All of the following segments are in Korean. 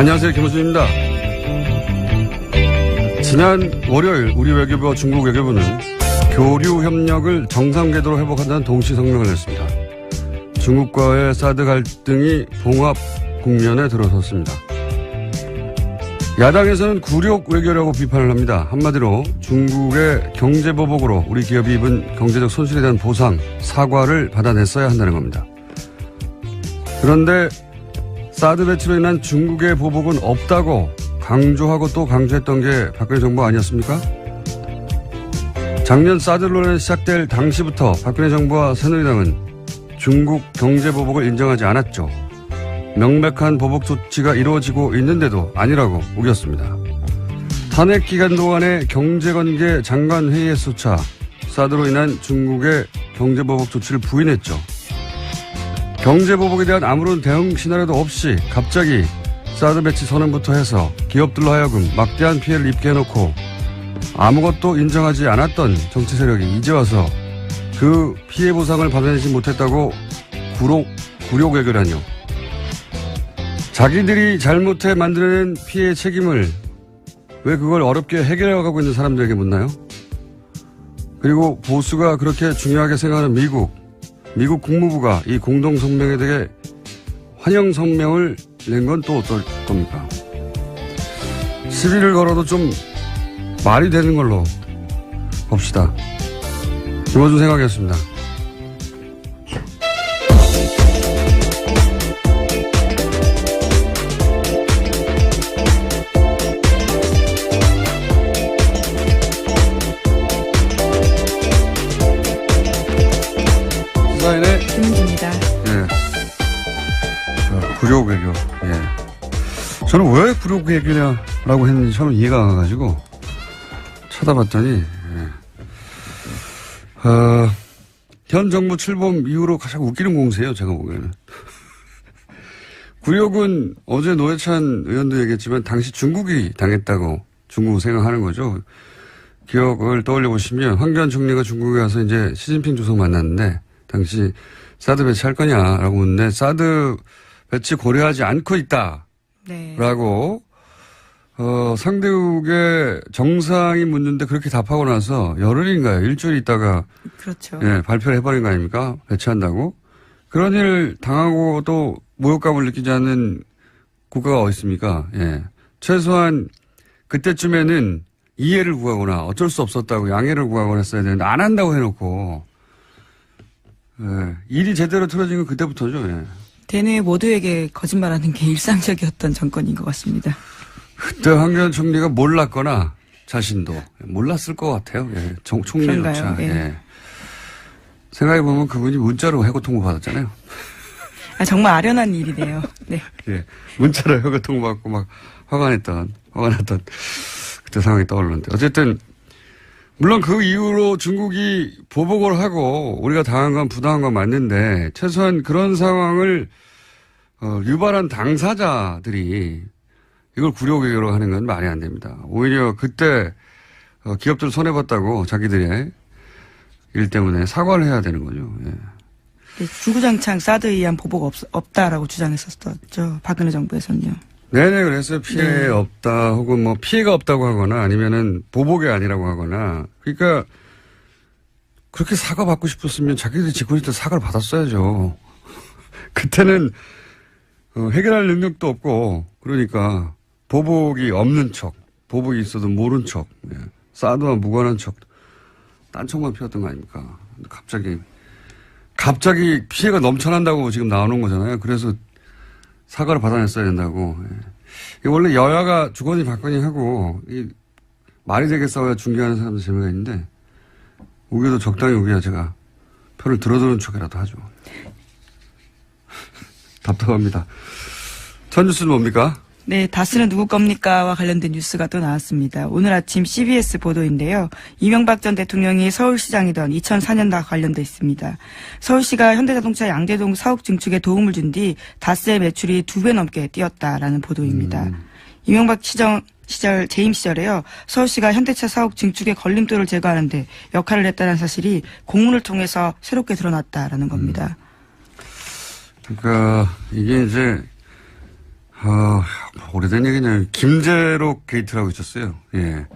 안녕하세요. 김호준입니다. 지난 월요일 우리 외교부와 중국 외교부는 교류 협력을 정상 궤도로 회복한다는 동시 성명을 냈습니다. 중국과의 사드 갈등이 봉합 국면에 들어섰습니다. 야당에서는 굴욕 외교라고 비판을 합니다. 한마디로 중국의 경제보복으로 우리 기업이 입은 경제적 손실에 대한 보상, 사과를 받아냈어야 한다는 겁니다. 그런데 사드 배치로 인한 중국의 보복은 없다고 강조하고 또 강조했던 게 박근혜 정부 아니었습니까? 작년 사드 논란이 시작될 당시부터 박근혜 정부와 새누리당은 중국 경제보복을 인정하지 않았죠. 명백한 보복 조치가 이루어지고 있는데도 아니라고 우겼습니다. 탄핵 기간 동안의 경제관계 장관회의에서조차 사드로 인한 중국의 경제보복 조치를 부인했죠. 경제보복에 대한 아무런 대응 시나리오도 없이 갑자기 사드 배치 선언부터 해서 기업들로 하여금 막대한 피해를 입게 해놓고 아무것도 인정하지 않았던 정치 세력이 이제 와서 그 피해 보상을 받아내지 못했다고 굴욕 외교라뇨. 자기들이 잘못해 만들어낸 피해의 책임을 왜 그걸 어렵게 해결해가고 있는 사람들에게 묻나요? 그리고 보수가 그렇게 중요하게 생각하는 미국 국무부가 이 공동성명에 대해 환영 성명을 낸 건 또 어떨 겁니까? 시비를 걸어도 좀 말이 되는 걸로 봅시다. 김호준 생각이었습니다. 시사인의 김은지입니다. 예. 굴욕 외교. 예. 저는 왜 굴욕 외교냐라고 했는지 처음 이해가 안 가가지고 찾아봤더니, 현 정부 출범 이후로 가장 웃기는 공세예요, 제가 보기에는. 굴욕은 어제 노회찬 의원도 얘기했지만 당시 중국이 당했다고 중국은 생각하는 거죠. 기억을 떠올려 보시면 황교안 총리가 중국에 가서 이제 시진핑 주석 만났는데 당시 사드 배치할 거냐라고 묻는데 사드 배치 고려하지 않고 있다. 네. 라고, 상대국의 정상이 묻는데 그렇게 답하고 나서 열흘인가요? 일주일 있다가. 그렇죠. 예, 발표를 해버린 거 아닙니까? 배치한다고. 그런 일을 당하고 또 모욕감을 느끼지 않는 국가가 어디 있습니까? 예. 최소한 그때쯤에는 이해를 구하거나 어쩔 수 없었다고 양해를 구하거나 했어야 되는데 안 한다고 해놓고, 예. 일이 제대로 틀어진 건 그때부터죠. 예. 대뇌 모두에게 거짓말하는 게 일상적이었던 정권인 것 같습니다. 그때 황교안 총리가 몰랐거나 자신도 몰랐을 것 같아요. 예. 총리조차. 예. 예. 생각해보면 그분이 문자로 해고 통보 받았잖아요. 아, 정말 아련한 일이네요. 네. 예. 문자로 해고 통보 받고 막 화가 났던 그때 상황이 떠오르는데. 어쨌든 물론 그 이후로 중국이 보복을 하고 우리가 당한 건 부당한 건 맞는데 최소한 그런 상황을 유발한 당사자들이 이걸 굴욕 외교로 하는 건 말이 안 됩니다. 오히려 그때 기업들 손해봤다고 자기들의 일 때문에 사과를 해야 되는 거죠. 예. 네, 주구장창 사드에 의한 보복 없다라고 주장했었죠. 박근혜 정부에서는요. 네네, 그래서 피해 없다, 혹은 뭐 피해가 없다고 하거나 아니면은 보복이 아니라고 하거나. 그러니까 그렇게 사과 받고 싶었으면 자기들이 짓고 있을 때 사과를 받았어야죠. 그때는 해결할 능력도 없고, 그러니까 보복이 없는 척, 보복이 있어도 모른 척, 예. 사드와 무관한 척, 딴청만 피웠던 거 아닙니까? 갑자기 피해가 넘쳐난다고 지금 나오는 거잖아요. 그래서 사과를 받아냈어야 된다고. 예. 원래 여야가 주거니 받거니 하고, 말이 되게 싸워야 중계하는 사람들 재미가 있는데, 우겨도 적당히 우겨야 제가 표를 들어두는 척이라도 하죠. 답답합니다. 첫 뉴스는 뭡니까? 네, 다스는 누구 겁니까와 관련된 뉴스가 또 나왔습니다. 오늘 아침 CBS 보도인데요. 이명박 전 대통령이 서울시장이던 2004년과 관련돼 있습니다. 서울시가 현대자동차 양재동 사옥 증축에 도움을 준 뒤 다스의 매출이 2배 넘게 뛰었다라는 보도입니다. 이명박 시절 재임 시절에요. 서울시가 현대차 사옥 증축의 걸림돌을 제거하는 데 역할을 했다는 사실이 공문을 통해서 새롭게 드러났다라는 겁니다. 그러니까 이게 이제 오래된 얘기냐. 김재록 게이트라고 있었어요. 예.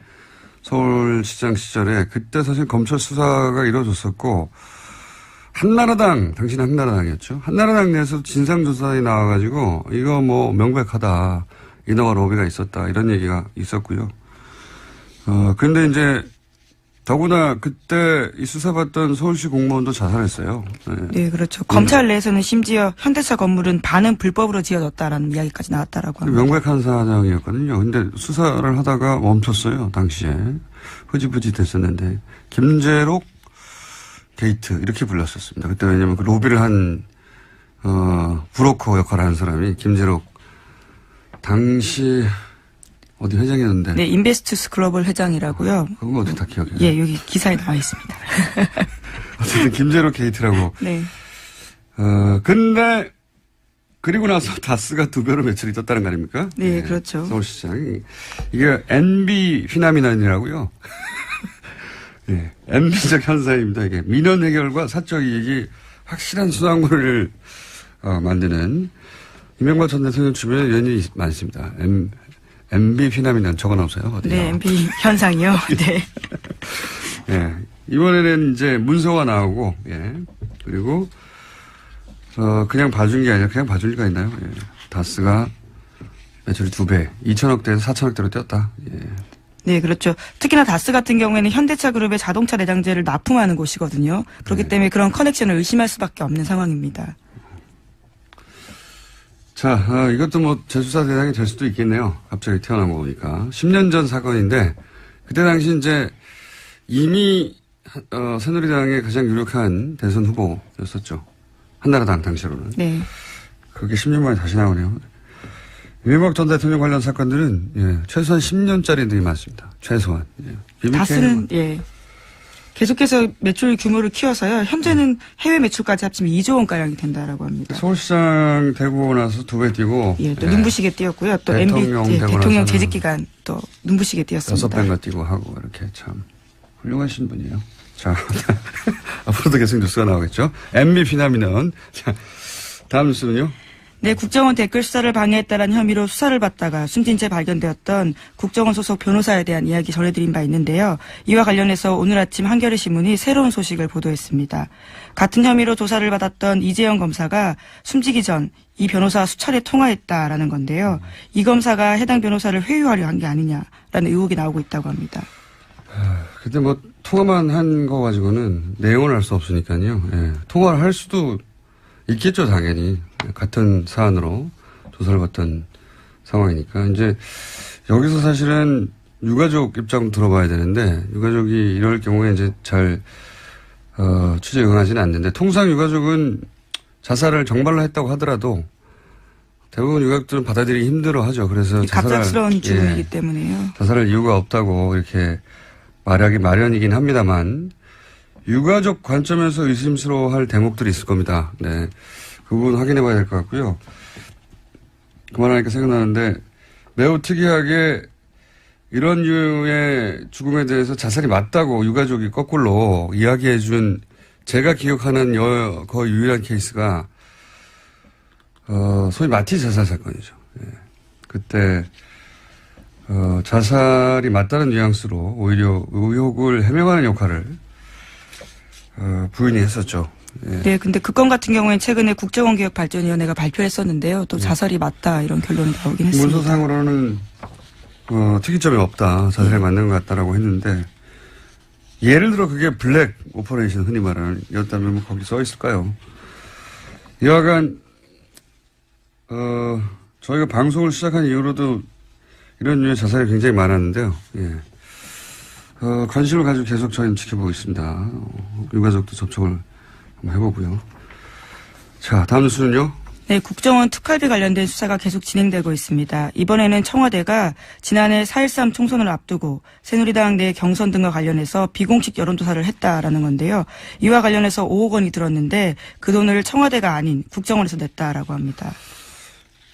서울시장 시절에 그때 사실 검찰 수사가 이루어졌었고, 한나라당, 당신은 한나라당이었죠. 한나라당 내에서 진상조사에 나와가지고, 이거 뭐 명백하다. 인허가 로비가 있었다. 이런 얘기가 있었고요. 근데 이제, 더구나 그때 이 수사받던 서울시 공무원도 자살했어요. 네, 그렇죠. 검찰 내에서는 심지어 현대차 건물은 반은 불법으로 지어졌다라는 이야기까지 나왔다라고 합니다. 명백한 사정이었거든요. 근데 수사를 하다가 멈췄어요. 당시에. 흐지부지 됐었는데. 김재록 게이트 이렇게 불렀었습니다. 그때 왜냐면 그 로비를 한 브로커 역할을 한 사람이 김재록 당시 어디 회장이었는데. 네, 인베스투스 글로벌 회장이라고요. 그건 어떻게 다 기억해요? 예, 여기 기사에 나와 있습니다. 어쨌든 김재록 게이트라고. 네. 근데 그리고 나서 다스가 2배로 매출이 떴다는 거 아닙니까? 네, 그렇죠. 서울시장이. 이게 NB 휘나미난이라고요. 예, MB적 현상입니다. 이게 민원 해결과 사적 이익이 확실한 수확물을 만드는 이명박 전 대통령 주변에 연인이 많습니다. MB 휘나미난 적어놓으세요. 어디요? 네, MB 현상이요. 네. 예, 이번에는 이제 문서가 나오고, 예, 그리고 그냥 봐준 게 아니라 그냥 봐줄 리가 있나요? 예. 다스가 매출이 2배, 2천억대에서 4천억대로 뛰었다. 예. 네, 그렇죠. 특히나 다스 같은 경우에는 현대차 그룹의 자동차 내장재를 납품하는 곳이거든요. 그렇기 때문에 그런 커넥션을 의심할 수밖에 없는 상황입니다. 자, 이것도 뭐 재수사 대상이 될 수도 있겠네요. 갑자기 태어난 거 보니까. 10년 전 사건인데, 그때 당시 이제 이미, 새누리당의 가장 유력한 대선 후보였었죠. 한나라당 당시로는. 네. 그게 10년 만에 다시 나오네요. 이명박 전 대통령 관련 사건들은, 예, 최소한 10년짜리들이 많습니다. 최소한. 예. 다스는, 예. 계속해서 매출 규모를 키워서요. 현재는 해외 매출까지 합치면 2조 원가량이 된다라고 합니다. 서울시장 되고 나서 2배 뛰고. 예, 또 눈부시게 뛰었고요. 또 대통령 MB, 되고 대통령 재직 기간 또 눈부시게 뛰었습니다. 6배가 뛰고 하고 이렇게 참 훌륭하신 분이에요. 자, 앞으로도 계속 뉴스가 나오겠죠. MB 피나미는. 자, 다음 뉴스는요. 네, 국정원 댓글 수사를 방해했다는 혐의로 수사를 받다가 숨진 채 발견되었던 국정원 소속 변호사에 대한 이야기 전해드린 바 있는데요. 이와 관련해서 오늘 아침 한겨레 신문이 새로운 소식을 보도했습니다. 같은 혐의로 조사를 받았던 이재영 검사가 숨지기 전 이 변호사와 수차례 통화했다라는 건데요. 이 검사가 해당 변호사를 회유하려 한 게 아니냐라는 의혹이 나오고 있다고 합니다. 근데 뭐 통화만 한 거 가지고는 내용을 알 수 없으니까요. 예, 통화를 할 수도 있겠죠, 당연히. 같은 사안으로 조사를 받던 상황이니까. 이제 여기서 사실은 유가족 입장 들어봐야 되는데, 유가족이 이럴 경우에 이제 잘, 취재에 응하지는 않는데, 통상 유가족은 자살을 정말로 했다고 하더라도 대부분 유가족들은 받아들이기 힘들어 하죠. 그래서 갑작스러운 죽음이기 때문에요. 자살할 이유가 없다고 이렇게 말하기 마련이긴 합니다만, 유가족 관점에서 의심스러워할 대목들이 있을 겁니다. 네. 그 부분 확인해 봐야 될 것 같고요. 그만하니까 생각나는데 매우 특이하게 이런 류의 죽음에 대해서 자살이 맞다고 유가족이 거꾸로 이야기해 준 제가 기억하는 거의 유일한 케이스가 소위 마티 자살 사건이죠. 예. 그때 자살이 맞다는 뉘앙스로 오히려 의혹을 해명하는 역할을 부인이 했었죠. 예. 네, 근데 그 건 같은 경우에는 최근에 국정원개혁발전위원회가 발표했었는데요. 또 자살이 맞다 이런 결론이 나오긴 했습니다. 문서상으로는 특이점이 없다. 자살이 맞는 것 같다라고 했는데 예를 들어 그게 블랙 오퍼레이션 흔히 말하는 이었다면 뭐 거기 써 있을까요? 여하간 저희가 방송을 시작한 이후로도 이런 류의 자살이 굉장히 많았는데요. 예. 관심을 가지고 계속 저희는 지켜보고 있습니다. 유가족도 접촉을 한번 해보고요. 자, 다음 뉴스는요. 네, 국정원 특활비 관련된 수사가 계속 진행되고 있습니다. 이번에는 청와대가 지난해 4.13 총선을 앞두고 새누리당 내 경선 등과 관련해서 비공식 여론조사를 했다라는 건데요. 이와 관련해서 5억 원이 들었는데 그 돈을 청와대가 아닌 국정원에서 냈다라고 합니다.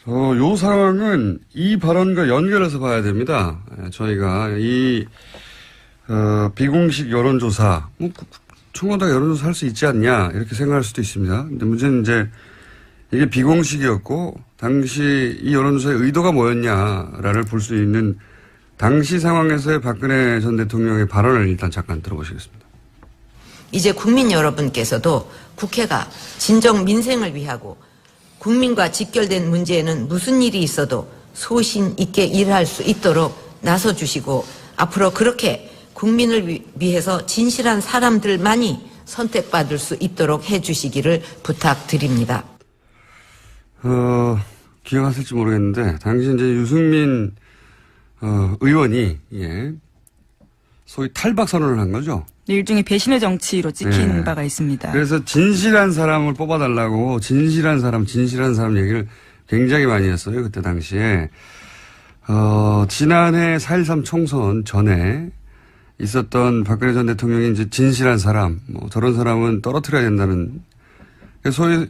요 상황은 이 발언과 연결해서 봐야 됩니다. 저희가 이 비공식 여론조사, 청와대가 여론조사 할 수 있지 않냐 이렇게 생각할 수도 있습니다. 근데 문제는 이제 이게 비공식이었고 당시 이 여론조사의 의도가 뭐였냐를 볼 수 있는 당시 상황에서의 박근혜 전 대통령의 발언을 일단 잠깐 들어보시겠습니다. 이제 국민 여러분께서도 국회가 진정 민생을 위하고 국민과 직결된 문제에는 무슨 일이 있어도 소신 있게 일할 수 있도록 나서주시고 앞으로 그렇게 국민을 위해서 진실한 사람들만이 선택받을 수 있도록 해주시기를 부탁드립니다. 기억하실지 모르겠는데 당시 이제 유승민 의원이 소위 탈박 선언을 한 거죠. 일종의 배신의 정치로 찍힌 네. 바가 있습니다. 그래서 진실한 사람을 뽑아달라고 진실한 사람 얘기를 굉장히 많이 했어요. 그때 당시에. 지난해 4.13 총선 전에 있었던 박근혜 전 대통령이 이제 진실한 사람, 저런 사람은 떨어뜨려야 된다는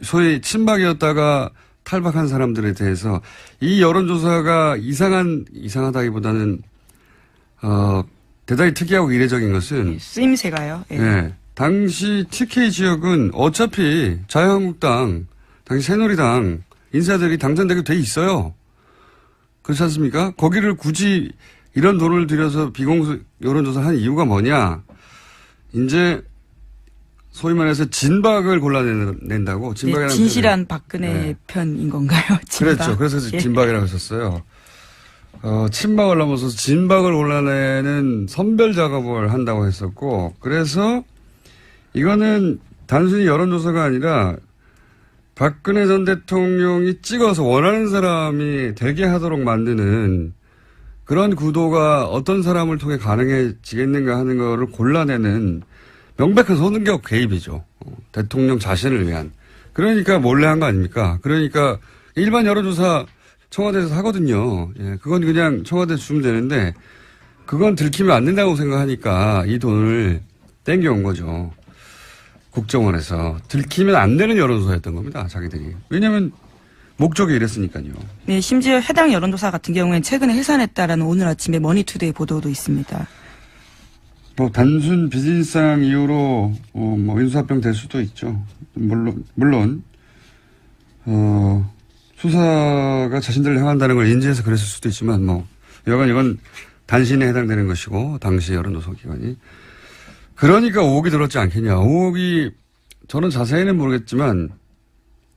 소위 친박이었다가 탈박한 사람들에 대해서 이 여론조사가 이상하다기보다는 대단히 특이하고 이례적인 것은 쓰임새가요. 예. 네. 당시 TK 지역은 어차피 자유한국당, 당시 새누리당 인사들이 당선되게 돼 있어요. 그렇지 않습니까? 거기를 굳이 이런 돈을 들여서 비공식 여론조사를 한 이유가 뭐냐? 이제 소위 말해서 진박을 골라낸다고. 네, 진실한 박근혜 편인 건가요? 진박? 그렇죠. 그래서 진박이라고 했었어요. 친박을 넘어서서 진박을 골라내는 선별 작업을 한다고 했었고, 그래서 이거는 단순히 여론조사가 아니라 박근혜 전 대통령이 찍어서 원하는 사람이 되게 하도록 만드는 그런 구도가 어떤 사람을 통해 가능해지겠는가 하는 거를 골라내는 명백한 선거 개입이죠. 대통령 자신을 위한. 그러니까 몰래 한 거 아닙니까? 그러니까 일반 여론조사 청와대에서 하거든요. 예, 그건 그냥 청와대에서 주면 되는데 그건 들키면 안 된다고 생각하니까 이 돈을 땡겨온 거죠. 국정원에서. 들키면 안 되는 여론조사였던 겁니다. 자기들이. 왜냐하면 목적이 이랬으니까요. 네, 심지어 해당 여론조사 같은 경우에는 최근에 해산했다라는 오늘 아침에 머니투데이 보도도 있습니다. 단순 비즈니스상 이유로 인수합병 될 수도 있죠. 물론 수사가 자신들을 향한다는 걸 인지해서 그랬을 수도 있지만 여간 이건 단신에 해당되는 것이고 당시 여론조사 기관이 그러니까 의혹이 들었지 않겠냐. 의혹이 저는 자세히는 모르겠지만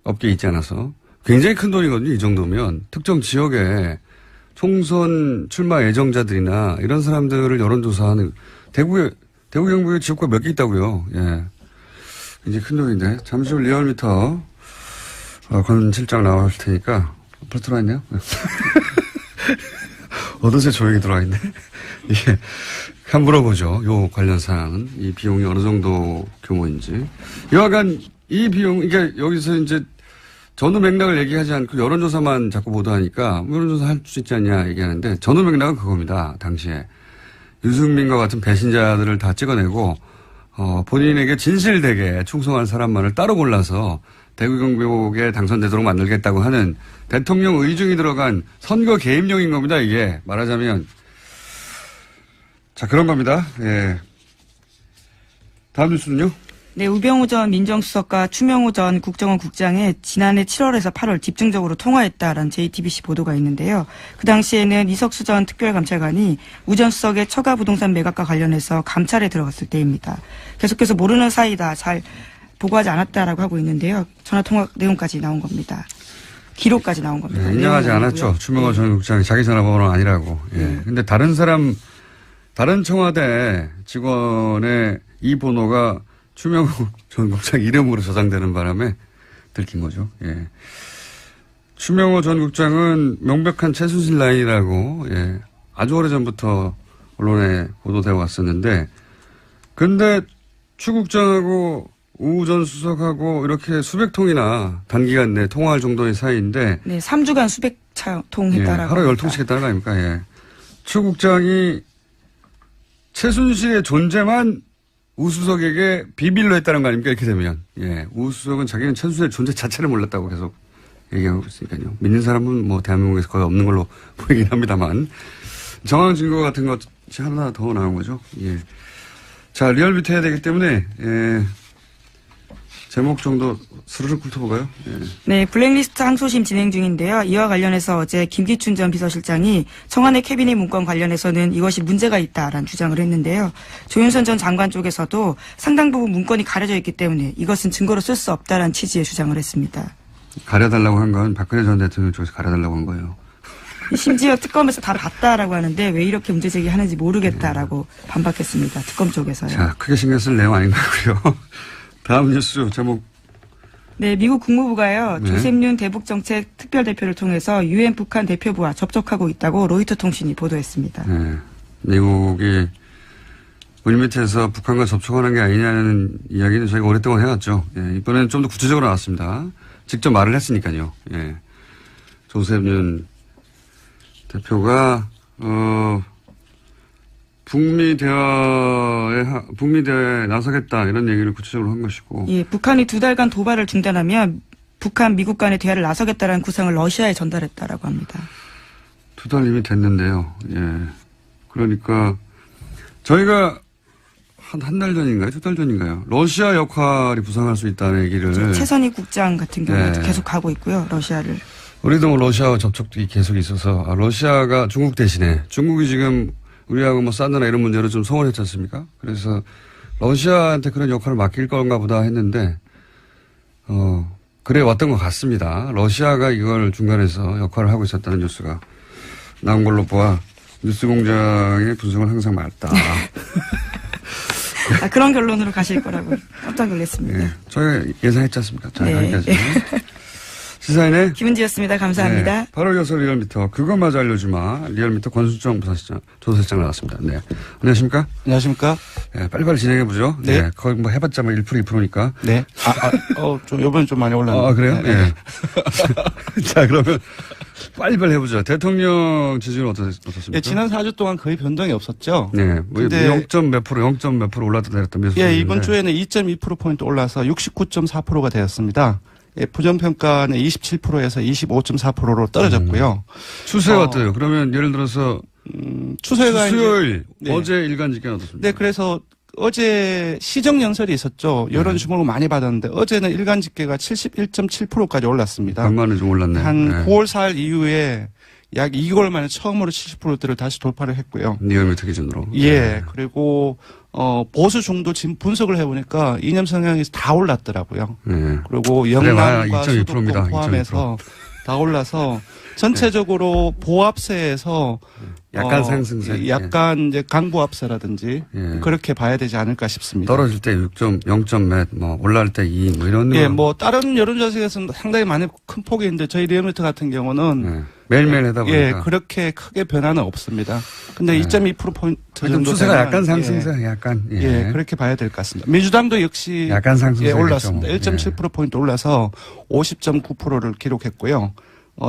업계에 있지 않아서 굉장히 큰 돈이거든요. 이 정도면 특정 지역에 총선 출마 예정자들이나 이런 사람들을 여론조사하는 대구 경북에 지역구가 몇 개 있다고요. 예, 굉장히 큰 돈인데 잠시 후 리얼미터 권 실장 나올 테니까 벌써 들어와 있네요. 어느새 조용히 들어와 있네. 예, 한번 물어보죠. 요 관련 사항은 이 비용이 어느 정도 규모인지. 여하간 이 비용 그러니까 여기서 이제 전후 맥락을 얘기하지 않고 여론조사만 자꾸 보도하니까 여론조사 할 수 있지 않냐 얘기하는데 전후 맥락은 그겁니다. 당시에. 유승민과 같은 배신자들을 다 찍어내고 본인에게 진실되게 충성한 사람만을 따로 골라서 대구 경북에 당선되도록 만들겠다고 하는 대통령 의중이 들어간 선거 개입용인 겁니다. 이게 말하자면. 자, 그런 겁니다. 예. 다음 뉴스는요? 네, 우병우 전 민정수석과 추명호 전 국정원 국장이 지난해 7월에서 8월 집중적으로 통화했다라는 JTBC 보도가 있는데요. 그 당시에는 이석수 전 특별감찰관이 우 전 수석의 처가 부동산 매각과 관련해서 감찰에 들어갔을 때입니다. 계속해서 모르는 사이다, 잘 보고하지 않았다라고 하고 있는데요. 전화통화 내용까지 나온 겁니다. 기록까지 나온 겁니다. 네, 인정하지 않았죠. 추명호 전 국장이 자기 전화번호는 아니라고. 예. 근데 다른 청와대 직원의 이 번호가 추명호 전 국장 이름으로 저장되는 바람에 들킨 거죠. 예. 추명호 전 국장은 명백한 최순실 라인이라고 아주 오래전부터 언론에 보도되어 왔었는데 근데 추 국장하고 우 전 수석하고 이렇게 수백 통이나 단기간 내에 통화할 정도의 사이인데 네, 3주간 수백 통 했다라고. 하루 10통씩 했다는 거 아닙니까? 예. 추 국장이 최순실의 존재만 우 수석에게 비밀로 했다는 거 아닙니까? 이렇게 되면. 예. 우 수석은 자기는 최순실의 존재 자체를 몰랐다고 계속 얘기하고 있으니까요. 믿는 사람은 대한민국에서 거의 없는 걸로 보이긴 합니다만. 정황 증거 같은 것이 하나 더 나온 거죠. 예. 자, 리얼미터 해야 되기 때문에, 제목 정도 스르륵 훑어볼까요? 예. 네, 블랙리스트 항소심 진행 중인데요. 이와 관련해서 어제 김기춘 전 비서실장이 청와대 캐비닛 문건 관련해서는 이것이 문제가 있다라는 주장을 했는데요. 조윤선 전 장관 쪽에서도 상당 부분 문건이 가려져 있기 때문에 이것은 증거로 쓸 수 없다라는 취지의 주장을 했습니다. 가려달라고 한 건 박근혜 전 대통령 쪽에서 가려달라고 한 거예요. 심지어 특검에서 다 봤다라고 하는데 왜 이렇게 문제 제기하는지 모르겠다라고 반박했습니다. 특검 쪽에서요. 자, 크게 신경 쓸 내용 아닌 것 같고요. 다음 뉴스 제목. 네, 미국 국무부가요. 네. 조셉윤 대북정책 특별대표를 통해서 유엔 북한 대표부와 접촉하고 있다고 로이터 통신이 보도했습니다. 네. 미국이 물밑에서 북한과 접촉하는 게 아니냐는 이야기는 저희가 오랫동안 해왔죠. 예, 이번에는 좀 더 구체적으로 나왔습니다. 직접 말을 했으니까요. 예. 조셉윤 대표가 북미 대화에 나서겠다 이런 얘기를 구체적으로 한 것이고. 예, 북한이 2달간 도발을 중단하면 북한 미국 간의 대화를 나서겠다라는 구상을 러시아에 전달했다라고 합니다. 2달 이미 됐는데요. 예. 그러니까 저희가 한 달 전인가요? 2달 전인가요? 러시아 역할이 부상할 수 있다는 얘기를. 최선희 국장 같은 경우도 네. 계속 가고 있고요. 러시아를. 우리도 뭐 러시아와 접촉도 계속 있어서 러시아가 중국 대신에 중국이 지금 우리하고 뭐 사드나 이런 문제로 좀 소원했지 않습니까? 그래서 러시아한테 그런 역할을 맡길 건가 보다 했는데 그래 왔던 것 같습니다. 러시아가 이걸 중간에서 역할을 하고 있었다는 뉴스가 나온 걸로 보아 뉴스공장의 분석은 항상 맞다. 아, 그런 결론으로 가실 거라고 깜짝 놀랐습니다. 예, 저희가 예상했지 않습니까? 자, 네. 여기까지. 시사인의 김은지였습니다. 감사합니다. 네, 8월 6일 리얼미터 그것마저 알려주마 리얼미터 권순정 조사실장 나왔습니다. 네, 안녕하십니까? 안녕하십니까? 네, 빨리빨리 진행해보죠. 네. 네. 거의 뭐 해봤자 뭐 1% 2%니까. 네. 좀, 요번에 좀 많이 올랐네요. 아, 그래요? 네. 네. 자, 그러면 빨리빨리 해보죠. 대통령 지지율은 어떻습니까? 예, 지난 4주 동안 거의 변동이 없었죠. 네. 뭐 근데 0점 몇 프로 올랐다 내렸다 몇 예, 이번 주에는 2.2%포인트 올라서 69.4%가 되었습니다. 예, 부정평가는 27%에서 25.4%로 떨어졌고요. 추세가 어때요? 그러면 예를 들어서 추세가 수요일 네. 어제 일간 집계는 어떻습니까? 네, 그래서 어제 시정연설이 있었죠. 여론 주목을 많이 받았는데 어제는 일간 집계가 71.7%까지 올랐습니다. 반만은 좀 올랐네. 한 네. 9월 4일 이후에 약 2개월 만에 처음으로 70%대를 다시 돌파를 했고요. 리얼미터 기준으로. 예, 네. 그리고 보수 중도 지금 분석을 해보니까 이념 성향이 다 올랐더라고요. 네. 그리고 그래, 영남과 2.2% 수도권 입니다. 포함해서 다 올라서 전체적으로 보합세에서 약간 상승세. 약간 이제 강보합세라든지 예. 그렇게 봐야 되지 않을까 싶습니다. 떨어질 때 0점 몇, 뭐 올라갈 때 2, 뭐 이런. 예, 뭐 다른 여론조사에서는 상당히 많이 큰 폭이 있는데 저희 리얼미터 같은 경우는 네. 매일매일 하다 보니까. 예, 그렇게 크게 변화는 없습니다. 근데 2.2%포인트 정도 추세가 되면, 약간 상승세, 약간. 예. 예, 그렇게 봐야 될 것 같습니다. 민주당도 역시 약간 상승세. 예, 올랐습니다. 예. 1.7%포인트 올라서 50.9%를 기록했고요.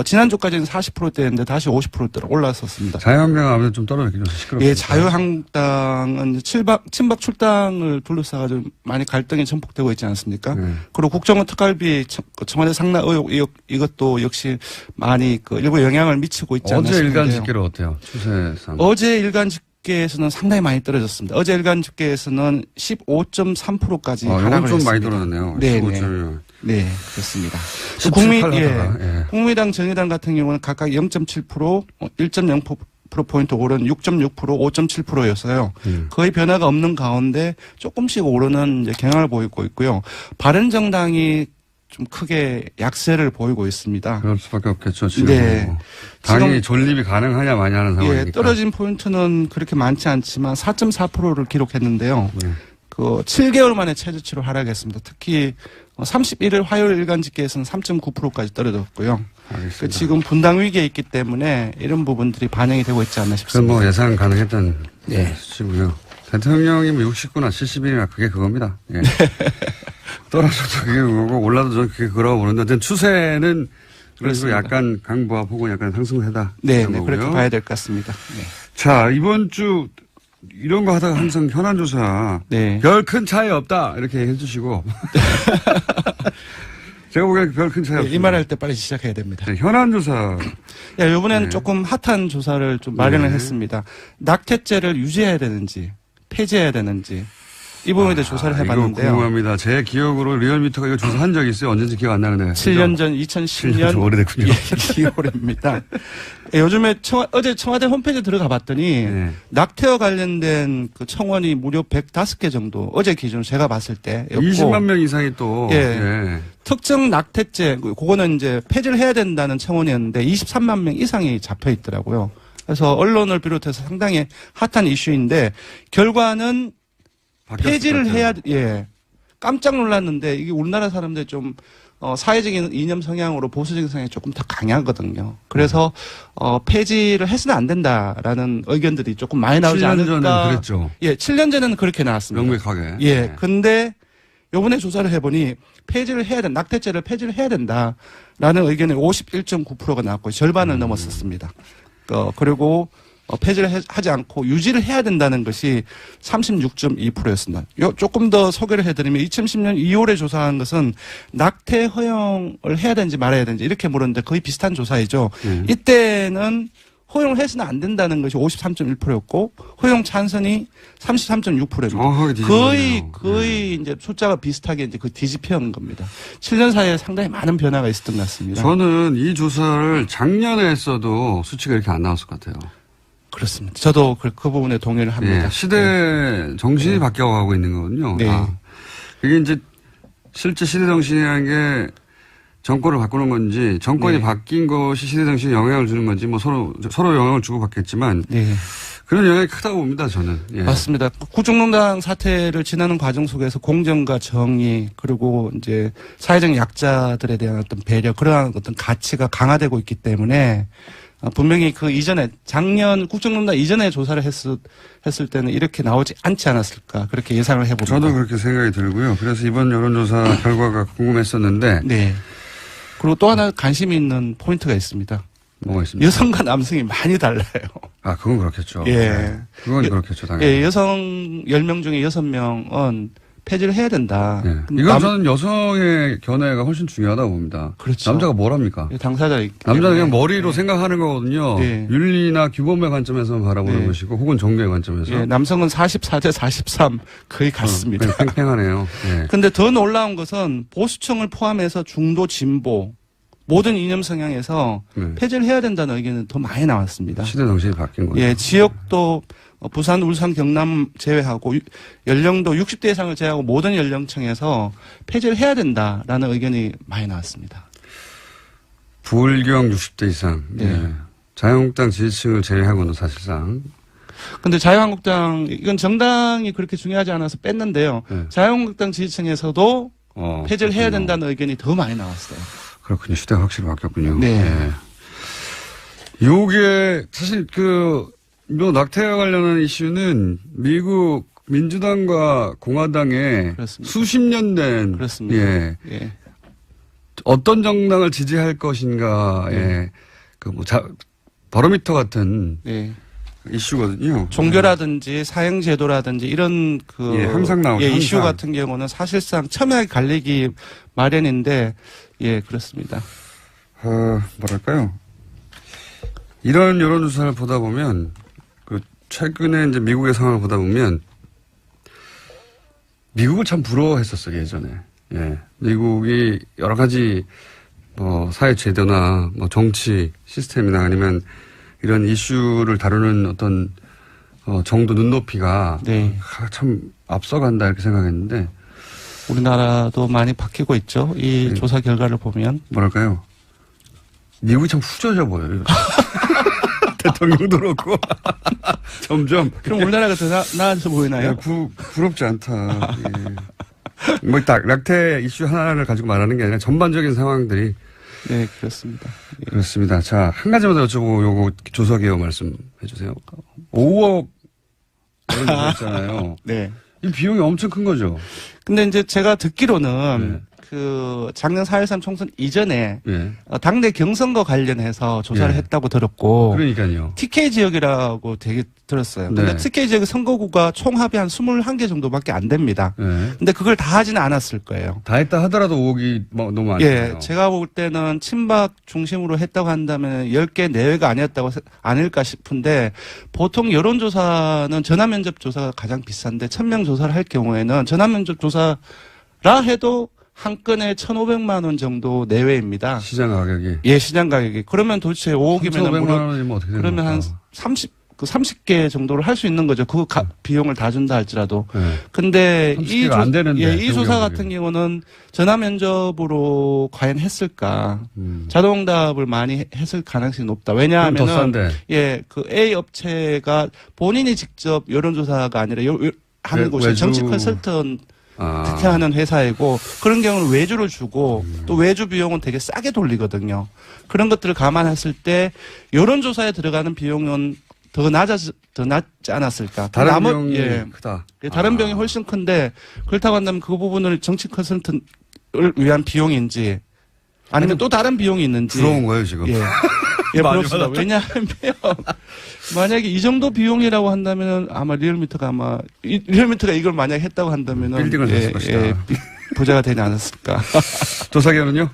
지난주까지는 40%대였는데 다시 50%대로 올랐었습니다. 자유한국당 아무래도 좀 떨어졌긴 좀 시끄럽죠. 예, 자유한국당은 친박 출당을 둘러싸가지고 많이 갈등이 전폭되고 있지 않습니까? 그리고 국정원 특활비 청와대 상납 의혹 이것도 역시 많이 일부 영향을 미치고 있지 않나 어제 싶은데요. 일간 집계로 어때요? 추세상. 어제 일간 집계에서는 상당히 많이 떨어졌습니다. 어제 일간 집계에서는 15.3%까지 이건 하락을 좀 했습니다. 많이 떨어졌네요. 네, 15.1. 네, 그렇습니다. 17, 8 하다가, 국민당, 정의당 같은 경우는 각각 0.7%, 1.0%포인트 오른 6.6%, 5.7%였어요. 거의 변화가 없는 가운데 조금씩 오르는 이제 경향을 보이고 있고요. 바른정당이 좀 크게 약세를 보이고 있습니다. 그럴 수밖에 없겠죠. 지금. 네. 뭐. 당이 지금 존립이 가능하냐 마냐 하는 상황이니까. 예, 떨어진 포인트는 그렇게 많지 않지만 4.4%를 기록했는데요. 네. 7개월 만에 최저치로 하락했습니다. 특히 31일 화요일 일간 집계에서는 3.9%까지 떨어졌고요. 알겠습니다. 지금 분당 위기에 있기 때문에 이런 부분들이 반영이 되고 있지 않나 그건 싶습니다. 뭐 예상 가능했던 예. 수치고요. 대통령이 뭐 69나 70이나 그게 그겁니다. 예. 떨어져도 그게 그거고 올라도 저는 그게 그거라고 보는데 어쨌든 추세는 그래서 그렇습니다. 약간 강보합 혹은 약간 상승세다. 네, 그렇게 봐야 될 것 같습니다. 네. 자, 이번 주 이런 거 하다가 항상 현안조사 네. 별 큰 차이 없다 이렇게 해주시고 제가 보기엔 별 큰 차이 없다. 이 말할 때 빨리 시작해야 됩니다. 네, 현안조사 이번에는 네. 조금 핫한 조사를 좀 마련을 네. 했습니다. 낙태죄를 유지해야 되는지 폐지해야 되는지 이 부분에 대해 조사를 해봤는데요. 이거 궁금합니다. 제 기억으로 리얼미터가 이거 조사한 적이 있어요. 언제인지 기억 안 나는데. 7년 전 2010년 7년 좀 오래됐군요. 2월입니다. 요즘에 어제 청와대 홈페이지에 들어가 봤더니 네. 낙태와 관련된 그 청원이 무려 105개 정도 어제 기준으로 제가 봤을 때 20만 명 이상이 또. 예. 예. 특정 낙태죄 그거는 이제 폐지를 해야 된다는 청원이었는데 23만 명 이상이 잡혀 있더라고요. 그래서 언론을 비롯해서 상당히 핫한 이슈인데 결과는 바뀌었을 폐지를 것 같아요. 해야 예 깜짝 놀랐는데 이게 우리나라 사람들 좀 사회적인 이념 성향으로 보수적인 성향이 조금 더 강하거든요. 그래서 폐지를 해서는 안 된다라는 의견들이 조금 많이 나오지 7년 않을까. 전에는 그랬죠. 예, 7년 전에는 그렇게 나왔습니다. 명백하게. 예, 네. 근데 요번에 조사를 해보니 폐지를 해야 된다. 낙태죄를 폐지를 해야 된다라는 의견이 51.9%가 나왔고 절반을 넘었었습니다. 그리고 폐지를 하지 않고 유지를 해야 된다는 것이 36.2%였습니다. 조금 더 소개를 해드리면 2010년 2월에 조사한 것은 낙태 허용을 해야 되는지 말아야 되는지 이렇게 물었는데 거의 비슷한 조사이죠. 이때는 허용을 해서는 안 된다는 것이 53.1%였고 허용 찬성이 33.6%입니다. 정확하게 뒤집어졌네요. 거의 이제 숫자가 비슷하게 이제 그 뒤집혀온 겁니다. 7년 사이에 상당히 많은 변화가 있었던 것 같습니다. 저는 이 조사를 작년에 했어도 수치가 이렇게 안 나왔을 것 같아요. 그렇습니다. 저도 그 부분에 동의를 합니다. 예, 시대 정신이 바뀌어가고 있는 거거든요. 네. 이게 이제 실제 시대 정신이라는 게 정권을 바꾸는 건지 정권이 네. 바뀐 것이 시대 정신에 영향을 주는 건지 뭐 서로 영향을 주고 받겠지만 네. 그런 영향이 크다고 봅니다. 저는. 예. 맞습니다. 국정농단 사태를 지나는 과정 속에서 공정과 정의 그리고 이제 사회적 약자들에 대한 어떤 배려 그러한 어떤 가치가 강화되고 있기 때문에 분명히 그 이전에 작년 국정농단 이전에 조사를 했을 때는 이렇게 나오지 않지 않았을까 그렇게 예상을 해봅니다. 저도 그렇게 생각이 들고요. 그래서 이번 여론조사 결과가 궁금했었는데 네. 그리고 또 하나 관심이 있는 포인트가 있습니다. 뭐가 있습니까? 여성과 남성이 많이 달라요. 아, 그건 그렇겠죠. 예. 네. 그건 그렇겠죠, 당연히. 예, 여성 10명 중에 6명은 폐지를 해야 된다. 예. 이건 저는 여성의 견해가 훨씬 중요하다고 봅니다. 그렇죠. 남자가 뭘 합니까? 당사자이기 남자는 그냥 때문에. 머리로 생각하는 거거든요. 네. 윤리나 규범의 관점에서 바라보는 네. 것이고 혹은 종교의 관점에서. 예, 남성은 44대 43 거의 같습니다. 그냥 팽팽하네요. 예. 근데 더 놀라운 것은 보수층을 포함해서 중도 진보 모든 이념 성향에서 네. 폐지를 해야 된다는 의견은 더 많이 나왔습니다. 시대 정신이 바뀐 거죠. 예, 지역도 부산, 울산, 경남 제외하고 연령도 60대 이상을 제외하고 모든 연령층에서 폐지를 해야 된다라는 의견이 많이 나왔습니다. 불경 60대 이상. 네. 예. 자유한국당 지지층을 제외하고는 사실상. 근데 자유한국당 이건 정당이 그렇게 중요하지 않아서 뺐는데요. 네. 자유한국당 지지층에서도 폐지를 해야 그렇군요. 된다는 의견이 더 많이 나왔어요. 그렇군요. 시대가 확실히 바뀌었군요. 네. 예. 요게 사실 뭐 낙태와 관련한 이슈는 미국 민주당과 공화당의 그렇습니다. 수십 년 된 그렇습니다. 예. 예. 어떤 정당을 지지할 것인가의 바로미터 같은 네. 이슈거든요. 종교라든지 사형제도라든지 이런 예, 항상 나오죠. 이슈 항상. 같은 경우는 사실상 첨예하게 갈리기 마련인데 예 그렇습니다. 뭐랄까요? 이런 여론조사를 보다 보면 최근에 이제 미국의 상황을 보다 보면 미국을 참 부러워했었어요 예전에. 예, 미국이 여러 가지 뭐 사회 제도나 뭐 정치 시스템이나 아니면 이런 이슈를 다루는 어떤 정도 눈높이가 네. 참 앞서간다 이렇게 생각했는데 우리나라도 많이 바뀌고 있죠. 이 네. 조사 결과를 보면 뭐랄까요? 미국이 참 후져져 보여요. 대통령도 그렇고 점점 그럼 우리나라가 더 나아져 보이나요? 야, 부럽지 않다. 예. 뭐 딱 낙태 이슈 하나를 가지고 말하는 게 아니라 전반적인 상황들이 네 그렇습니다. 예. 그렇습니다. 자, 한 가지만 더 여쭤보고 요거 조사 개요 말씀해 주세요. 5억 있잖아요. 네. 이 비용이 엄청 큰 거죠. 근데 이제 제가 듣기로는 네. 그 작년 4.13 총선 이전에 예. 당내 경선과 관련해서 조사를 예. 했다고 들었고 그러니까요. TK 지역이라고 되게 들었어요. 근데 네. TK 지역의 선거구가 총합이 한 21개 정도밖에 안 됩니다. 예. 근데 그걸 다 하지는 않았을 거예요. 다 했다 하더라도 5억이 너무 많잖아요. 예, 제가 볼 때는 친박 중심으로 했다고 한다면 10개 내외가 아닐까 싶은데 보통 여론조사는 전화면접 조사가 가장 비싼데 1000명 조사를 할 경우에는 전화면접 조사라 해도 한 건에 1,500만 원 정도 내외입니다. 시장 가격이. 예, 시장 가격이. 그러면 도대체 5억이면 1,500만 원이면 어떻게 되는 그러면 한 30개 정도를 할 수 있는 거죠. 그 비용을 다 준다 할지라도. 예. 근데 30개가 안 되는데, 예, 이 조사 경우에. 같은 경우는 전화 면접으로 과연 했을까? 자동응답을 많이 했을 가능성이 높다. 그럼 더 왜냐하면은 싼데. 예, 그 A 업체가 본인이 직접 여론조사가 아니라 하는 곳이 외주. 정치 컨설턴트 아. 하는 회사이고 그런 경우는 외주를 주고 또 외주 비용은 되게 싸게 돌리거든요. 그런 것들을 감안했을 때 여론조사에 들어가는 비용은 더 낮지 않았을까. 다른 나머- 비용이 예. 크다. 예, 다른 비용이 훨씬 큰데 그렇다고 한다면 그 부분을 정치 컨설턴트를 위한 비용인지 아니면 또 다른 비용이 있는지. 부러운 거예요, 지금. 예. 예, 많이 부럽습니다. 왜냐하면 만약에 이 정도 비용이라고 한다면 아마 리얼미터가 이걸 만약에 했다고 한다면은 빌딩을 샀을 것이다. 부자가 되지 않았을까. 조사기관은요?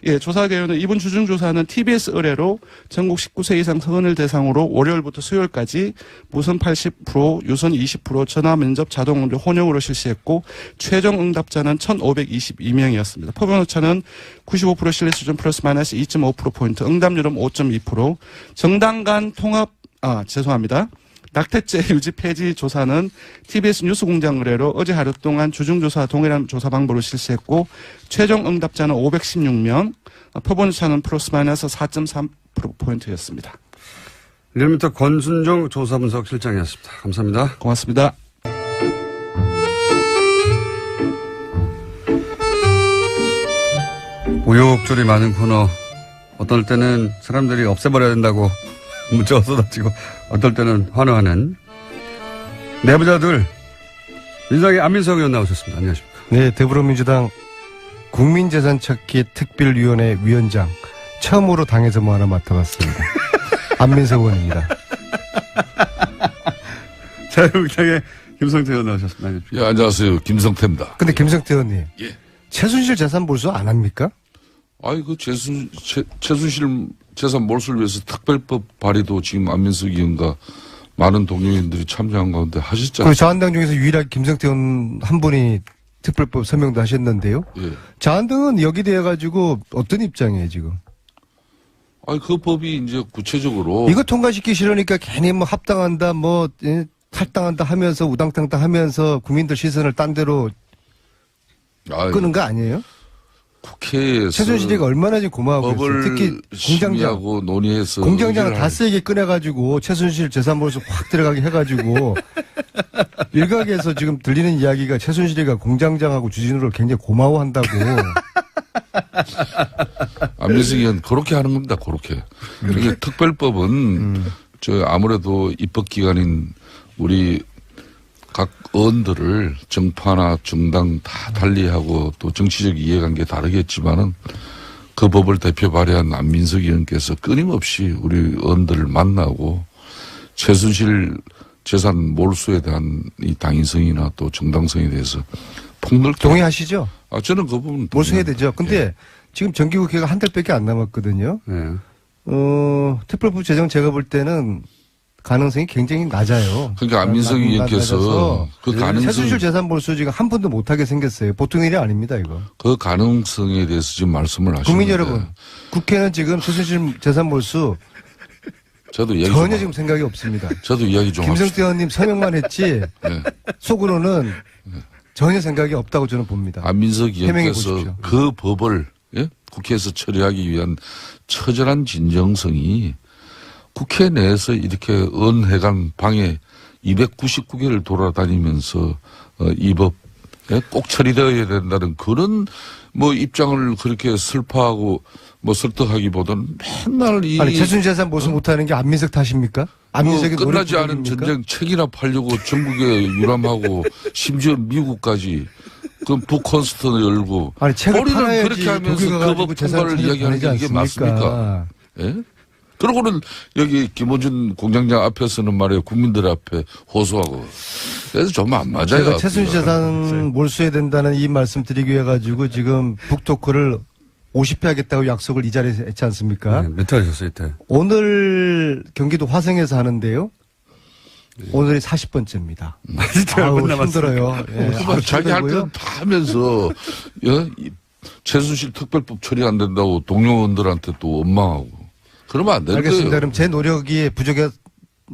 예, 조사 개요는 이번 주중 조사는 TBS 의뢰로 전국 19세 이상 성인을 대상으로 월요일부터 수요일까지 무선 80%, 유선 20%, 전화 면접 자동 응답 혼용으로 실시했고 최종 응답자는 1,522명이었습니다. 표본 오차는 95% 신뢰 수준 플러스 마이너스 2.5%포인트, 응답률은 5.2%, 정당 간 통합 죄송합니다. 낙태죄 유지 폐지 조사는 TBS 뉴스공장 의뢰로 어제 하루 동안 주중조사 동일한 조사 방법으로 실시했고 최종 응답자는 516명, 표본차는 플러스 마이너스 4.3%포인트였습니다. 리얼미터 권순정 조사분석 실장이었습니다. 감사합니다. 고맙습니다. 우욕줄이 많은 코너. 어떨 때는 사람들이 없애버려야 된다고 문자가 쏟아지고 어떨 때는 환호하는 내부자들 민주당의 안민석 의원 나오셨습니다. 안녕하십니까. 네, 더불어민주당 국민재산 찾기 특별위원회 위원장 처음으로 당에서 뭐 하나 맡아봤습니다. 안민석 의원입니다. 자유국당의 김성태 의원 나오셨습니다. 안녕하십니까. 예, 안녕하세요. 김성태입니다. 근데 김성태 의원님, 예. 최순실 재산 몰수 안 합니까? 아이, 최순실 재산 몰수를 위해서 특별법 발의도 지금 안민석 의원과 많은 동료인들이 참여한 가운데 하셨잖아요. 그 자한당 중에서 유일하게 김성태 의원 한 분이 특별법 서명도 하셨는데요. 예. 자한당은 여기 대해가지고 어떤 입장이에요, 지금? 아이, 그 법이 이제 구체적으로. 이거 통과시키기 싫으니까 괜히 뭐 합당한다, 뭐, 탈당한다 하면서 우당탕당 하면서 국민들 시선을 딴 데로 아이, 끄는 거 아니에요? 국회에서. 최순실이가 얼마나 지금 고마워하고 있어요. 법을 특히 공장장. 심의하고 논의해서. 공장장을 다 의결할- 세게 꺼내가지고 최순실 재산몰수 확 들어가게 해가지고 일각에서 지금 들리는 이야기가 최순실이가 공장장하고 주진우를 굉장히 고마워한다고. 안민석 의원 그렇게 하는 겁니다. 그렇게. 그러니까 특별법은 저 아무래도 입법기관인 우리 각 의원들을 정파나 정당 다 달리하고 또 정치적 이해관계 다르겠지만은 그 법을 대표 발의한 안민석 의원께서 끊임없이 우리 의원들을 만나고 최순실 재산 몰수에 대한 이 당위성이나 또 정당성에 대해서 폭넓게. 동의하시죠? 저는 그 부분. 몰수해야 되죠. 근데 예. 지금 정기국회가 한 달밖에 안 남았거든요. 네. 특별법 제정 제가 볼 때는 가능성이 굉장히 낮아요. 그러니까 안민석 의원께서 그 가능성. 최순실 재산 몰수 지금 한 번도 못하게 생겼어요. 보통 일이 아닙니다, 이거. 그 가능성에 대해서 지금 말씀을 하시는데. 국민 여러분, 국회는 지금 최순실 재산 몰수 저도 이야기 전혀 좀 지금 생각이 없습니다. 저도 이야기 좀 김성태 의원님 서명만 했지 네. 속으로는 전혀 생각이 없다고 저는 봅니다. 안민석 해명해 의원께서 보십시오. 그 법을 국회에서 처리하기 위한 처절한 진정성이 국회 내에서 이렇게 의원회관 방에 299개를 돌아다니면서 이 법 꼭 처리되어야 된다는 그런 뭐 입장을 그렇게 슬퍼하고 뭐 설득하기보다는 맨날 아니 최순실 재산 몰수 못하는 게 안민석 탓입니까? 안민석이 뭐 끝나지 않은 노력부족입니까? 전쟁 책이나 팔려고 전국에 유람하고 심지어 미국까지 그럼 북콘스트도 열고. 아니, 책을 우리는 팔아야지 그렇게 하면서 독일 가가지고 그 재산 통과를 이야기하는 게 이게 맞습니까? 예? 그러고는 여기 김어준 공장장 앞에 서는 말이에요. 국민들 앞에 호소하고. 그래서 좀 안 맞아요. 제가 최순실 재산 몰수해야 된다는 이 말씀 드리기 위해 가지고 지금 북토크를 50회 하겠다고 약속을 이 자리에서 했지 않습니까? 네, 몇 회 하셨어요, 이때? 오늘 경기도 화성에서 하는데요. 오늘이 40번째입니다. 아우, 힘들어요. 예, 아주 자기 할 힘들고요. 때는 다 하면서 이 최순실 특별법 처리 안 된다고 동료원들한테 또 원망하고 그러면 안 되는 알겠습니다. 거예요. 그럼 제 노력이 부족한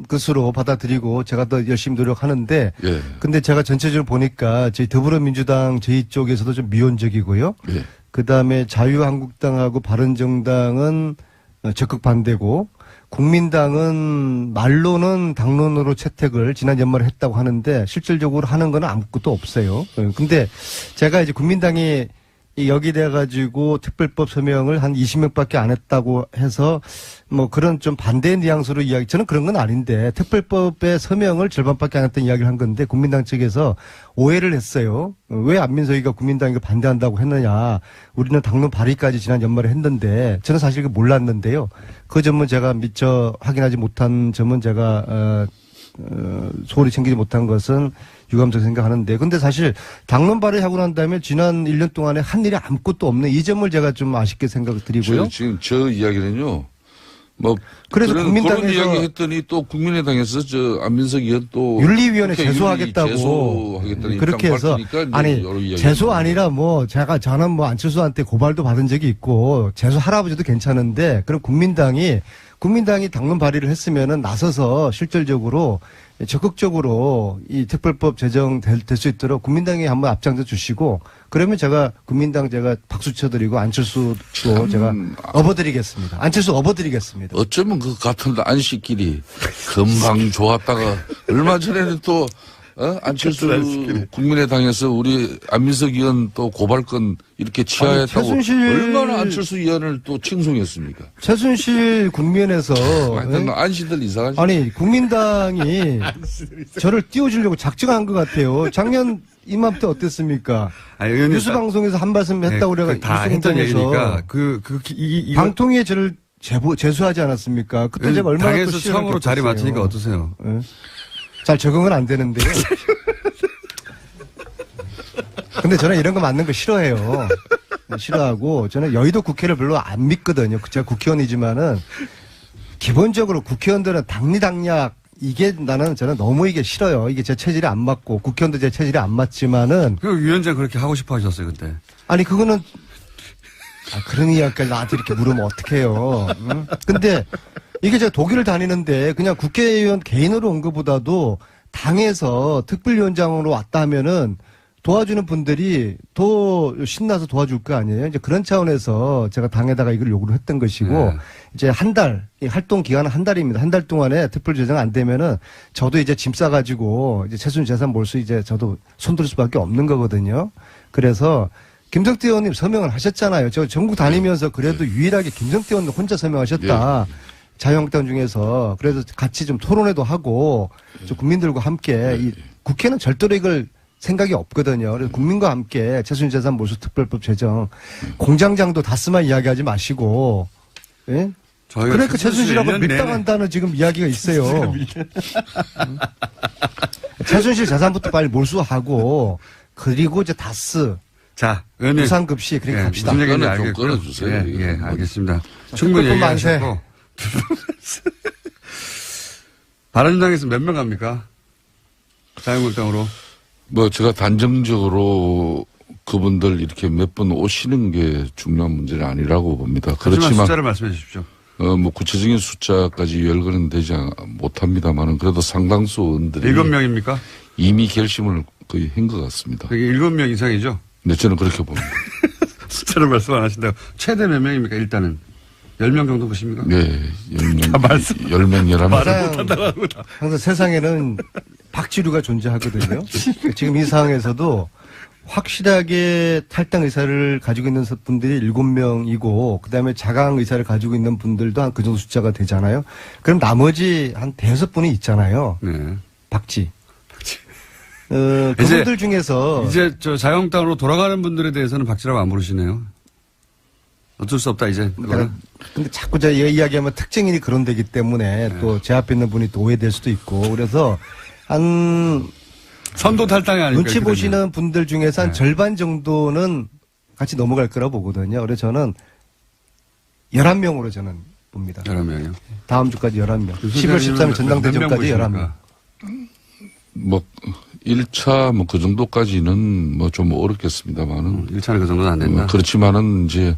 것으로 받아들이고 제가 더 열심히 노력하는데 예. 근데 제가 전체적으로 보니까 저희 더불어민주당 저희 쪽에서도 좀 미온적이고요. 예. 그다음에 자유한국당하고 바른정당은 적극 반대고 국민당은 말로는 당론으로 채택을 지난 연말에 했다고 하는데 실질적으로 하는 건 아무것도 없어요. 근데 제가 이제 국민당이 여기돼 가지고 특별법 서명을 한 20명밖에 안 했다고 해서 뭐 그런 좀 반대의 뉘앙스로 이야기, 저는 그런 건 아닌데 특별법의 서명을 절반밖에 안 했다는 이야기를 한 건데 국민당 측에서 오해를 했어요. 왜 안민석이가 국민당이 반대한다고 했느냐. 우리는 당론 발의까지 지난 연말에 했는데 저는 사실 그 몰랐는데요. 그 점은 제가 미처 확인하지 못한 점은 제가 소홀히 챙기지 못한 것은 유감스럽게 생각하는데 근데 사실 당론 발의하고 난 다음에 지난 1년 동안에 한 일이 아무것도 없는 이 점을 제가 좀 아쉽게 생각을 드리고요. 지금 저 이야기는요. 뭐 그래서 그런 국민당에서 이야기 했더니 또 국민의당에서 저 안민석 의원 또 윤리위원회 국회 제소하겠다고 제소하겠다는 그렇게 입장 해서 밝히니까 이제 아니 여러 이야기가 제소 나오고. 아니라 뭐 저는 뭐 안철수한테 고발도 받은 적이 있고 제소 할아버지도 괜찮은데 그럼 국민당이 당론 발의를 했으면은 나서서 실질적으로 적극적으로 이 특별법 제정될 수 있도록 국민당이 한번 앞장서 주시고 그러면 제가 국민당 제가 박수 쳐드리고 안철수도 제가 업어드리겠습니다. 안철수 업어드리겠습니다. 어쩌면 그 같은 안식끼리 금방 좋았다가 얼마 전에는 또 안철수 국민의당에서 우리 안민석 의원 또 고발건 이렇게 치하했다고 얼마나 안철수 의원을 또 칭송했습니까? 최순실 국면에서 하여튼 안시들 이상하죠. 아니 국민당이 저를 띄워주려고 작정한 것 같아요. 작년 이맘때 어땠습니까? 아니, 의원님, 뉴스 방송에서 한 말씀 했다고 그래가 다 했던 얘기니까 이거 방통위에 저를 제소하지 않았습니까? 그때 제가 얼마나 또 당에서 시련을 처음으로 자리 겪었어요. 맡으니까 어떠세요? 예? 잘 적응은 안 되는데요. 근데 저는 이런 거 맞는 거 싫어해요. 싫어하고 저는 여의도 국회를 별로 안 믿거든요. 제가 국회의원이지만은 기본적으로 국회의원들은 당리당략 이게 저는 너무 이게 싫어요. 이게 제 체질에 안 맞고 국회의원도 제 체질에 안 맞지만은 그 위원장 그렇게 하고 싶어 하셨어요, 그때. 아니 그거는 그런 이야기까지 나한테 이렇게 물으면 어떡해요. 응? 근데 이게 제가 독일을 다니는데 그냥 국회의원 개인으로 온 것보다도 당에서 특별위원장으로 왔다 하면은 도와주는 분들이 더 신나서 도와줄 거 아니에요. 이제 그런 차원에서 제가 당에다가 이걸 요구를 했던 것이고 네. 이제 한 달, 이 활동 기간은 한 달입니다. 한 달 동안에 특별 제정 안 되면은 저도 이제 짐 싸가지고 이제 최순실 재산 몰수 이제 저도 손들 수밖에 없는 거거든요. 그래서 김성태 의원님 서명을 하셨잖아요. 저 전국 다니면서 그래도 유일하게 김성태 의원님 혼자 서명하셨다. 자유한국당 중에서 그래서 같이 좀 토론회도 하고 좀 국민들과 함께 이 국회는 절대로 이걸 생각이 없거든요. 그래서 국민과 함께 최순실 재산 몰수 특별법 제정 공장장도 다스만 이야기하지 마시고 예? 그러니까 최순실하고 1년 밀당한다는 지금 이야기가 있어요. 최순실 재산부터 빨리 몰수하고 그리고 이제 다스 자, 의원님. 무상급식 그렇게 갑시다. 무슨 얘기인지 좀 알겠고요. 끊어주세요. 예, 알겠습니다. 충분히 특별법 얘기하셨고. 바른정당에서 몇 명 갑니까? 자유한국당으로. 뭐 제가 단정적으로 그분들 이렇게 몇 번 오시는 게 중요한 문제는 아니라고 봅니다. 하지만 그렇지만 숫자를 말씀해 주십시오. 뭐 구체적인 숫자까지 열거는 되지 못합니다만은 그래도 상당수 의원들이 7명입니까? 이미 결심을 거의 한 것 같습니다. 그게 7명 이상이죠? 네, 저는 그렇게 봅니다. 숫자를 말씀 안 하신다고. 최대 몇 명입니까, 일단은? 10명 정도 보십니까? 네, 10명, 아, 말씀. 10명, 11명. 항상 세상에는 박지류가 존재하거든요. 지금 이 상황에서도 확실하게 탈당 의사를 가지고 있는 분들이 7명이고 그다음에 자강 의사를 가지고 있는 분들도 한 그 정도 숫자가 되잖아요. 그럼 나머지 한 5분이 있잖아요. 네. 박지. 그분들 중에서 이제 저 자유한국당으로 돌아가는 분들에 대해서는 박지라고 안 부르시네요. 어쩔 수 없다 이제. 그거는. 근데 자꾸 제가 이야기하면 특정인이 그런 데기 때문에 또 제 앞에 있는 분이 또 오해될 수도 있고 그래서 한 선도 탈당이 아니고 눈치 보시는 분들 중에서 한 절반 정도는 같이 넘어갈 거라고 보거든요. 그래서 저는 11명으로 저는 봅니다. 11명이요. 다음 주까지 11명. 10월 13일 전당대 전까지 11명. 뭐 1차 뭐 그 정도까지는 뭐 좀 어렵겠습니다만은 1차는 그 정도는 안 된다. 그렇지만은 이제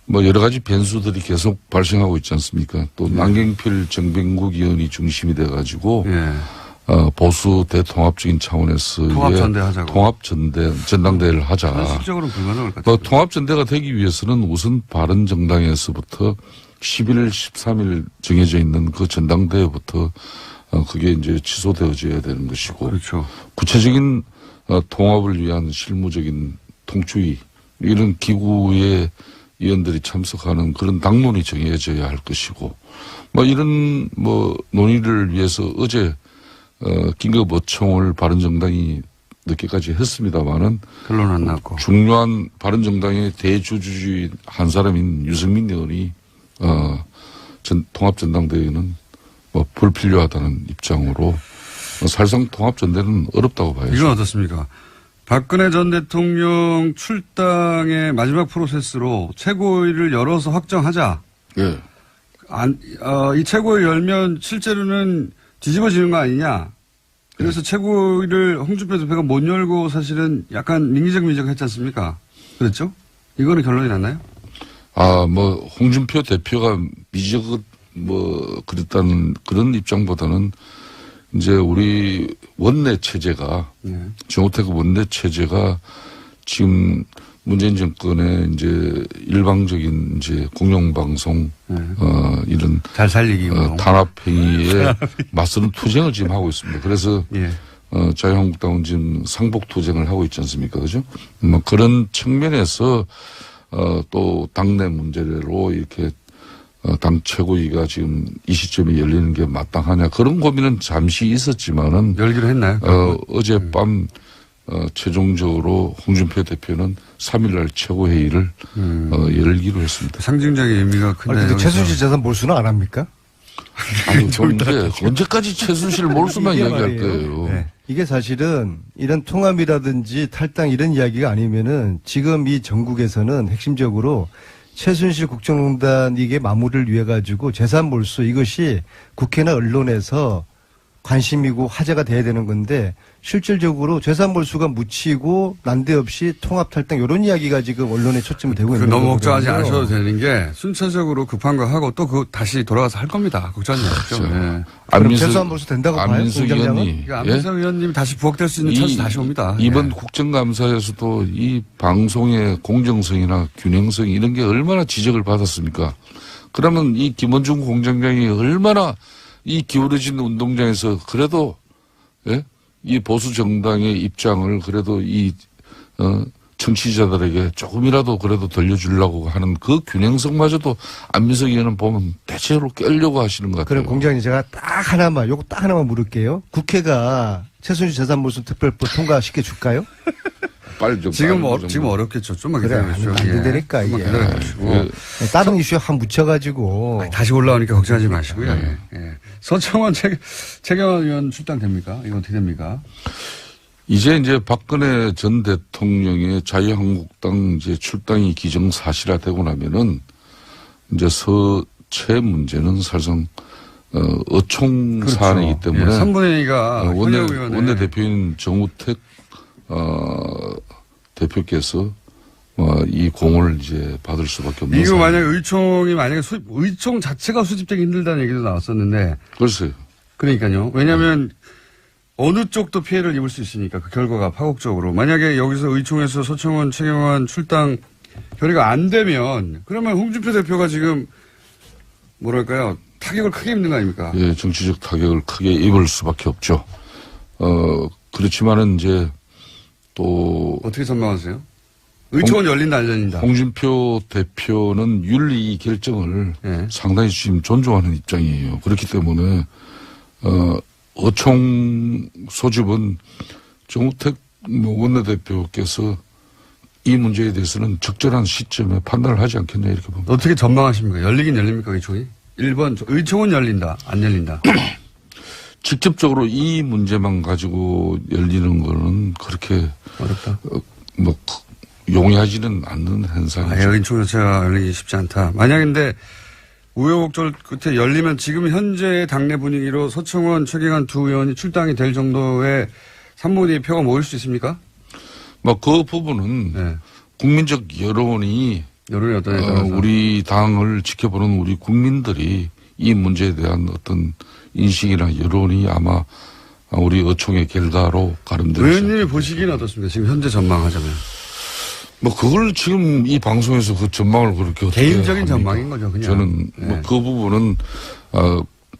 뭐 여러 가지 변수들이 계속 발생하고 있지 않습니까? 또 남경필 정병국 의원이 중심이 돼가지고 예. 보수 대통합적인 차원에서 통합전대하자고. 전당대회를 하자. 현실적으로는 불가능할 것 같아요. 통합전대가 되기 위해서는 우선 바른정당에서부터 11일, 13일 정해져 있는 그 전당대회부터 그게 이제 취소되어져야 되는 것이고. 그렇죠. 구체적인 통합을 위한 실무적인 통추위 이런 기구의 의원들이 참석하는 그런 당론이 정해져야 할 것이고 뭐 이런 뭐 논의를 위해서 어제 긴급 어총을 바른정당이 늦게까지 했습니다마는 결론은 안 났고. 중요한 바른정당의 대주주주의 한 사람인 유승민 의원이 통합전당대회는 뭐 불필요하다는 입장으로 사실상 통합전대는 어렵다고 봐야죠. 이건 어떻습니까? 박근혜 전 대통령 출당의 마지막 프로세스로 최고위를 열어서 확정하자. 예. 이 최고위 열면 실제로는 뒤집어지는 거 아니냐. 그래서 최고위를 홍준표 대표가 못 열고 사실은 약간 민기적 했지 않습니까? 그렇죠? 이거는 결론이 났나요? 뭐 홍준표 대표가 그랬다는 그런 입장보다는 이제 우리 원내 체제가 정우택 원내 체제가 지금 문재인 정권의 이제 일방적인 이제 공영방송 이런 잘 살리기 탄압 행위에 맞서는 투쟁을 지금 하고 있습니다. 그래서 예. 자유한국당은 지금 상복 투쟁을 하고 있지 않습니까, 그죠? 뭐 그런 측면에서 또 당내 문제로 이렇게 당 최고위가 지금 이 시점에 열리는 게 마땅하냐 그런 고민은 잠시 있었지만은 열기로 했나요? 어젯밤 최종적으로 홍준표 대표는 3일날 최고회의를 열기로 했습니다. 상징적인 의미가 큰데. 근데 최순실 재산 몰수는 안 합니까? 아니, 그런데 언제까지 최순실 몰수만 이게 이야기할 말이에요. 거예요. 네. 이게 사실은 이런 통합이라든지 탈당 이런 이야기가 아니면은 지금 이 전국에서는 핵심적으로 최순실 국정농단 이게 마무리를 위해 가지고 재산 몰수 이것이 국회나 언론에서 관심이고 화제가 돼야 되는 건데 실질적으로 재산 몰수가 묻히고 난데없이 통합 탈당 이런 이야기가 지금 언론에 초점이 되고 있는 거거든요. 너무 걱정하지 않으셔도 되는 게 순차적으로 급한 거 하고 또 그 다시 돌아가서 할 겁니다. 걱정하지 마십시오. 그렇죠. 네. 그럼 재산 몰수 된다고 봐요? 안민석 공장장은? 의원이 그러니까 안민석 의원님이 다시 부각될 수 있는 찬스 다시 옵니다. 이번 예. 국정감사에서도 이 방송의 공정성이나 균형성 이런 게 얼마나 지적을 받았습니까? 그러면 이 김원중 공장장이 얼마나 이 기울어진 운동장에서 그래도 예? 이 보수 정당의 입장을 그래도 이 청취자들에게 조금이라도 그래도 들려주려고 하는 그 균형성마저도 안민석 의원은 보면 대체로 깨려고 하시는 것 같아요. 그럼 공장님 제가 요거 딱 하나만 물을게요. 국회가 최순실 재산 몰수 특별법 통과시켜 줄까요? 빨리 좀 지금 빨리 좀 지금 어렵겠죠. 좀만 그래, 기다려주시죠. 안 되니까, 좀만 이게. 기다려주시고. 예. 다른 이슈에 한 묻혀가지고. 다시 올라오니까 걱정하지 마시고요. 예. 서청원 최경환 의원 출당됩니까? 이거 어떻게 됩니까? 이제 박근혜 전 대통령의 자유한국당 이제 출당이 기정사실화되고 나면은 이제 서체 문제는 사실상 어총 사안이기 때문에 3분의 2가 원내대표인 정우택 대표께서 이 공을 이제 받을 수밖에 없는 이거 상황. 만약에 만약에 의총 자체가 수집되기 힘들다는 얘기도 나왔었는데. 글쎄요. 그러니까요. 왜냐하면 어느 쪽도 피해를 입을 수 있으니까 그 결과가 파국적으로. 만약에 여기서 의총에서 서청원, 최경환 출당 결의가 안 되면 그러면 홍준표 대표가 지금 뭐랄까요. 타격을 크게 입는 거 아닙니까? 예, 정치적 타격을 크게 입을 수밖에 없죠. 그렇지만은 이제 또 어떻게 전망하세요? 의총은 열린다 안 열린다? 홍준표 대표는 윤리 결정을 네. 상당히 지금 존중하는 입장이에요. 그렇기 때문에 어총 소집은 정우택 원내대표께서 이 문제에 대해서는 적절한 시점에 판단을 하지 않겠냐 이렇게 봅니다. 어떻게 전망하십니까? 열리긴 열립니까, 의총이? 1번, 의총은 열린다, 안 열린다. 직접적으로 이 문제만 가지고 열리는 거는 그렇게 어렵다. 용이하지는 않는 현상이죠. 의총 자체가 열리기 쉽지 않다. 만약인데 우여곡절 끝에 열리면 지금 현재 당내 분위기로 서청원, 최경환 두 의원이 출당이 될 정도의 산모의 표가 모일 수 있습니까? 그 부분은 네. 국민적 여론이 여론이 어떠냐에 따라서. 우리 당을 지켜보는 우리 국민들이 이 문제에 대한 어떤 인식이나 여론이 아마 우리 의총의 결과로 가름되죠. 의원님이 보시기는 어떻습니까? 지금 현재 전망하자면. 그걸 지금 이 방송에서 그 전망을 그렇게 어떻게 개인적인 합니까? 전망인 거죠, 그냥. 저는 네. 그 부분은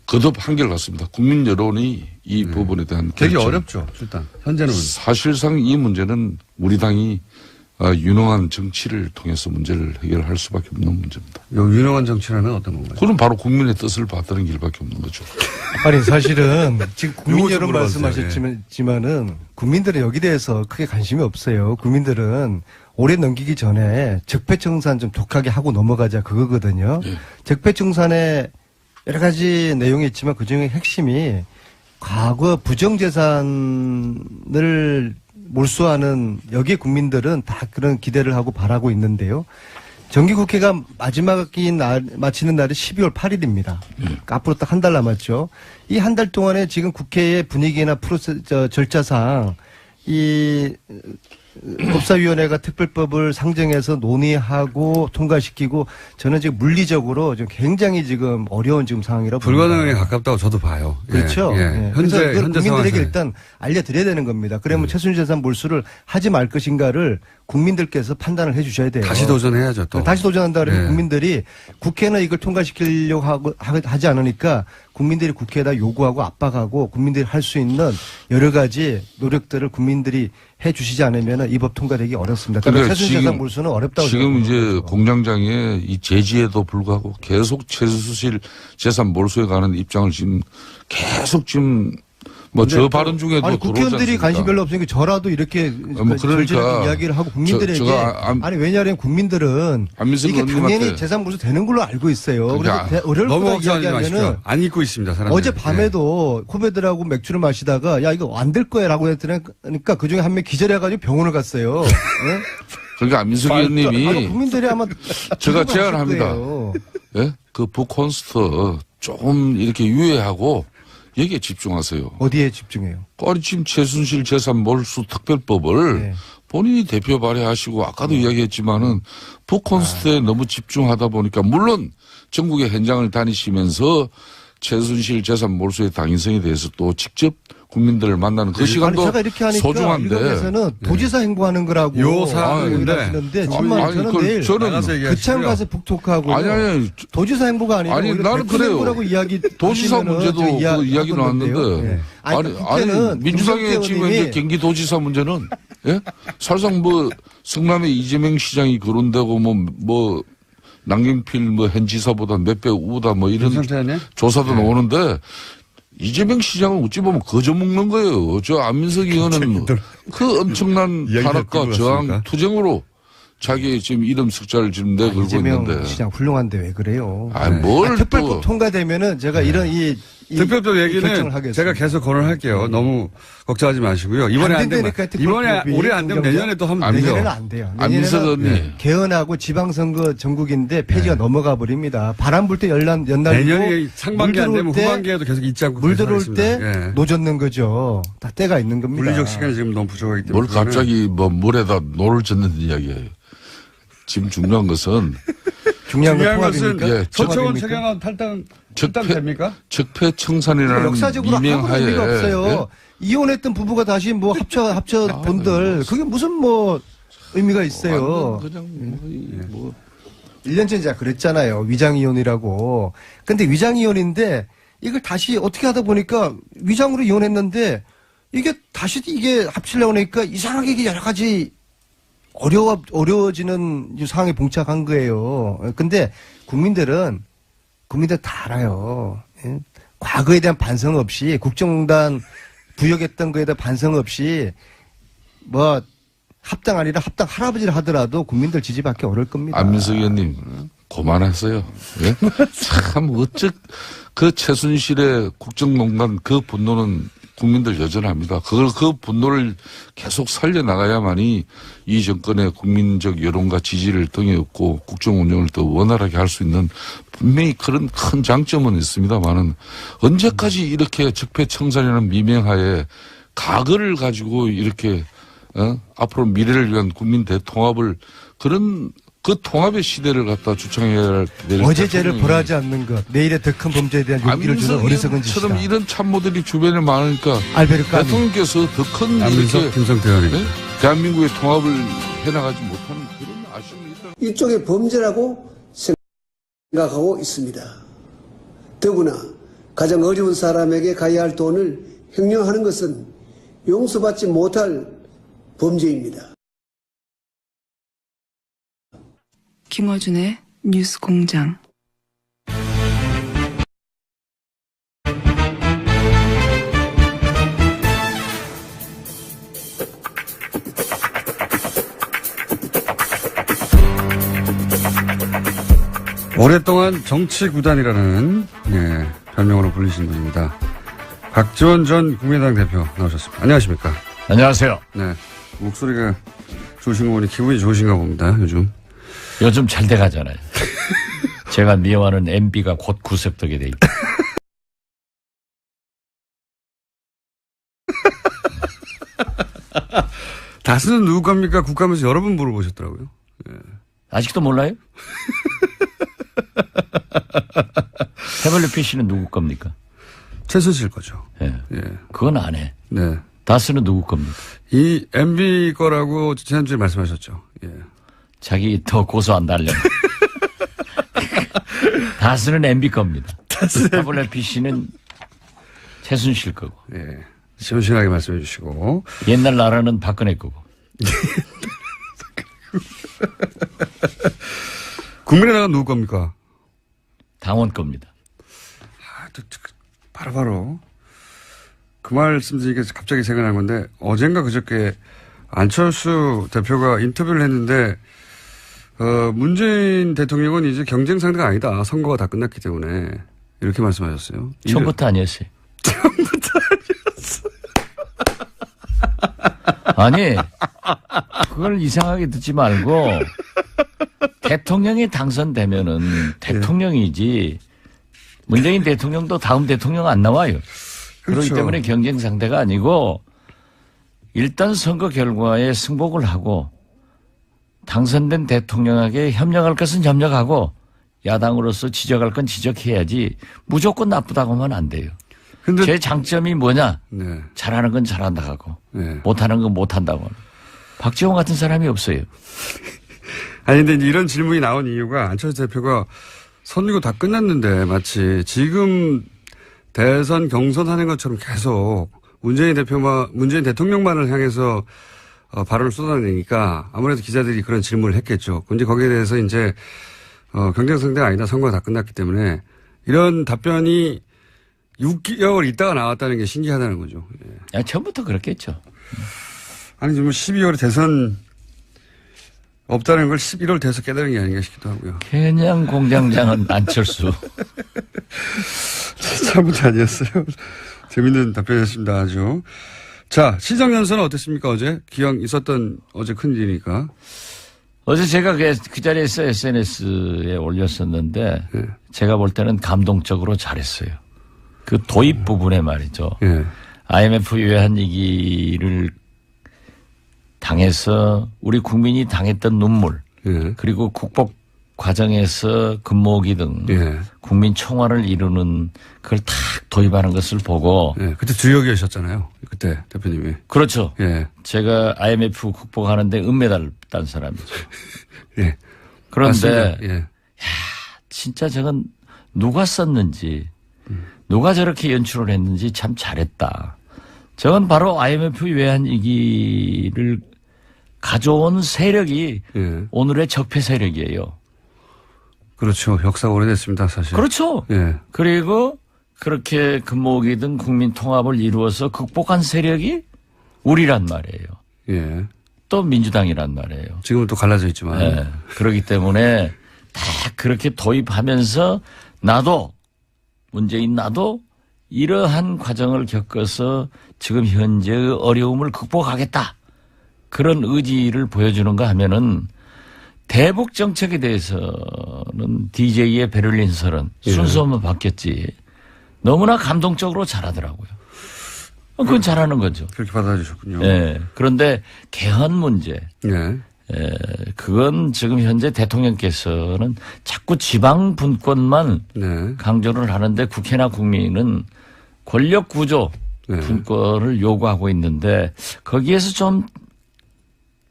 거듭 한결같습니다. 국민 여론이 이 부분에 대한 되게 결정. 어렵죠, 일단. 현재는. 사실상 이 문제는 우리 당이 유능한 정치를 통해서 문제를 해결할 수밖에 없는 문제입니다. 요 유능한 정치라는 어떤 건가요? 그건 바로 국민의 뜻을 받드는 길밖에 없는 거죠. 아니 사실은 지금 국민 요거 좀 여론 물어보세요. 말씀하셨지만은 국민들은 여기 대해서 크게 관심이 없어요. 국민들은 올해 넘기기 전에 적폐청산 좀 독하게 하고 넘어가자 그거거든요. 예. 적폐청산에 여러 가지 내용이 있지만 그중에 핵심이 과거 부정재산을 몰수하는 여기에 국민들은 다 그런 기대를 하고 바라고 있는데요. 정기국회가 마지막이 마치는 날이 12월 8일입니다. 그러니까 앞으로 딱 한 달 남았죠. 이 한 달 동안에 지금 국회의 분위기나 절차상 이 법사위원회가 특별법을 상정해서 논의하고 통과시키고 저는 지금 물리적으로 지금 굉장히 지금 어려운 지금 상황이라고 불가능에 봅니다. 가깝다고 저도 봐요. 그렇죠. 예. 예. 현재, 그래서 그걸 현재 국민들에게 상황에서. 일단 알려드려야 되는 겁니다. 그러면 최순실재산 몰수를 하지 말 것인가를 국민들께서 판단을 해주셔야 돼요. 다시 도전해야죠, 또. 다시 도전한다 그러면 예. 국민들이 국회는 이걸 통과시키려고 하지 않으니까 국민들이 국회에다 요구하고 압박하고 국민들이 할 수 있는 여러 가지 노력들을 국민들이 해 주시지 않으면 이 법 통과되기 어렵습니다. 그러니까 그러니까 최순실재산 몰수는 어렵다고 지금 이제 생각합니다. 공장장에 이 제지에도 불구하고 계속 최순실 재산 몰수에 관한 입장을 지금 계속 지금 저 발언 중에도 아니 들어오지 국회의원들이 않습니까? 관심 별로 없으니까 저라도 이렇게 그러니까 이야기를 하고 국민들에게 제가 아니 왜냐하면 국민들은 안민석 이게 당연히 의원님한테 재산 몰수 되는 걸로 알고 있어요. 그래서 그러니까 어려울 너무 거다 걱정하지 이야기하면은 마십시오. 안 잊고 있습니다, 사람들. 어제 밤에도 후배들하고 맥주를 마시다가 야 이거 안 될 거야라고 했더니까 그 중에 한 명 기절해가지고 병원을 갔어요. 네? 그러니까 안민석 아니, 의원님이 국민들이 아마 제가 기억을 제안합니다. 하실 거예요. 예? 그 북콘스트 조금 이렇게 유예하고 여기에 집중하세요. 어디에 집중해요? 아니 지금 최순실 재산 몰수 특별법을 네. 본인이 대표 발의하시고 아까도 이야기했지만은 북콘스트에 너무 집중하다 보니까 물론 전국의 현장을 다니시면서 최순실 재산 몰수의 당위성에 대해서 또 직접 국민들을 만나는 그 시간도 제가 이렇게 하니까 소중한데 일각에서는 도지사 행보하는 거라고 요 사안인데 하시는데 정말 아니, 저는 그 내일 저는 나가서 얘기하시고요. 그창 가서 북톡하고 아니 도지사 행보가 아니라 아니, 오히려 나는 백분 그래요. 행보라고 이야기 도지사 하시면은 문제도 저 그 이야기 나왔는데 예. 아니 국회는 민주당의 지금 김성태 이제 경기도지사 문제는 예? 사실상 성남의 이재명 시장이 거론되고 뭐 남경필 현 지사보다 몇 배 우다 이런 김성태네? 조사도 나오는데 이재명 시장은 어찌 보면 거저 먹는 거예요. 저 안민석 의원은 그 엄청난 이야기가 탄압과 끌고 저항 왔습니까? 투쟁으로 자기 지금 이름 숫자를 지금 내걸고 이재명 있는데. 시장 훌륭한데 왜 그래요? 또. 특별법 통과되면은 제가 이런 이 특별법 결정을 얘기는 하겠습니다. 제가 계속 거론할게요. 너무 걱정하지 마시고요. 이번에 안 되면 된다니까, 이번에 특별법이. 올해 안 되면 내년에 또 하면 안 되죠. 내년에는 안 돼요. 안민석 내년에는 의원님. 개헌하고 지방선거 전국인데 폐지가 넘어가 버립니다. 바람 불 때 연날리고 내년이 상반기 안 되면 물 들어올 때 후반기에도 계속 잊지 않고 물 계속 들어올 하겠습니다. 때 예. 노젓는 거죠. 다 때가 있는 겁니다. 물리적 시간이 지금 너무 부족하기 때문에. 뭘 갑자기 물에다 노를 젓는 이야기예요. 지금 중요한 것은 중요한 건 중요한 것은 통합입니까? 예, 서청원 통합입니까? 최경환 탈당 됩니까? 적폐청산이라는 역사적으로 아무런 미명하에 의미가 없어요. 예? 이혼했던 부부가 다시 합쳐 본들 그게 무슨 의미가 있어요. 완전 그냥 1년 전에 제가 그랬잖아요. 위장이혼이라고. 근데 위장이혼인데 이걸 다시 어떻게 하다 보니까 위장으로 이혼했는데 이게 다시 합치려고 하니까 이상하게 이게 여러 가지 어려워지는 상황에 봉착한 거예요. 근데 국민들 다 알아요. 예? 과거에 대한 반성 없이 국정농단 부역했던 거에 대한 반성 없이 뭐 합당 아니라 합당 할아버지를 하더라도 국민들 지지받기 어려울 겁니다. 안민석 의원님, 그만하세요. 예? 참, 그 최순실의 국정농단 그 분노는 국민들 여전합니다. 그 분노를 계속 살려나가야만이 이 정권의 국민적 여론과 지지를 등에 업고 국정 운영을 더 원활하게 할 수 있는 분명히 그런 큰 장점은 있습니다만은 언제까지 이렇게 적폐청산이라는 미명하에 과거를 가지고 이렇게 앞으로 미래를 위한 국민 대통합을 그런 그 통합의 시대를 갖다 주창해야 될 어제 죄를 벌하지 않는 것, 내일의 더 큰 범죄에 대한 용기를 주는 어리석은 짓이다. 처럼 이런 참모들이 주변에 많으니까 알베르 까미. 대통령께서 더 큰 안민석, 이렇게 김성태 의원님. 네? 대한민국의 통합을 해나가지 못하는 그런 아쉬움이 있다. 일종의 범죄라고 생각하고 있습니다. 더구나 가장 어려운 사람에게 가야 할 돈을 횡령하는 것은 용서받지 못할 범죄입니다. 김어준의 뉴스 공장. 오랫동안 정치구단이라는 별명으로 불리신 분입니다. 박지원 전 국민의당 대표 나오셨습니다. 안녕하십니까? 안녕하세요. 네. 목소리가 좋으신 거 보니 기분이 좋으신가 봅니다, 요즘. 요즘 잘 돼가잖아요. 제가 미워하는 MB가 곧 구속되게 돼 있다. 다스는 누구 겁니까? 국감에서 여러 번 물어보셨더라고요. 아직도 몰라요? 태블릿 PC는 누구 겁니까? 최순실 거죠. 예. 예. 그건 안 해. 네. 다스는 누구 겁니까? 이 MB 거라고 지난주에 말씀하셨죠. 예. 자기 더 고소한다 하려면. 다스는 MB 겁니다. 태블릿 PC는 최순실 거고. 예. 시원시원하게 말씀해 주시고. 옛날 나라는 박근혜 거고. 국민의당은 누구 겁니까? 당원 겁니다. 바로바로. 그 말씀 드리니까 갑자기 생각난 건데, 어젠가 그저께 안철수 대표가 인터뷰를 했는데, 문재인 대통령은 이제 경쟁 상대가 아니다. 선거가 다 끝났기 때문에. 이렇게 말씀하셨어요. 처음부터 아니었어요. 아니, 그걸 이상하게 듣지 말고, 대통령이 당선되면은 대통령이지, 문재인 대통령도 다음 대통령 안 나와요. 그렇기 그렇죠. 때문에 경쟁 상대가 아니고, 일단 선거 결과에 승복을 하고, 당선된 대통령에게 협력할 것은 협력하고, 야당으로서 지적할 건 지적해야지, 무조건 나쁘다고 하면 안 돼요. 근데 제 장점이 뭐냐? 네. 잘하는 건 잘한다 하고 네. 못하는 건 못한다고. 박지원 같은 사람이 없어요. 아니 근데 이런 질문이 나온 이유가 안철수 대표가 선거 다 끝났는데 마치 지금 대선 경선하는 것처럼 계속 문재인 대통령만을 향해서 발언을 쏟아내니까 아무래도 기자들이 그런 질문을 했겠죠. 근데 거기에 대해서 이제 경쟁 상대가 아니다. 선거가 다 끝났기 때문에 이런 답변이 6개월 있다가 나왔다는 게 신기하다는 거죠. 예. 야, 처음부터 그렇겠죠. 아니, 지금 12월에 대선 없다는 걸 11월 돼서 깨달은 게 아닌가 싶기도 하고요. 그냥 공장장은 안철수. 잘못 아니었어요. 재밌는 답변이었습니다. 아주. 자, 시정연설은 어땠습니까? 어제? 기왕 있었던 어제 큰일이니까. 어제 제가 그 자리에서 SNS에 올렸었는데 예. 제가 볼 때는 감동적으로 잘했어요. 그 도입 부분에 말이죠. 예. IMF 외환 위기를 당해서 우리 국민이 당했던 눈물 예. 그리고 국복 과정에서 근무기 등 예. 국민 총화를 이루는 그걸 탁 도입하는 것을 보고 예. 그때 주역이셨잖아요. 그때 대표님이. 그렇죠. 예. 제가 IMF 국복하는데 은메달 딴 사람이죠. 예. 그런데 맞습니다. 예. 진짜 저건 누가 썼는지 누가 저렇게 연출을 했는지 참 잘했다. 저건 바로 IMF 외환 위기를 가져온 세력이 예. 오늘의 적폐 세력이에요. 그렇죠. 역사가 오래됐습니다, 사실. 그렇죠. 예. 그리고 그렇게 근무기 등 국민 통합을 이루어서 극복한 세력이 우리란 말이에요. 예. 또 민주당이란 말이에요. 지금은 또 갈라져 있지만. 네. 그렇기 때문에 다 그렇게 도입하면서 나도 문재인 나도 이러한 과정을 겪어서 지금 현재의 어려움을 극복하겠다. 그런 의지를 보여주는가 하면은 대북 정책에 대해서는 DJ의 베를린 설은 순서만 바뀌었지. 너무나 감동적으로 잘하더라고요. 그건 잘하는 거죠. 그렇게 받아주셨군요. 네. 그런데 개헌 문제. 예. 그건 지금 현재 대통령께서는 자꾸 지방 분권만 네. 강조를 하는데 국회나 국민은 권력 구조 네. 분권을 요구하고 있는데 거기에서 좀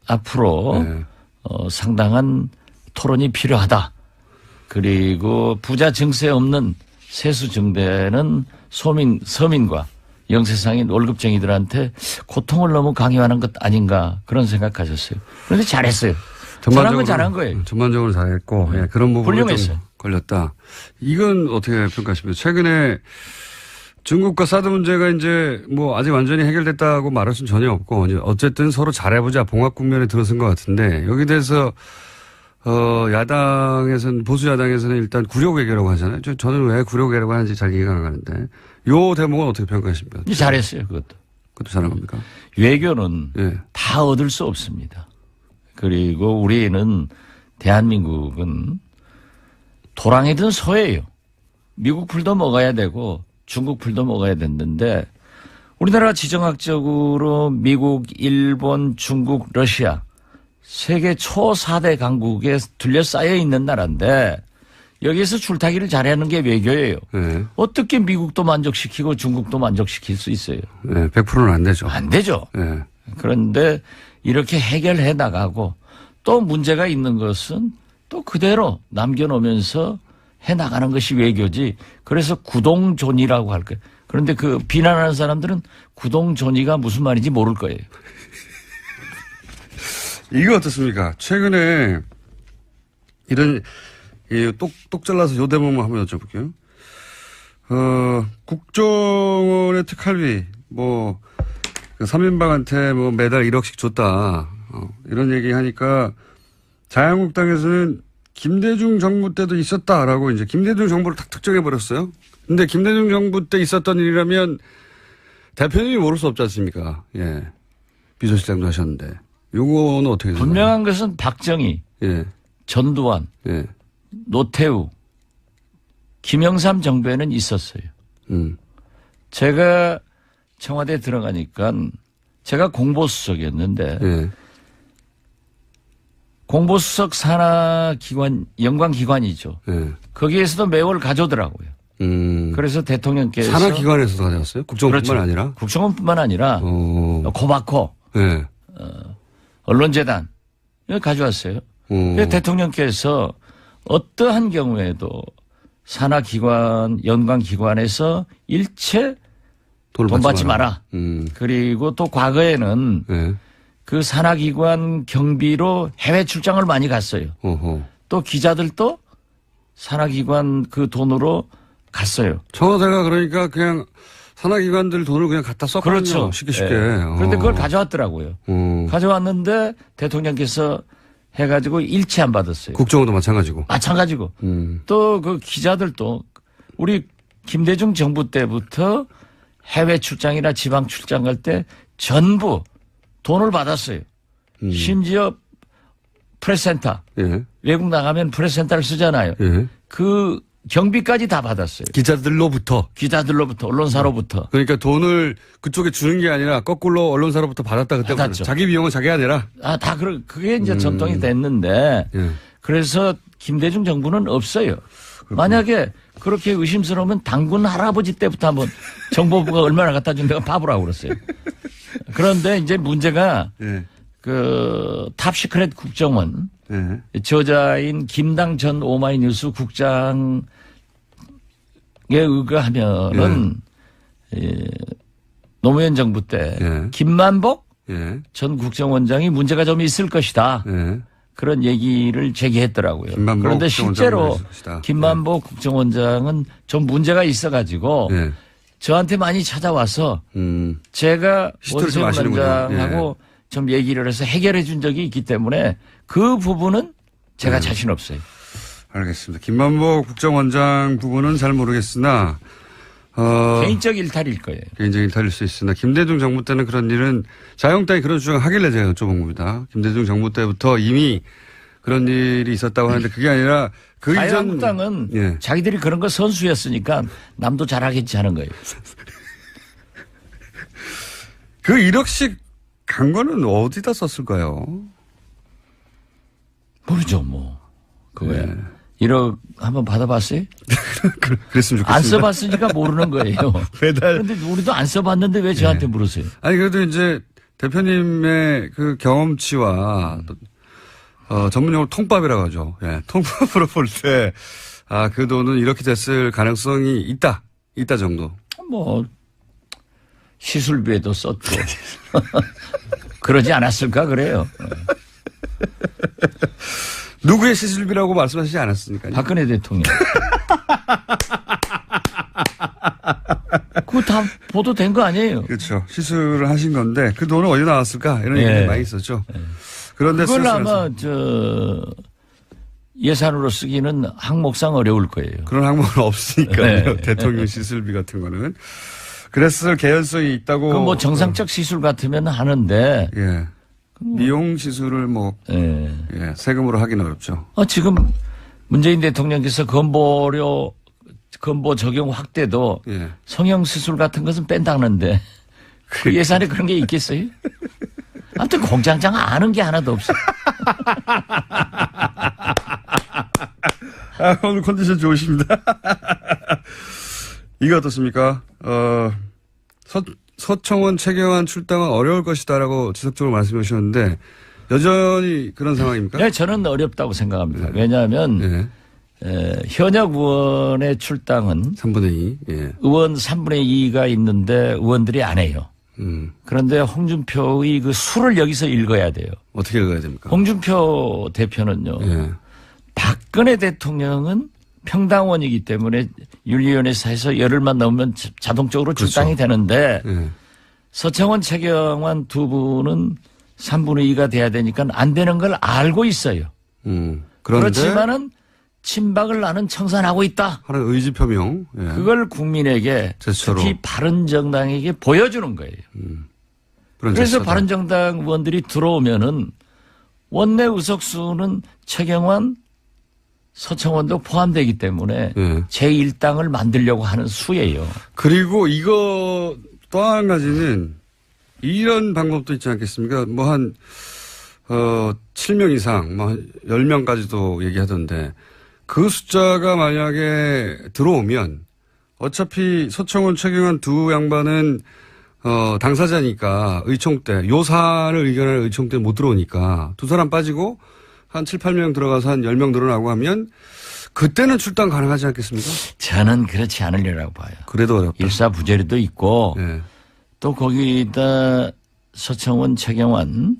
앞으로 네. 상당한 토론이 필요하다. 그리고 부자 증세 없는 세수 증대는 서민과 영세상인 월급쟁이들한테 고통을 너무 강요하는 것 아닌가 그런 생각하셨어요. 그런데 잘했어요. 잘한 건 잘한 거예요. 전반적으로 잘했고 예, 그런 부분이 좀 훌륭했어요. 걸렸다. 이건 어떻게 평가하십니까? 최근에 중국과 사드 문제가 이제 뭐 아직 완전히 해결됐다고 말할 수는 전혀 없고 어쨌든 서로 잘해보자 봉합 국면에 들어선 것 같은데 여기 대해서 야당에서는 보수 야당에서는 일단 구력외교라고 하잖아요. 저는 왜 구력외교라고 하는지 잘 이해가 안 가는데 요 대목은 어떻게 평가하십니까? 잘했어요. 그것도 잘한 겁니까? 외교는 예. 다 얻을 수 없습니다. 그리고 우리는 대한민국은 도랑이든 소예요. 미국 풀도 먹어야 되고 중국 풀도 먹어야 됐는데 우리나라가 지정학적으로 미국, 일본, 중국, 러시아 세계 초 4대 강국에 둘러싸여 있는 나라인데 여기에서 줄타기를 잘하는 게 외교예요. 네. 어떻게 미국도 만족시키고 중국도 만족시킬 수 있어요? 네, 100%는 안 되죠. 안 되죠. 네. 그런데 이렇게 해결해 나가고 또 문제가 있는 것은 또 그대로 남겨놓으면서 해 나가는 것이 외교지. 그래서 구동존이라고 할 거예요. 그런데 그 비난하는 사람들은 구동존이가 무슨 말인지 모를 거예요. 이거 어떻습니까? 최근에 이런 똑 잘라서 요 대목만 한번 여쭤볼게요. 국정원의 특활비 뭐 3인방한테 뭐 매달 1억씩 줬다. 이런 얘기 하니까 자유한국당에서는 김대중 정부 때도 있었다라고 이제 김대중 정부를 탁 특정해 버렸어요. 근데 김대중 정부 때 있었던 일이라면 대표님이 모를 수 없지 않습니까? 예. 비서실장도 하셨는데. 요거는 어떻게 되나요? 분명한 것은 박정희, 예. 전두환, 예. 노태우, 김영삼 정부에는 있었어요. 제가 청와대에 들어가니까 제가 공보수석이었는데 예. 공보수석 산하기관, 연관기관이죠. 예. 거기에서도 매월 가져오더라고요. 그래서 대통령께서 산하기관에서도 가져왔어요? 국정원뿐만 그렇죠. 아니라? 국정원뿐만 아니라 코바코, 예. 언론재단 이거 가져왔어요. 그래서 대통령께서 어떠한 경우에도 산하기관, 연관기관에서 일체 돈 받지 마라. 그리고 또 과거에는 예. 그 산하기관 경비로 해외 출장을 많이 갔어요. 어허. 또 기자들도 산하기관 그 돈으로 갔어요. 청와대가 그러니까 그냥 산하기관들 돈을 그냥 갖다 썼거든요. 그렇죠. 쉽게. 예. 그런데 그걸 가져왔더라고요. 가져왔는데 대통령께서 해가지고 일치 안 받았어요. 국정원도 마찬가지고. 마찬가지고. 또 그 기자들도 우리 김대중 정부 때부터 해외 출장이나 지방 출장 갈 때 전부 돈을 받았어요. 심지어 프레스센터. 예. 외국 나가면 프레스센터를 쓰잖아요. 예. 그 경비까지 다 받았어요. 기자들로부터. 기자들로부터, 언론사로부터. 그러니까 돈을 그쪽에 주는 게 아니라 거꾸로 언론사로부터 받았다 그때부터. 받았죠. 자기 비용은 자기가 내라. 그게 이제 전통이 됐는데 예. 그래서 김대중 정부는 없어요. 만약에 그렇게 의심스러우면 당군 할아버지 때부터 한번 정보부가 얼마나 갖다 준다고 봐보라고 그랬어요. 그런데 이제 문제가 예. 그 탑시크릿 국정원 예. 저자인 김당 전 오마이뉴스 국장에 의거하면은 노무현 정부 때 예. 김만복 예. 전 국정원장이 문제가 좀 있을 것이다. 예. 그런 얘기를 제기했더라고요. 김만복 그런데 국정원장은 실제로 있을 것이다. 김만복 국정원장은 좀 문제가 있어가지고 예. 저한테 많이 찾아와서 제가 시스템을 좀 원세훈 아시는군요. 원장하고 좀 얘기를 해서 해결해 준 적이 있기 때문에 그 부분은 제가 자신 없어요. 알겠습니다. 김만복 국정원장 부분은 잘 모르겠으나 개인적 일탈일 거예요. 개인적 일탈일 수 있으나 김대중 정부 때는 그런 일은 자유한국당이 그런 주장을 하길래 제가 여쭤본 겁니다. 김대중 정부 때부터 이미 그런 일이 있었다고 하는데 그게 아니라 그 이전 자유한국당은 예. 자기들이 그런 거 선수였으니까 남도 잘하겠지 하는 거예요. 그 1억씩 간 거는 어디다 썼을까요? 모르죠, 뭐. 그거야. 네. 1억 한번 받아봤어요? 그랬으면 좋겠습니다. 안 써봤으니까 모르는 거예요. 매달. 그런데 우리도 안 써봤는데 왜 저한테 물으세요? 아니, 그래도 이제 대표님의 그 경험치와 전문용어로 통밥이라고 하죠. 예, 통밥으로 볼 때, 그 돈은 이렇게 됐을 가능성이 있다 정도. 뭐, 시술비에도 썼고. 그러지 않았을까, 그래요. 누구의 시술비라고 말씀하시지 않았습니까? 박근혜 대통령. 그거 다 보도된 거 아니에요? 그렇죠. 시술을 하신 건데 그 돈은 어디서 나왔을까? 이런 얘기 많이 있었죠. 그런데 그걸 아마 예산으로 쓰기는 항목상 어려울 거예요. 그런 항목은 없으니까요. 네. 대통령 시술비 같은 거는. 그랬을 개연성이 있다고. 그 뭐 정상적 시술 같으면 하는데. 예. 미용 시술을 세금으로 하기는 어렵죠. 지금 문재인 대통령께서 건보 적용 확대도 예. 성형 시술 같은 것은 뺀다는데 그 예산에 그런 게 있겠어요? 아무튼 공장장 아는 게 하나도 없어. 오늘 컨디션 좋으십니다. 이거 어떻습니까? 서청원, 최경환 출당은 어려울 것이다라고 지속적으로 말씀해 주셨는데 여전히 그런 상황입니까? 네, 저는 어렵다고 생각합니다. 왜냐하면 현역 의원의 출당은 3분의 2. 예. 의원 3분의 2가 있는데 의원들이 안 해요. 그런데 홍준표의 그 수를 여기서 읽어야 돼요. 어떻게 읽어야 됩니까? 홍준표 대표는요. 예. 박근혜 대통령은 평당원이기 때문에 윤리위원회에서 열흘만 넘으면 자동적으로 출당이 되는데 예. 서청원, 최경환 두 분은 3분의 2가 돼야 되니까 안 되는 걸 알고 있어요. 그런데 그렇지만은 친박을 나는 청산하고 있다. 하는 의지 표명. 예. 그걸 국민에게 제스처로. 특히 바른정당에게 보여주는 거예요. 그런 그래서 제스처다. 바른정당 의원들이 들어오면은 원내 의석수는 최경환, 서청원도 포함되기 때문에 예. 제1당을 만들려고 하는 수예요. 그리고 이거 또 한 가지는 이런 방법도 있지 않겠습니까? 뭐 한 7명 이상, 뭐 10명까지도 얘기하던데 그 숫자가 만약에 들어오면 어차피 서청원, 최경환 두 양반은 당사자니까 의총 때 요사를 의견할 의총 때 못 들어오니까 두 사람 빠지고 한 7, 8명 들어가서 한 10명 늘어나고 하면 그때는 출당 가능하지 않겠습니까? 저는 그렇지 않으려고 봐요. 그래도 어렵다. 일사부재리도 있고 네. 또 거기다 서청원, 최경환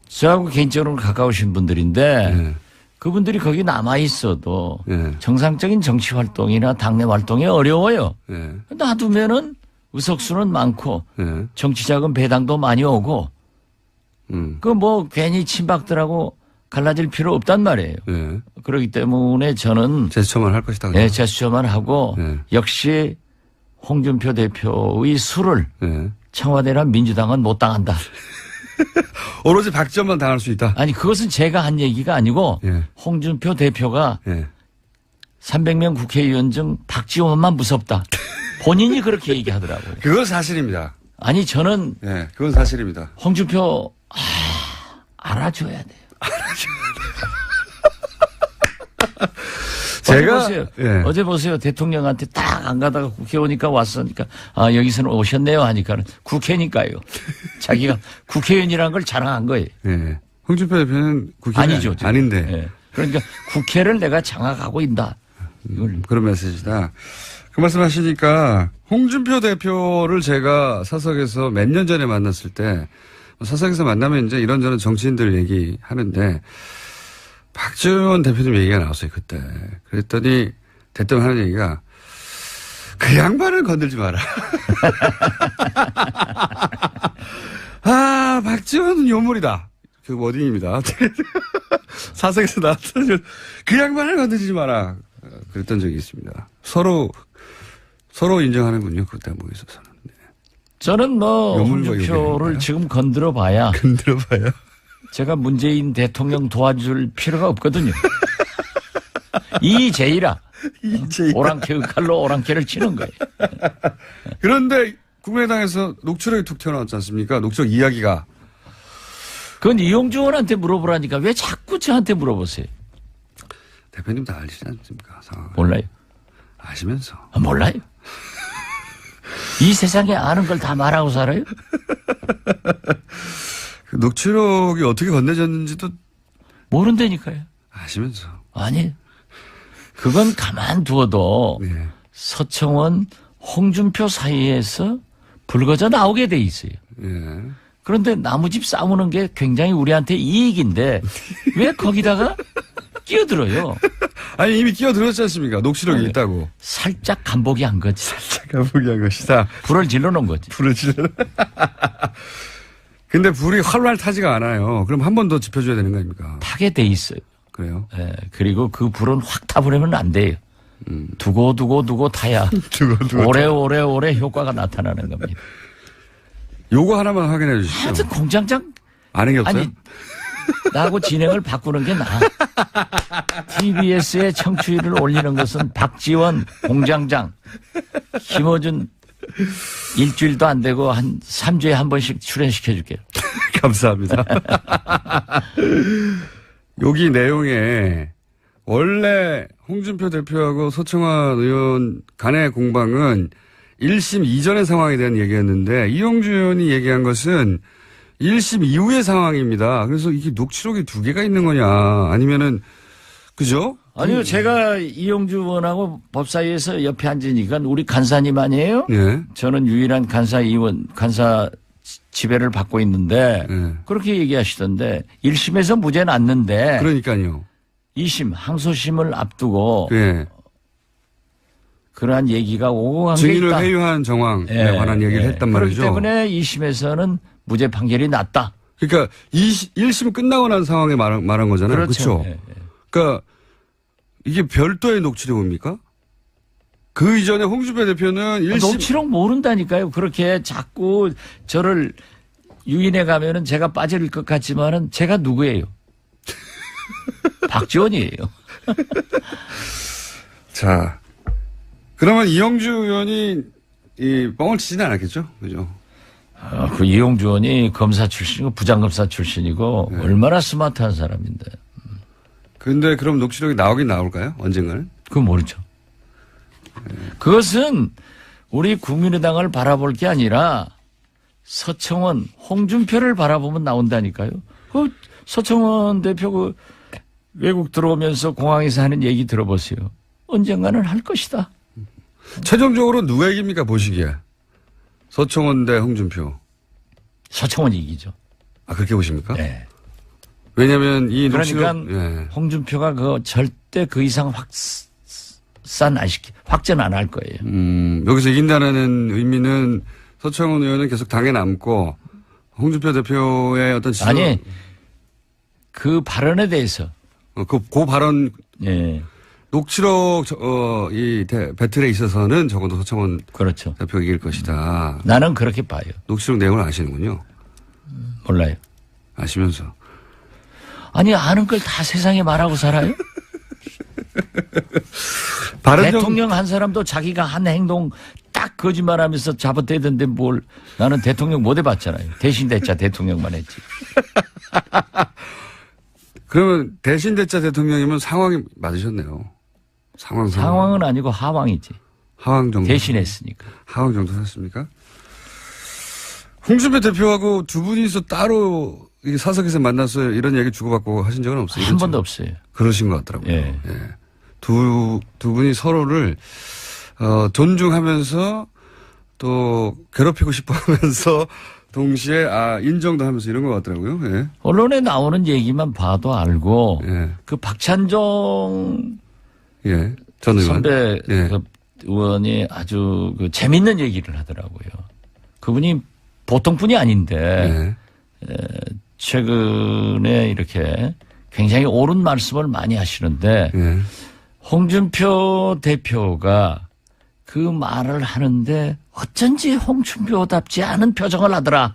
저하고 개인적으로 가까우신 분들인데 네. 그분들이 거기 남아 있어도 네. 정상적인 정치 활동이나 당내 활동이 어려워요. 네. 놔두면은 의석수는 많고 네. 정치자금 배당도 많이 오고 그 뭐 괜히 친박들하고 갈라질 필요 없단 말이에요. 네. 그렇기 때문에 저는 제스처만 할 것이다. 네, 제스처만 하고 네. 역시 홍준표 대표의 수를 네. 청와대나 민주당은 못 당한다. 오로지 박지원만 당할 수 있다. 아니 그것은 제가 한 얘기가 아니고 예. 홍준표 대표가 예. 300명 국회의원 중 박지원만 무섭다. 본인이 그렇게 얘기하더라고요. 그건 사실입니다. 아니 저는 예, 그건 사실입니다. 홍준표 알아줘야 돼요. 제가 어제 보세요. 대통령한테 딱 안 가다가 국회 오니까 왔으니까 여기서는 오셨네요 하니까 국회니까요. 자기가 국회의원이라는 걸 자랑한 거예요. 예. 홍준표 대표는 국회의원이 아니죠. 지금. 아닌데. 예. 그러니까 국회를 내가 장악하고 있다. 이걸 그런 메시지다. 그 말씀 하시니까 홍준표 대표를 제가 사석에서 몇 년 전에 만났을 때 사석에서 만나면 이제 이런저런 정치인들 얘기하는데 박지원 대표님 얘기가 나왔어요, 그때. 그랬더니 대뜸 하는 얘기가 그 양반을 건들지 마라. 아, 박지원은 요물이다. 그 워딩입니다. 사석에서 나왔던 그 양반을 건드리지 마라. 그랬던 적이 있습니다. 서로 인정하는군요. 그 대목에 있어서는. 네. 저는 뭐 요물과 홍준표를 요괴인가요? 지금 건드려봐야 건드려봐요. 제가 문재인 대통령 도와줄 필요가 없거든요. 이제이라. 오랑캐의 칼로 오랑캐를 치는 거예요. 그런데 국민의당에서 녹취록이 툭 튀어나왔지 않습니까? 녹취록 이야기가. 그건 이용주 의원한테 물어보라니까 왜 자꾸 저한테 물어보세요? 대표님 다 알시지 않습니까? 상황을. 몰라요. 아시면서. 몰라요. 이 세상에 아는 걸 다 말하고 살아요? 그 녹취록이 어떻게 건네졌는지도 모른다니까요. 아시면서. 아니, 그건 가만두어도 네. 서청원, 홍준표 사이에서 불거져 나오게 돼 있어요. 예. 그런데 나무집 싸우는 게 굉장히 우리한테 이익인데 왜 거기다가 끼어들어요? 아니, 이미 끼어들었지 않습니까? 녹취록이 아니, 있다고. 살짝 간보기 한 거지. 잠깐 보기 한 것이다. 불을 질러놓은 거지. 불을 질러. 근데 불이 활활 타지가 않아요. 그럼 한 번 더 지펴줘야 되는 거 아닙니까? 타게 돼 있어요. 그래요? 예, 그리고 그 불은 확 타버리면 안 돼요. 두고 타야 두고. 오래 효과가 나타나는 겁니다. 요거 하나만 확인해 주시죠. 하여튼 공장장 아는 게 없어요? 아니 나하고 진행을 바꾸는 게 나아. TBS의 청취율을 올리는 것은 박지원, 공장장, 김어준 일주일도 안 되고 한 3주에 한 번씩 출연시켜줄게요. 감사합니다. 여기 내용에 원래 홍준표 대표하고 서청원 의원 간의 공방은 1심 이전의 상황에 대한 얘기였는데 이용주 의원이 얘기한 것은 1심 이후의 상황입니다. 그래서 이게 녹취록이 두 개가 있는 거냐 아니면은 그죠? 아니요, 제가 이용주 의원하고 법사위에서 옆에 앉으니까 우리 간사님 아니에요? 예. 저는 유일한 간사 지배를 받고 있는데 예. 그렇게 얘기하시던데 1심에서 무죄 났는데 그러니까요. 2심 항소심을 앞두고 예. 그러한 얘기가 오고 간 게 증인을 있다. 회유한 정황에 예, 관한 얘기를 예. 했단 말이죠. 그렇기 때문에 2심에서는 무죄 판결이 났다. 그러니까 1심 끝나고 난 상황에 말한 거잖아요. 그렇죠. 그렇죠. 예, 예. 그러니까 이게 별도의 녹취록입니까? 그 이전에 홍준표 대표는 1심 녹취록 모른다니까요. 그렇게 자꾸 저를 유인해 가면은 제가 빠질 것 같지만은 제가 누구예요? 박지원이에요. 자, 그러면 이용주 의원이 이 뻥을 치지는 않았겠죠? 그죠? 그 이용주 의원이 검사 출신이고 부장검사 출신이고 네. 얼마나 스마트한 사람인데. 근데 그럼 녹취록이 나오긴 나올까요? 언젠가는? 그건 모르죠. 그것은 우리 국민의당을 바라볼 게 아니라 서청원, 홍준표를 바라보면 나온다니까요. 그 서청원 대표 그 외국 들어오면서 공항에서 하는 얘기 들어보세요. 언젠가는 할 것이다. 최종적으로 누가 이깁니까 보시기에? 서청원 대 홍준표. 서청원이 이기죠. 아 그렇게 보십니까? 네. 왜냐하면 이 그러니까 녹취록 예. 홍준표가 그 절대 그 이상 확전 안 할 거예요. 여기서 이긴다는 의미는 서청원 의원은 계속 당에 남고 홍준표 대표의 어떤 지적, 아니 그 발언에 대해서 그 발언 예 녹취록 배틀에 있어서는 적어도 서청원 그렇죠. 대표가 이길 것이다. 나는 그렇게 봐요. 녹취록 내용을 아시는군요. 몰라요. 아시면서. 아니 아는 걸 다 세상에 말하고 살아요? 바른정 대통령 한 사람도 자기가 한 행동 딱 거짓말하면서 잡아대던데 뭘 나는 대통령 못 해봤잖아요. 대신 대자 대통령만 했지. 그러면 대신 대자 대통령이면 상황이 맞으셨네요. 상황은 아니고 하왕이지. 하왕 정도. 대신했으니까. 하왕 정도 하셨습니까? 홍준표 대표하고 두 분이서 따로 이 사석에서 만나서 이런 얘기 주고받고 하신 적은 없어요? 한 번도 없어요. 그러신 것 같더라고요. 예. 예. 두 분이 서로를 존중하면서 또 괴롭히고 싶어 하면서 동시에 인정도 하면서 이런 것 같더라고요. 예. 언론에 나오는 얘기만 봐도 알고 예. 그 박찬종 예. 전 의원. 선배 예. 그 의원이 아주 그 재밌는 얘기를 하더라고요. 그분이 보통뿐이 아닌데 네. 최근에 이렇게 굉장히 옳은 말씀을 많이 하시는데 네. 홍준표 대표가 그 말을 하는데 어쩐지 홍준표답지 않은 표정을 하더라.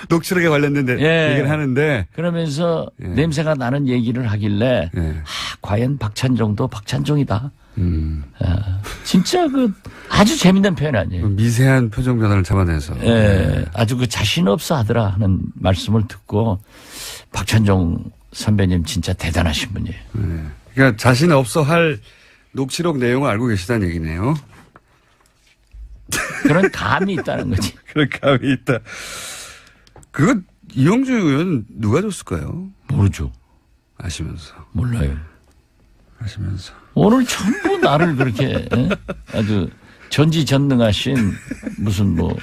녹취록에 관련된 예. 얘기를 하는데 그러면서 예. 냄새가 나는 얘기를 하길래 예. 과연 박찬종도 박찬종이다. 진짜 그 아주 재밌는 표현 아니에요. 미세한 표정 변화를 잡아내서 예, 아주 그 자신 없어 하더라 하는 말씀을 듣고 박찬종 선배님 진짜 대단하신 분이에요. 그러니까 자신 없어 할 녹취록 내용을 알고 계시다는 얘기네요. 그런 감이 있다는 거지. 그런 감이 있다. 그거 이용주 의원 누가 줬을까요? 모르죠. 아시면서. 몰라요. 아시면서. 오늘 전부 나를 그렇게 아주 전지전능하신 무슨 뭐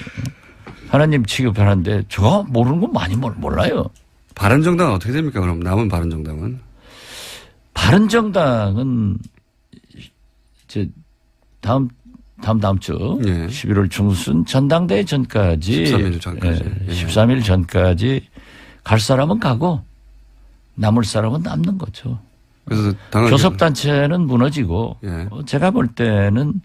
하나님 취급하는데 저 모르는 건 많이 몰라요. 바른정당은 어떻게 됩니까? 그럼 남은 바른정당은? 바른정당은 이제 다음 주 예. 11월 중순 전당대회 전까지 13일 전까지. 예, 예. 13일 전까지 갈 사람은 가고 남을 사람은 남는 거죠. 그래서 당은 교섭단체는 무너지고 예. 제가 볼 때는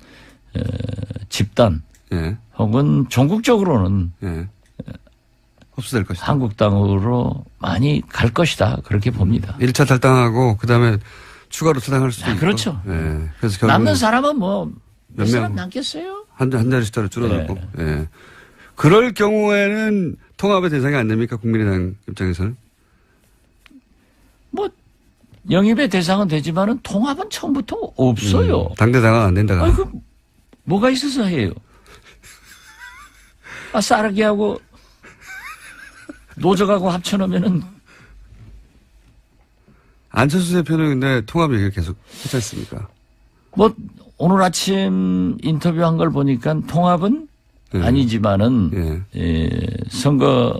집단 예. 혹은 전국적으로는 예. 흡수될 것이다. 한국당으로 많이 갈 것이다. 그렇게 봅니다. 1차 탈당하고 그다음에 추가로 탈당할 수도 있고. 그렇죠. 예. 그래서 결국 남는 사람은 뭐 몇 몇 사람 명? 남겠어요? 한 자리씩 줄어들고. 예. 그럴 경우에는 통합의 대상이 안 됩니까? 국민의당 입장에서는? 뭐 영입의 대상은 되지만은 통합은 처음부터 없어요. 당대당은 안 된다가. 아니, 그 뭐가 있어서 해요? 싸르기하고 노적하고 합쳐놓으면은 안철수 대표는 근데 통합 얘기를 계속 했지 않습니까? 뭐 오늘 아침 인터뷰한 걸 보니까 통합은 예. 아니지만은 선거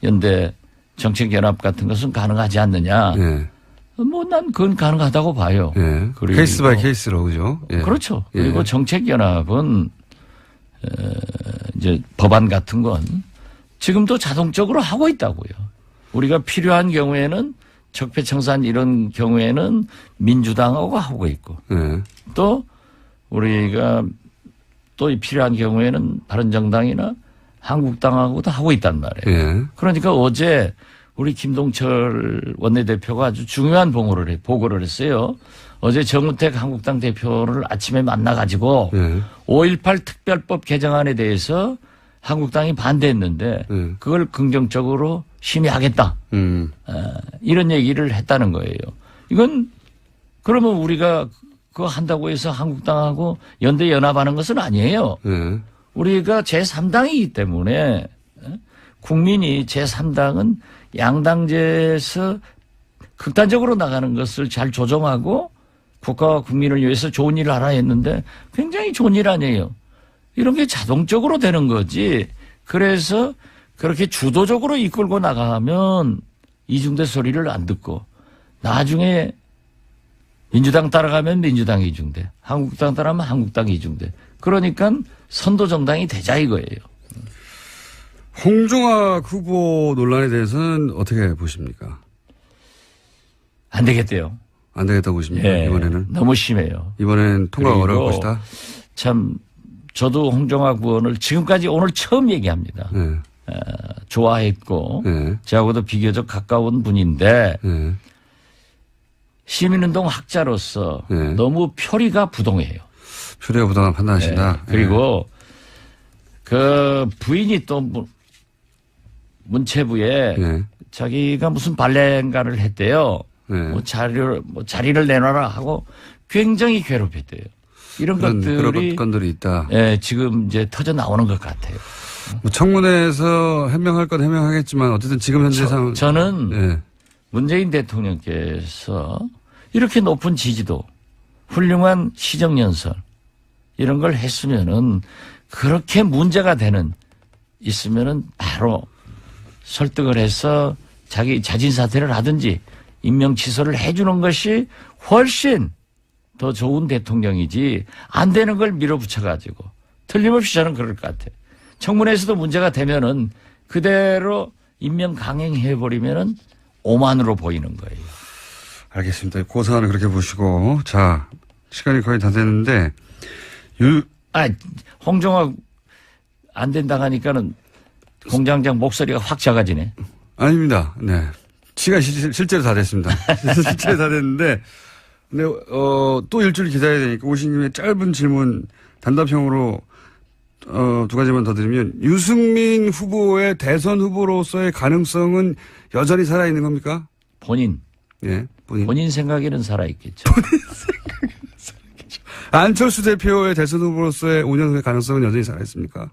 연대 정책연합 같은 것은 가능하지 않느냐. 예. 뭐 난 그건 가능하다고 봐요. 예. 그리고 케이스 바이 케이스로 그죠? 예. 그렇죠. 예. 그리고 정책연합은 이제 법안 같은 건 지금도 자동적으로 하고 있다고요. 우리가 필요한 경우에는 적폐청산 이런 경우에는 민주당하고 하고 있고 예. 또 우리가 또 필요한 경우에는 바른정당이나 한국당하고도 하고 있단 말이에요. 예. 그러니까 어제 우리 김동철 원내대표가 아주 중요한 보고를 했어요. 어제 정우택 한국당 대표를 아침에 만나가지고 5.18 특별법 개정안에 대해서 한국당이 반대했는데 그걸 긍정적으로 심의하겠다. 이런 얘기를 했다는 거예요. 이건 그러면 우리가 그거 한다고 해서 한국당하고 연대 연합하는 것은 아니에요. 우리가 제3당이기 때문에 국민이 제3당은 양당제에서 극단적으로 나가는 것을 잘 조정하고 국가와 국민을 위해서 좋은 일을 하라 했는데 굉장히 좋은 일 아니에요. 이런 게 자동적으로 되는 거지. 그래서 그렇게 주도적으로 이끌고 나가면 이중대 소리를 안 듣고 나중에 민주당 따라가면 민주당 이중대, 한국당 따라가면 한국당 이중대. 그러니까 선도정당이 되자 이거예요. 홍종학 후보 논란에 대해서는 어떻게 보십니까? 안 되겠대요. 안 되겠다고 보십니까? 예, 이번에는? 너무 심해요. 이번엔 통과가 어려울 것이다? 참 저도 홍종학 의원을 지금까지 오늘 처음 얘기합니다. 네. 좋아했고 네. 저하고도 비교적 가까운 분인데 네. 시민운동 학자로서 네. 너무 표리가 부동해요. 표리가 부당한 판단하신다? 네. 그리고 그 부인이 또 문체부에 네. 자기가 무슨 발레인가를 했대요. 네. 뭐 자리를 내놔라 하고 굉장히 괴롭혔대요. 이런 그런 것들이 건들이 있다. 예, 지금 이제 터져 나오는 것 같아요. 뭐 청문회에서 해명할 건 해명하겠지만 어쨌든 지금 현재 상황 저는 네. 문재인 대통령께서 이렇게 높은 지지도, 훌륭한 시정연설 이런 걸 했으면은 그렇게 문제가 있으면은 바로 설득을 해서 자기 자진 사퇴를 하든지 임명 취소를 해주는 것이 훨씬 더 좋은 대통령이지 안 되는 걸 밀어붙여가지고 틀림없이 저는 그럴 것 같아요. 청문회에서도 문제가 되면은 그대로 임명 강행해버리면은 오만으로 보이는 거예요. 알겠습니다. 고사안을 그렇게 보시고. 자, 시간이 거의 다 됐는데, 홍종학 안 된다고 하니까는 공장장 목소리가 확 작아지네. 아닙니다. 네. 시간이 실제로 다 됐습니다. 실제로 다 됐는데, 근데, 또 일주일 기다려야 되니까 오신 김에 짧은 질문 단답형으로, 두 가지만 더 드리면, 유승민 후보의 대선 후보로서의 가능성은 여전히 살아있는 겁니까? 본인 예, 본인 생각에는 살아있겠죠. 안철수 대표의 대선 후보로서의 5년 후의 가능성은 여전히 살아있습니까?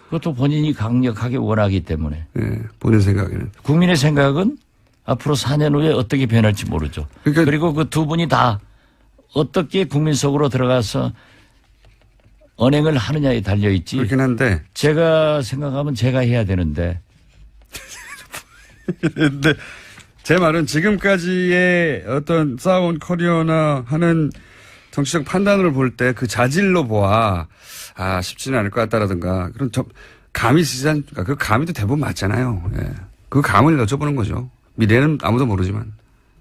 그것도 본인이 강력하게 원하기 때문에. 예, 본인 생각에는. 국민의 생각은 앞으로 4년 후에 어떻게 변할지 모르죠. 그러니까 그리고 그 두 분이 다 어떻게 국민 속으로 들어가서 언행을 하느냐에 달려있지. 그렇긴 한데. 제가 생각하면 제가 해야 되는데. 근데 제 말은 지금까지의 어떤 쌓아온 커리어나 하는 정치적 판단을 볼 때 그 자질로 보아, 쉽지는 않을 것 같다라든가 그런 감이 있지 않습니까? 그 감이 또 대부분 맞잖아요. 예. 그 감을 여쭤보는 거죠. 미래는 아무도 모르지만.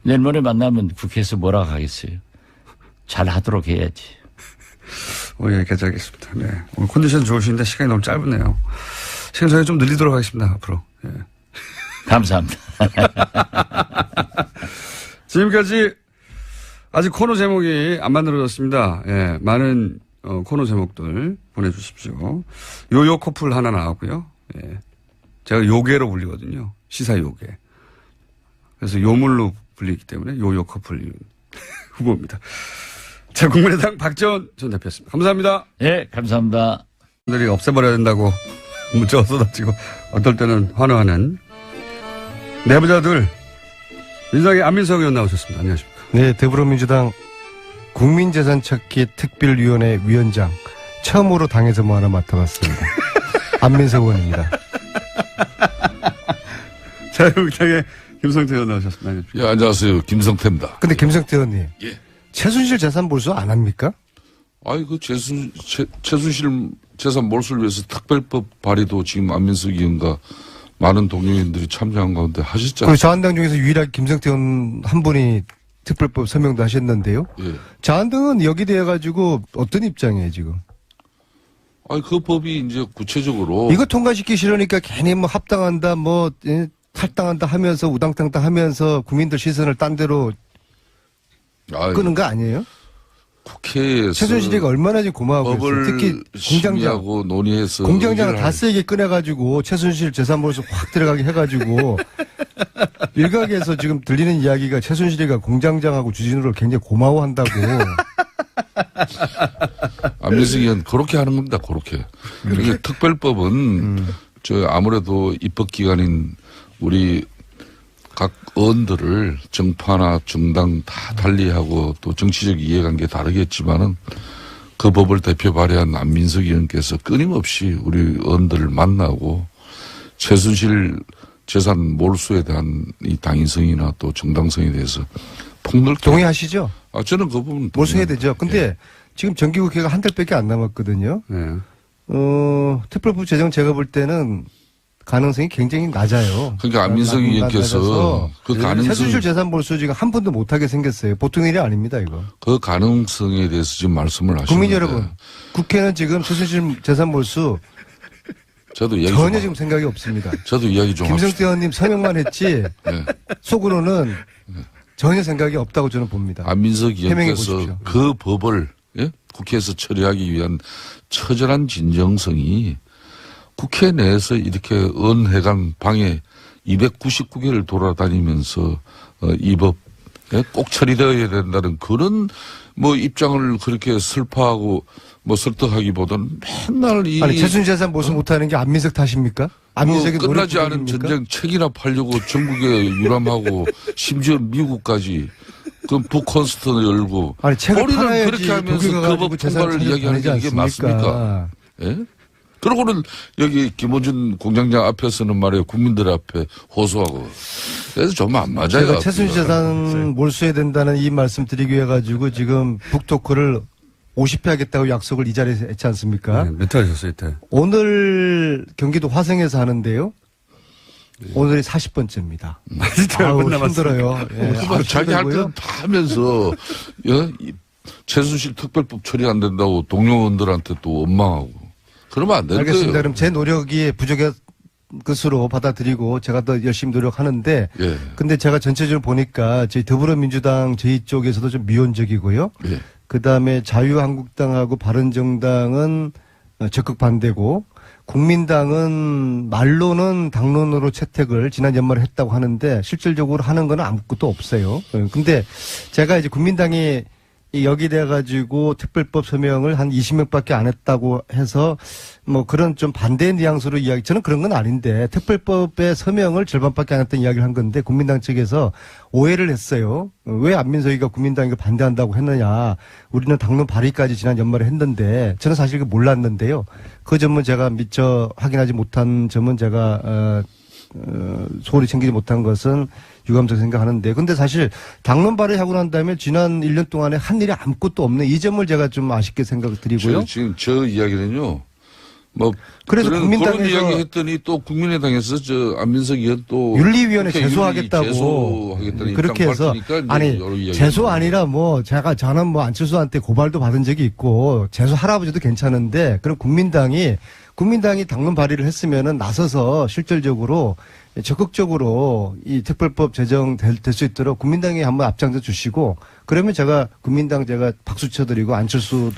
내일모레 만나면 국회에서 뭐라고 하겠어요. 잘 하도록 해야지. 오늘 여기까지 하겠습니다. 네. 오늘 컨디션 좋으신데 시간이 너무 짧으네요. 시간 저희 좀 늘리도록 하겠습니다. 앞으로. 예. 감사합니다. 지금까지 아직 코너 제목이 안 만들어졌습니다. 예, 많은 코너 제목들 보내주십시오. 요요 커플 하나 나왔고요. 예, 제가 요괴로 불리거든요. 시사 요괴. 그래서 요물로 불리기 때문에 요요 커플 후보입니다. 자, 국민의당 박지원 전 대표였습니다. 감사합니다. 네, 감사합니다. 분들이 없애버려야 된다고 문자가 쏟아지고 어떨 때는 환호하는 내부자들 민주당의 안민석 의원 나오셨습니다. 안녕하십니까. 네, 더불어민주당 국민재산 찾기 특별위원회 위원장 처음으로 당에서 뭐 하나 맡아봤습니다. 안민석 의원입니다. 자유국당의 김성태 의원 나오셨습니다. 안녕하십니까. 예, 안녕하세요. 김성태입니다. 근데 김성태 의원님. 예. 최순실 재산 몰수 안 합니까? 그 최순실 재산 몰수를 위해서 특별법 발의도 지금 안민석 의원과 많은 동료인들이 참여한 가운데 하셨잖아요. 그 자한당 중에서 유일하게 김성태 의원 한 분이 특별법 서명도 하셨는데요. 예. 자한당은 여기 대해 가지고 어떤 입장이에요 지금? 그 법이 이제 구체적으로 이거 통과시키기 싫으니까 괜히 뭐 합당한다 뭐 탈당한다 하면서 우당탕당 하면서 국민들 시선을 딴 데로 끄는 거 아니에요? 국회에서 최순실이가 얼마나 지금 고마워하고 있어요. 특히 공장장 논의해서 공장장을 다 세게 꺼내가지고 최순실 재산 몰수 확 들어가게 해가지고 일각에서 지금 들리는 이야기가 최순실이가 공장장하고 주진우를 굉장히 고마워한다고. 안민석 의원 그렇게 하는 겁니다. 그렇게. 그러니까 특별법은 아무래도 입법기관인 우리 각 의원들을 정파나 정당 다 달리하고 또 정치적 이해관계 다르겠지만은 그 법을 대표 발의한 안민석 의원께서 끊임없이 우리 의원들을 만나고 최순실 재산 몰수에 대한 이 당위성이나 또 정당성에 대해서 폭넓게 동의하시죠? 저는 그 부분 몰수해야 되죠. 근데 예. 지금 정기국회가 한 달밖에 안 남았거든요. 네. 특별법 제정 제가 볼 때는 가능성이 굉장히 낮아요. 그러니까 안민석 의원께서 그 가능성 최순실 재산 몰수 지금 한 번도 못하게 생겼어요. 보통 일이 아닙니다, 이거. 그 가능성에 대해서 지금 말씀을 하시는데 국민 여러분, 국회는 지금 최순실 재산 몰수 저도 이야기 전혀 좀 지금 생각이 없습니다. 저도 이야기 좀 김성태 의원님 서명만 했지 네. 속으로는 전혀 생각이 없다고 저는 봅니다. 안민석 해명해 의원께서 보십시오. 그 법을 국회에서 처리하기 위한 처절한 진정성이 국회 내에서 이렇게 의원회관 방에 299개를 돌아다니면서 이 법 꼭 처리되어야 된다는 그런 뭐 입장을 그렇게 슬퍼하고 뭐 설득하기보다는 맨날 아니 최순실 재산 몰수 못하는 게 안민석 탓입니까? 안민석이 뭐 끝나지 않은 전쟁 책이나 팔려고 전국에 유람하고 심지어 미국까지 그 북콘서트 열고 아니 책을 우리는 팔아야지 그렇게 하면서 독일가 그 법 가지고 재산 통과를 이야기하는 게 이게 맞습니까? 예? 그러고는 여기 김어준 공장장 앞에서는 말이에요. 국민들 앞에 호소하고. 그래서 좀 안 맞아요. 제가 최순실 재산 몰수해야 된다는 이 말씀 드리기 위해 가지고 지금 북토크를 50회 하겠다고 약속을 이 자리에서 했지 않습니까? 네, 몇 회 하셨어요, 이때? 오늘 경기도 화성에서 하는데요. 오늘이 40번째입니다. 진짜 아우, 얼마 남았습니까? 힘들어요. 예, 아주 자기 할 힘들고요. 때는 다 하면서 이 최순실 특별법 처리 안 된다고 동료원들한테 또 원망하고 그러면 안 된대요. 알겠습니다. 그럼 제 노력이 부족한 것으로 받아들이고 제가 더 열심히 노력하는데 예. 근데 제가 전체적으로 보니까 저희 더불어민주당 저희 쪽에서도 좀 미온적이고요. 예. 그다음에 자유한국당하고 바른정당은 적극 반대고 국민당은 말로는 당론으로 채택을 지난 연말에 했다고 하는데 실질적으로 하는 건 아무것도 없어요. 근데 제가 이제 국민당이 여기돼 가지고 특별법 서명을 한 20명밖에 안 했다고 해서 뭐 그런 좀 반대 뉘앙스로 이야기, 저는 그런 건 아닌데 특별법의 서명을 절반밖에 안 했던 이야기를 한 건데 국민당 측에서 오해를 했어요. 왜 안민석이가 국민당이 이거 반대한다고 했느냐. 우리는 당론 발의까지 지난 연말에 했는데 저는 사실 그 몰랐는데요. 그 점은 제가 미처 확인하지 못한 점은 제가 소홀히 챙기지 못한 것은 유감스럽게 생각하는데, 근데 사실 당론 발의하고 난 다음에 지난 1년 동안에 한 일이 아무것도 없는 이 점을 제가 좀 아쉽게 생각드리고요. 지금 저 이야기는요. 뭐 그래서 그런 국민당에서 이야기 했더니 또 국민의당에서 저 안민석 의원 또 윤리위원회 국회 제소하겠다고 제소하겠다는 그렇게 입장 해서 밝히니까 이제 아니 여러 이야기가 제소 나오고. 아니라 뭐 저는 뭐 안철수한테 고발도 받은 적이 있고 제소 할아버지도 괜찮은데 그럼 국민당이 당론 발의를 했으면은 나서서 실질적으로 적극적으로 이 특별법 제정 될 수 있도록 국민당이 한번 앞장서 주시고 그러면 제가 국민당 제가 박수 쳐드리고 안철수도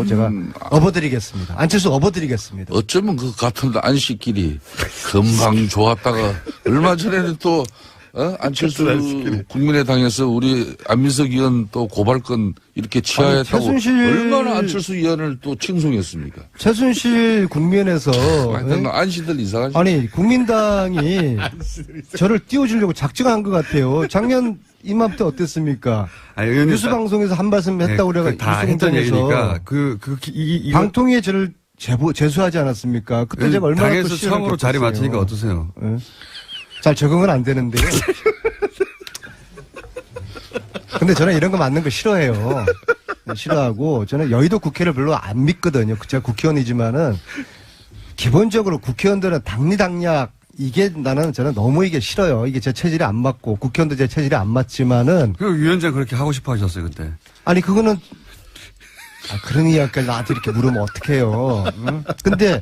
제가 업어드리겠습니다. 안철수 업어드리겠습니다. 어쩌면 그 같은 안식끼리 금방 좋았다가 얼마 전에는 또 안철수 국민의당에서 우리 안민석 의원 또 고발건 이렇게 취하했다고 얼마나 안철수 의원을 또 칭송했습니까? 최순실 국면에서 하여튼 안시들 이상하죠. 아니 국민당이 저를 띄워주려고 작정한 것 같아요. 작년 이맘때 어땠습니까? 아니, 의원님, 뉴스 방송에서 한 말씀 했다고 그래가 다 했던 얘기니까 이거 방통위에 저를 제소하지 않았습니까? 그때 제가 얼마나 또 당에서 시련을 처음으로 자리 겪었어요. 맡으니까 어떠세요? 예? 잘 적응은 안 되는데요. 근데 저는 이런 거 맞는 거 싫어해요. 싫어하고 저는 여의도 국회를 별로 안 믿거든요. 제가 국회의원이지만은 기본적으로 국회의원들은 당리당략 이게 저는 너무 이게 싫어요. 이게 제 체질에 안 맞고 국회의원도 제 체질에 안 맞지만은 그 위원장 그렇게 하고 싶어 하셨어요, 그때. 아니 그거는 그런 이야기까지 나한테 이렇게 물으면 어떡해요. 응? 근데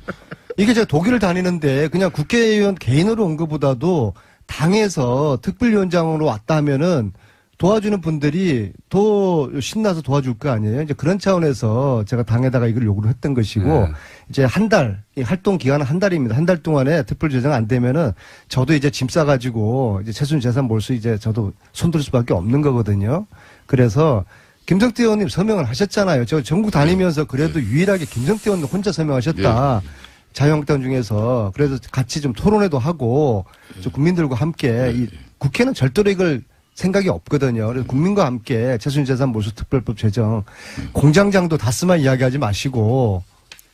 이게 제가 독일을 다니는데 그냥 국회의원 개인으로 온 것보다도 당에서 특별위원장으로 왔다 하면은 도와주는 분들이 더 신나서 도와줄 거 아니에요. 이제 그런 차원에서 제가 당에다가 이걸 요구를 했던 것이고 네. 이제 한 달, 이 활동 기간은 한 달입니다. 한 달 동안에 특별 제정 안 되면은 저도 이제 짐 싸가지고 이제 최순실 재산 몰수 이제 저도 손들 수밖에 없는 거거든요. 그래서 김성태 의원님 서명을 하셨잖아요. 저 전국 다니면서 그래도 유일하게 김성태 의원님 혼자 서명하셨다. 자유한국당 중에서. 그래서 같이 좀 토론회도 하고 좀 국민들과 함께 이 국회는 절대로 이걸 생각이 없거든요. 그래서 국민과 함께 최순실 재산 몰수 특별법 제정 공장장도 다스만 이야기하지 마시고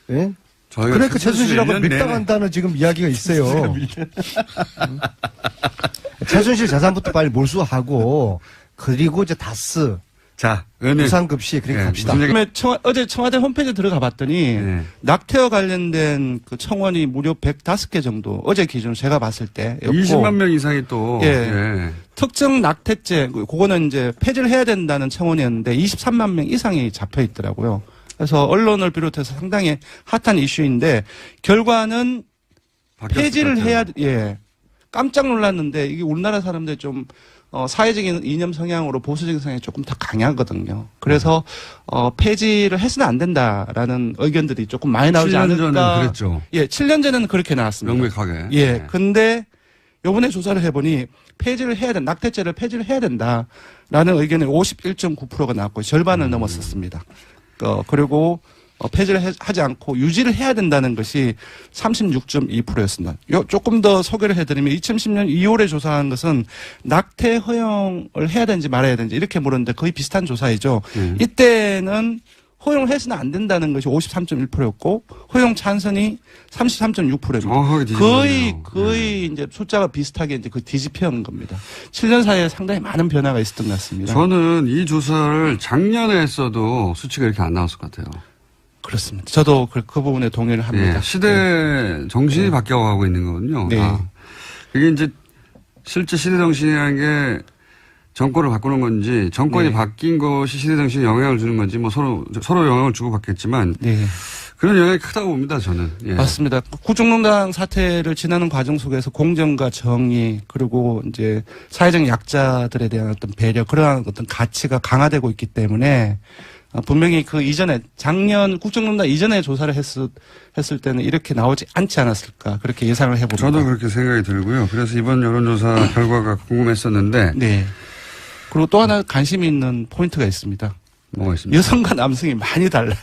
예? 그러니까 최순실하고 밀당한다는 지금 이야기가 있어요. 최순실 재산부터 빨리 몰수하고 그리고 이제 다스 자, 의원님. 부산급식 그렇게 갑시다. 어제 청와대 홈페이지 들어가 봤더니 네. 낙태와 관련된 그 청원이 무려 105개 정도 어제 기준 제가 봤을 때였고 20만 명 이상이 또. 예. 특정 낙태죄 그거는 이제 폐지를 해야 된다는 청원이었는데 23만 명 이상이 잡혀 있더라고요. 그래서 언론을 비롯해서 상당히 핫한 이슈인데 결과는 폐지를 해야 깜짝 놀랐는데 이게 우리나라 사람들 좀 사회적인 이념 성향으로 보수적인 성향이 조금 더 강하거든요. 그래서 폐지를 해서는 안 된다라는 의견들이 조금 많이 나오지 7년 않을까. 전에는 그랬죠. 예, 7년 전에는 그렇게 나왔습니다. 명백하게. 예, 네. 근데 요번에 조사를 해보니 폐지를 해야 된다. 낙태죄를 폐지를 해야 된다라는 의견이 51.9%가 나왔고 절반을 넘었었습니다. 그리고 폐지를 하지 않고 유지를 해야 된다는 것이 36.2%였습니다. 조금 더 소개를 해드리면 2010년 2월에 조사한 것은 낙태 허용을 해야 되는지 말아야 되는지 이렇게 물었는데 거의 비슷한 조사이죠. 이때는 허용을 해서는 안 된다는 것이 53.1%였고 허용 찬성이 33.6%입니다. 정확하게 뒤집어졌네요. 거의 이제 숫자가 비슷하게 이제 그 뒤집혀온 겁니다. 7년 사이에 상당히 많은 변화가 있었던 것 같습니다. 저는 이 조사를 작년에 했어도 수치가 이렇게 안 나왔을 것 같아요. 그렇습니다. 저도 그 부분에 동의를 합니다. 예, 시대 정신이 바뀌어가고 있는 거거든요. 네. 그게 이제 실제 시대 정신이라는 게 정권을 바꾸는 건지 정권이 네. 바뀐 것이 시대 정신에 영향을 주는 건지 뭐 서로 영향을 주고 받겠지만 네. 그런 영향이 크다고 봅니다. 저는. 예. 맞습니다. 국정농단 사태를 지나는 과정 속에서 공정과 정의 그리고 이제 사회적 약자들에 대한 어떤 배려 그러한 어떤 가치가 강화되고 있기 때문에 분명히 그 이전에 작년 국정농단 이전에 조사를 했을 때는 이렇게 나오지 않지 않았을까 그렇게 예상을 해봅니다. 저도 그렇게 생각이 들고요. 그래서 이번 여론조사 결과가 궁금했었는데 네. 그리고 또 하나 관심이 있는 포인트가 있습니다. 뭐가 있습니까? 여성과 남성이 많이 달라요.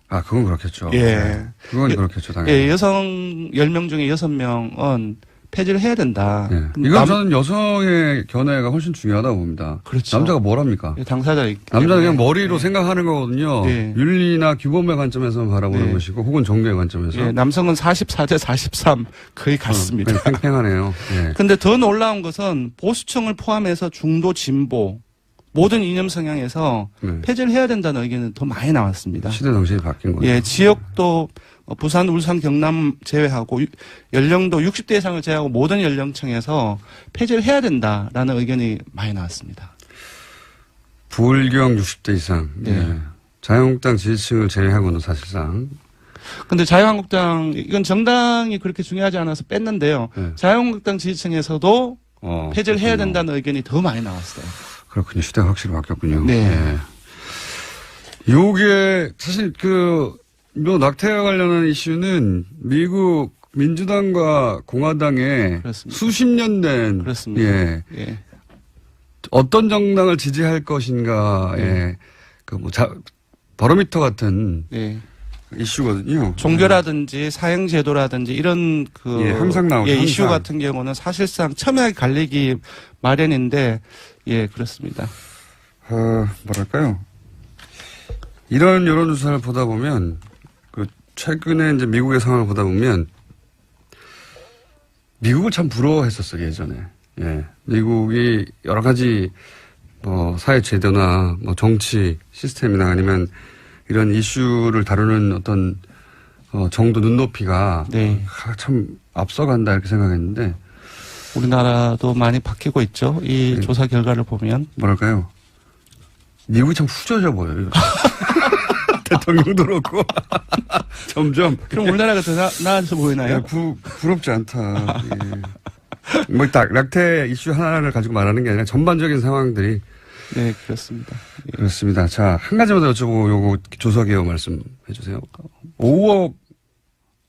아, 그건 그렇겠죠. 예. 네. 그건 그렇겠죠, 당연히. 예, 여성 10명 중에 6명은 폐지를 해야 된다. 예. 이건 저는 여성의 견해가 훨씬 중요하다고 봅니다. 그렇죠. 남자가 뭘 합니까? 당사자이기 남자는 때문에. 그냥 머리로 생각하는 거거든요. 네. 윤리나 규범의 관점에서 바라보는 네. 것이고 혹은 종교의 관점에서. 예, 남성은 44대 43 거의 같습니다. 그냥 팽팽하네요. 예. 근데 더 놀라운 것은 보수층을 포함해서 중도 진보 모든 이념 성향에서 네. 폐지를 해야 된다는 의견은 더 많이 나왔습니다. 시대 정신이 바뀐 거죠. 예, 지역도 부산, 울산, 경남 제외하고 연령도 60대 이상을 제외하고 모든 연령층에서 폐지를 해야 된다라는 의견이 많이 나왔습니다. 불경 60대 이상. 네. 예. 자유한국당 지지층을 제외하고는 사실상. 근데 자유한국당 이건 정당이 그렇게 중요하지 않아서 뺐는데요. 네. 자유한국당 지지층에서도 폐지를 해야 그렇군요. 된다는 의견이 더 많이 나왔어요. 그렇군요. 시대가 확실히 바뀌었군요. 네. 예. 요게 사실 뭐 낙태와 관련한 이슈는 미국 민주당과 공화당의 그렇습니다. 수십 년 된 그렇습니다. 예. 예. 어떤 정당을 지지할 것인가의 바로미터 같은 예. 이슈거든요. 종교라든지 사형제도라든지 이런 예, 항상 나오죠. 이슈 항상. 같은 경우는 사실상 첨예하게 갈리기 마련인데 예 그렇습니다. 뭐랄까요? 이런 여론조사를 보다 보면 최근에 이제 미국의 상황을 보다 보면 미국을 참 부러워했었어요 예전에. 예, 미국이 여러 가지 뭐 사회 제도나 뭐 정치 시스템이나 아니면 이런 이슈를 다루는 어떤 정도 눈높이가 네. 참 앞서간다 이렇게 생각했는데 우리나라도 많이 바뀌고 있죠. 이 네. 조사 결과를 보면 뭐랄까요? 미국이 참 후져져 보여요. 대통령도 그렇고 점점 그럼 우리나라가 더 나아져 보이나요? 야, 부럽지 않다. 예. 뭐 딱 낙태 이슈 하나를 가지고 말하는 게 아니라 전반적인 상황들이 네 그렇습니다. 예. 그렇습니다. 자, 한 가지만 더 여쭤보고 요거 조사 개요 말씀해 주세요. 5억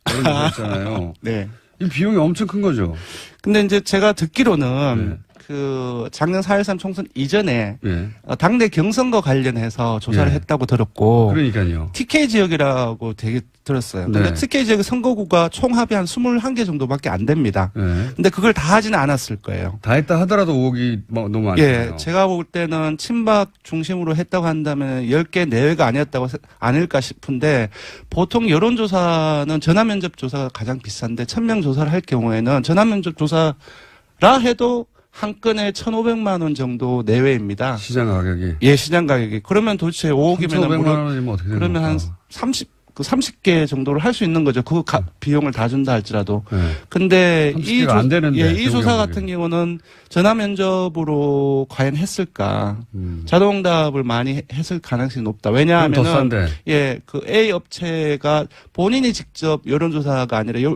그런 있잖아요. 네. 이 비용이 엄청 큰 거죠. 근데 이제 제가 듣기로는 네. 그 작년 4.13 총선 이전에 예. 당내 경선과 관련해서 조사를 예. 했다고 들었고 그러니까요. TK 지역이라고 되게 들었어요. 근데 네. TK 지역의 선거구가 총합이 한 21개 정도밖에 안 됩니다. 예. 근데 그걸 다 하지는 않았을 거예요. 다 했다 하더라도 5억이 너무 많잖아요. 예, 제가 볼 때는 친박 중심으로 했다고 한다면 10개 내외가 아닐까 싶은데 보통 여론조사는 전화면접 조사가 가장 비싼데 1000명 조사를 할 경우에는 전화면접 조사라 해도 한 건에 1,500만 원 정도 내외입니다. 시장 가격이. 예, 시장 가격이. 그러면 도대체 5억이면 1,500만 원이면 어떻게 되는 그러면 한 30개 정도를 할 수 있는 거죠. 그 비용을 다 준다 할지라도. 네. 근데 30개가 안 되는데, 이 경우 조사 경우에. 같은 경우는 전화 면접으로 과연 했을까? 자동응답을 많이 했을 가능성이 높다. 그럼 더 왜냐하면은 싼데. 예, 그 A 업체가 본인이 직접 여론조사가 아니라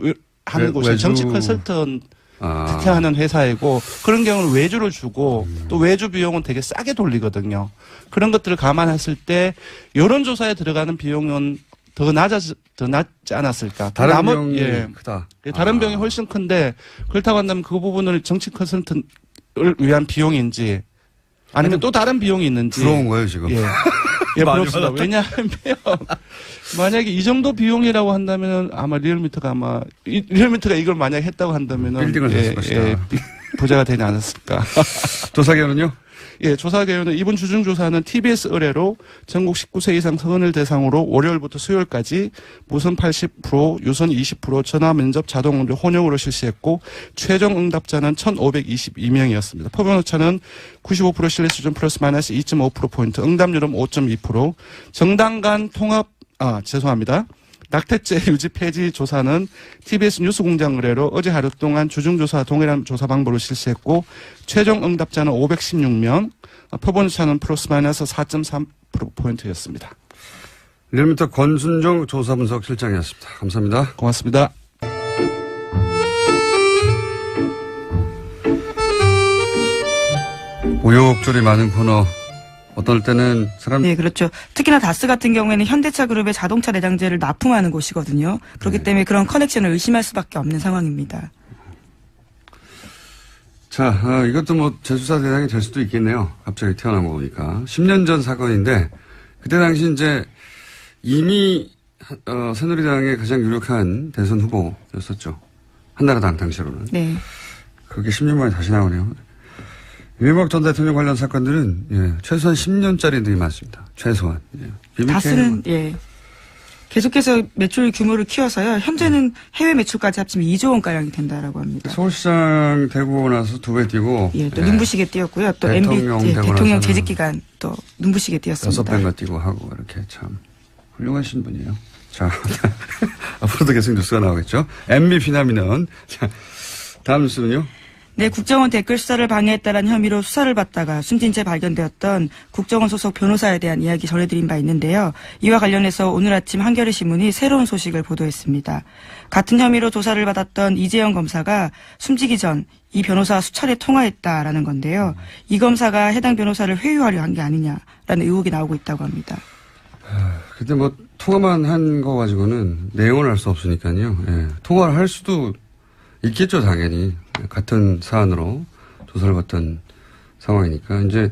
하는 곳이 외주. 정치 컨설턴 아. 대체하는 회사이고 그런 경우는 외주를 주고 또 외주 비용은 되게 싸게 돌리거든요. 그런 것들을 감안했을 때 여론조사에 들어가는 비용은 더 낮지 않았을까. 다른 비용이 크다. 예, 다른 비용이 훨씬 큰데 그렇다고 한다면 그 부분을 정치 컨설턴을 위한 비용인지 아니면 또 다른 비용이 있는지. 부러운 거예요 지금. 예. 예, 부럽습니다. 왜냐하면 만약에 이 정도 비용이라고 한다면 아마 리얼미터가 이걸 만약 했다면 빌딩을 샀을 것이다. 부자가 되지 않았을까. 조사기관은요? 예, 조사 개요는 이번 주중조사는 TBS 의뢰로 전국 19세 이상 성인을 대상으로 월요일부터 수요일까지 무선 80%, 유선 20%, 전화 면접 자동 응대 혼용으로 실시했고 최종 응답자는 1,522명이었습니다. 표본 오차는 95% 신뢰 수준 플러스 마이너스 2.5%포인트, 응답률은 5.2%, 정당 간 통합, 죄송합니다. 낙태죄 유지 폐지 조사는 TBS 뉴스공장 의뢰로 어제 하루 동안 주중조사 동일한 조사 방법으로 실시했고 최종 응답자는 516명, 표본차는 플러스 마이너스 4.3%포인트였습니다. 리얼미터 권순정 조사분석 실장이었습니다. 감사합니다. 고맙습니다. 우여곡절이 많은 코너. 어떨 때는 사람 네, 그렇죠. 특히나 다스 같은 경우에는 현대차 그룹의 자동차 내장재를 납품하는 곳이거든요. 그렇기 때문에 그런 커넥션을 의심할 수밖에 없는 상황입니다. 자, 이것도 뭐 재수사 대상이 될 수도 있겠네요. 갑자기 태어난 거 보니까 10년 전 사건인데 그때 당시 이제 이미 새누리당의 가장 유력한 대선 후보였었죠. 한나라당 당시로는. 네. 그게 10년 만에 다시 나오네요. 이명박 전 대통령 관련 사건들은 최소한 10년짜리들이 많습니다. 최소한. 다스는 계속해서 매출 규모를 키워서요. 현재는 해외 매출까지 합치면 2조 원가량이 된다라고 합니다. 서울시장 되고 나서 2배 뛰고. 또 눈부시게 뛰었고요. 또 대통령 재직 기간 또 눈부시게 뛰었습니다. 6배가 뛰고 하고 이렇게 참 훌륭하신 분이에요. 자, 앞으로도 계속 뉴스가 나오겠죠. MB 피난민원. 자, 다음 뉴스는요. 네, 국정원 댓글 수사를 방해했다는 혐의로 수사를 받다가 숨진 채 발견되었던 국정원 소속 변호사에 대한 이야기 전해드린 바 있는데요. 이와 관련해서 오늘 아침 한겨레 신문이 새로운 소식을 보도했습니다. 같은 혐의로 조사를 받았던 이재영 검사가 숨지기 전 이 변호사와 수차례 통화했다라는 건데요. 이 검사가 해당 변호사를 회유하려 한 게 아니냐라는 의혹이 나오고 있다고 합니다. 근데 뭐 통화만 한 거 가지고는 내용을 알 수 없으니까요. 통화를 할 수도 있겠죠, 당연히. 같은 사안으로 조사를 받던 상황이니까. 이제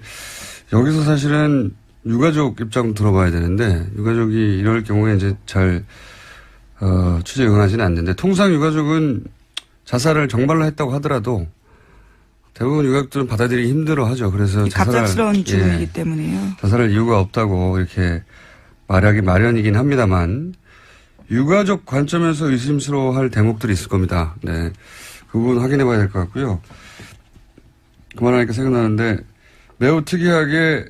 여기서 사실은 유가족 입장도 들어봐야 되는데, 유가족이 이럴 경우에 이제 잘, 취재에 응하지는 않는데, 통상 유가족은 자살을 정말로 했다고 하더라도 대부분 유가족들은 받아들이기 힘들어 하죠. 그래서 갑작스러운 죽음이기 때문에요. 자살할 이유가 없다고 이렇게 말하기 마련이긴 합니다만, 유가족 관점에서 의심스러워할 대목들이 있을 겁니다. 네. 그 부분 확인해 봐야 될 것 같고요. 그만하니까 생각나는데 매우 특이하게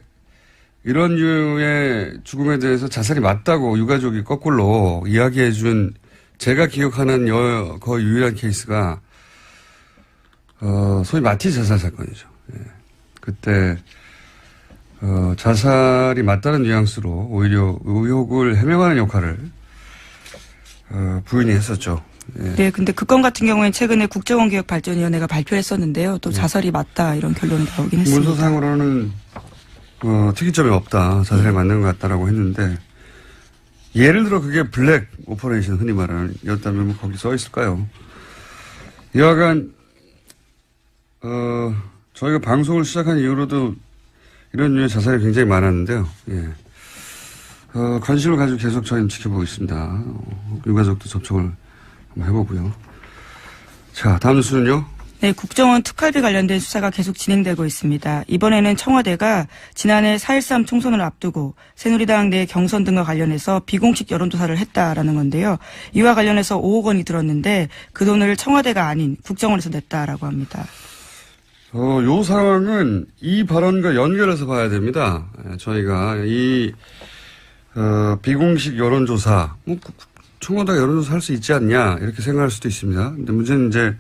이런 류의 죽음에 대해서 자살이 맞다고 유가족이 거꾸로 이야기해 준 제가 기억하는 거의 유일한 케이스가 소위 마티 자살 사건이죠. 예. 그때 자살이 맞다는 뉘앙스로 오히려 의혹을 해명하는 역할을 부인이 했었죠. 예. 네, 근데 그 건 같은 경우에는 최근에 국정원개혁발전위원회가 발표를 했었는데요. 또 자살이 맞다 이런 결론이 나오긴 했습니다. 문서상으로는 특이점이 없다. 자살이 맞는 것 같다라고 했는데 예를 들어 그게 블랙 오퍼레이션 흔히 말하는 였다면 뭐 거기 써 있을까요? 여하간 저희가 방송을 시작한 이후로도 이런 류의 자살이 굉장히 많았는데요. 예. 관심을 가지고 계속 저희는 지켜보고 있습니다. 유가족도 접촉을 한번 해보고요. 자, 다음 뉴스는요. 네, 국정원 특활비 관련된 수사가 계속 진행되고 있습니다. 이번에는 청와대가 지난해 4.13 총선을 앞두고 새누리당 내 경선 등과 관련해서 비공식 여론조사를 했다라는 건데요. 이와 관련해서 5억 원이 들었는데 그 돈을 청와대가 아닌 국정원에서 냈다라고 합니다. 요 상황은 이 발언과 연결해서 봐야 됩니다. 저희가 이 비공식 여론조사, 청와대가 여론조사 할 수 있지 않냐, 이렇게 생각할 수도 있습니다. 근데 문제는 이제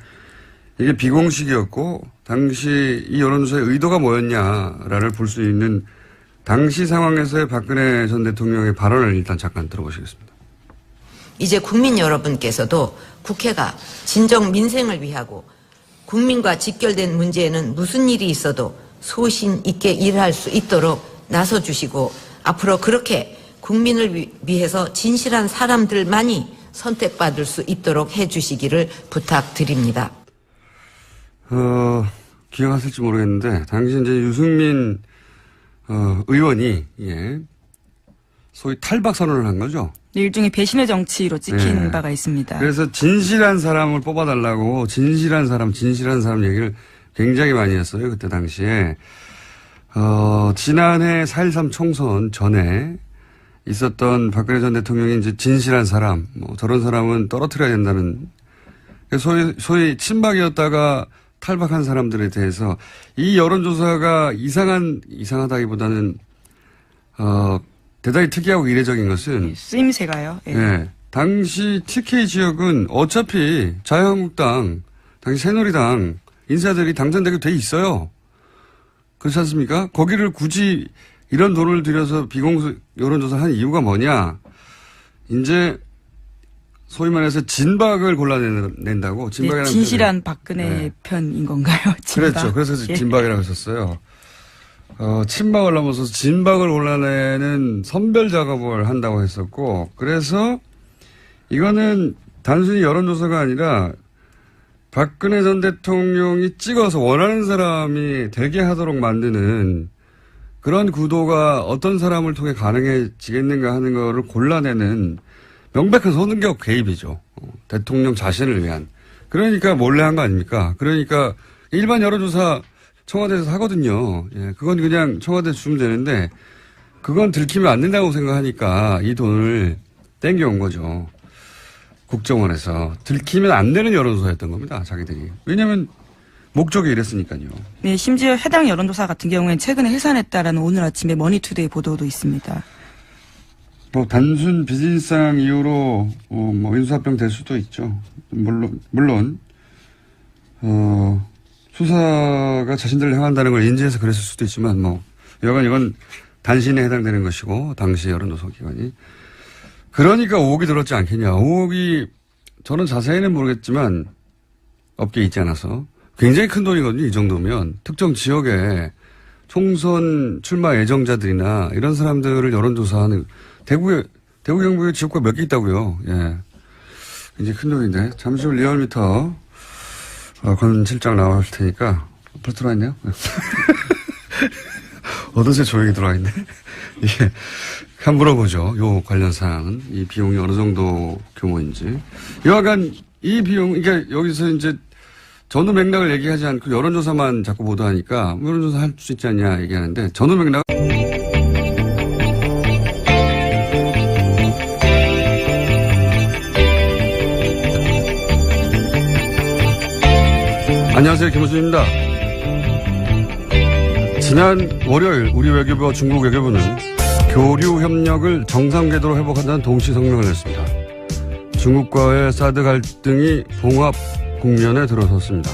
이게 비공식이었고, 당시 이 여론조사의 의도가 뭐였냐를 볼 수 있는 당시 상황에서의 박근혜 전 대통령의 발언을 일단 잠깐 들어보시겠습니다. 이제 국민 여러분께서도 국회가 진정 민생을 위하고 국민과 직결된 문제에는 무슨 일이 있어도 소신 있게 일할 수 있도록 나서주시고 앞으로 그렇게 국민을 위해서 진실한 사람들만이 선택받을 수 있도록 해주시기를 부탁드립니다. 기억하실지 모르겠는데 당시 이제 유승민 의원이 소위 탈박 선언을 한 거죠. 네, 일종의 배신의 정치로 찍힌 바가 있습니다. 그래서 진실한 사람을 뽑아달라고 진실한 사람 얘기를 굉장히 많이 했어요. 그때 당시에 지난해 4.13 총선 전에 있었던 박근혜 전 대통령이 이제 진실한 사람, 저런 사람은 떨어뜨려야 된다는, 소위 친박이었다가 탈박한 사람들에 대해서 이 여론조사가 이상하다기보다는, 대단히 특이하고 이례적인 것은 쓰임새가요. 예. 네. 당시 TK 지역은 어차피 자유한국당, 당시 새누리당 인사들이 당선되게 돼 있어요. 그렇지 않습니까? 거기를 굳이 이런 돈을 들여서 비공식 여론조사 한 이유가 뭐냐? 이제 소위 말해서 진박을 골라낸다고. 진박이라는 진실한 박근혜 편인 건가요? 진박? 그렇죠. 그래서 예. 진박이라고 했었어요. 친박을 넘어서 진박을 골라내는 선별 작업을 한다고 했었고, 그래서 이거는 단순히 여론조사가 아니라 박근혜 전 대통령이 찍어서 원하는 사람이 되게 하도록 만드는 그런 구도가 어떤 사람을 통해 가능해지겠는가 하는 거를 골라내는 명백한 선거 개입이죠. 대통령 자신을 위한. 그러니까 몰래 한 거 아닙니까? 그러니까 일반 여론조사 청와대에서 하거든요. 예, 그건 그냥 청와대에서 주면 되는데 그건 들키면 안 된다고 생각하니까 이 돈을 땡겨온 거죠. 국정원에서. 들키면 안 되는 여론조사였던 겁니다. 자기들이. 왜냐하면 목적이 이랬으니까요. 네, 심지어 해당 여론조사 같은 경우에는 최근에 해산했다라는 오늘 아침에 머니투데이 보도도 있습니다. 단순 비즈니스상 이유로 인수합병 될 수도 있죠. 물론 수사가 자신들을 향한다는 걸 인지해서 그랬을 수도 있지만 여간 이건 단신에 해당되는 것이고 당시 여론조사 기관이. 그러니까 5억이 들었지 않겠냐. 5억이 저는 자세히는 모르겠지만 업계에 있지 않아서 굉장히 큰 돈이거든요. 이 정도면. 특정 지역에 총선 출마 예정자들이나 이런 사람들을 여론조사하는 대구 경북에 지역구가 몇 개 있다고요. 예. 굉장히 큰 돈인데. 잠시 후 리얼미터 권 실장 나올 테니까 벌써 들어와 있네요. 어느새 조용히 들어와 있네. 예. 한번 물어보죠. 요 관련 사항은. 이 비용이 어느 정도 규모인지. 여하간 이 비용, 그러니까 여기서 이제 전후 맥락을 얘기하지 않고 여론조사만 자꾸 보도하니까 여론조사 할 수 있지 않냐 얘기하는데 전후 맥락. 안녕하세요. 김호준입니다. 지난 월요일 우리 외교부와 중국 외교부는 교류 협력을 정상 궤도로 회복한다는 동시 성명을 냈습니다. 중국과의 사드 갈등이 봉합 국면에 들어섰습니다.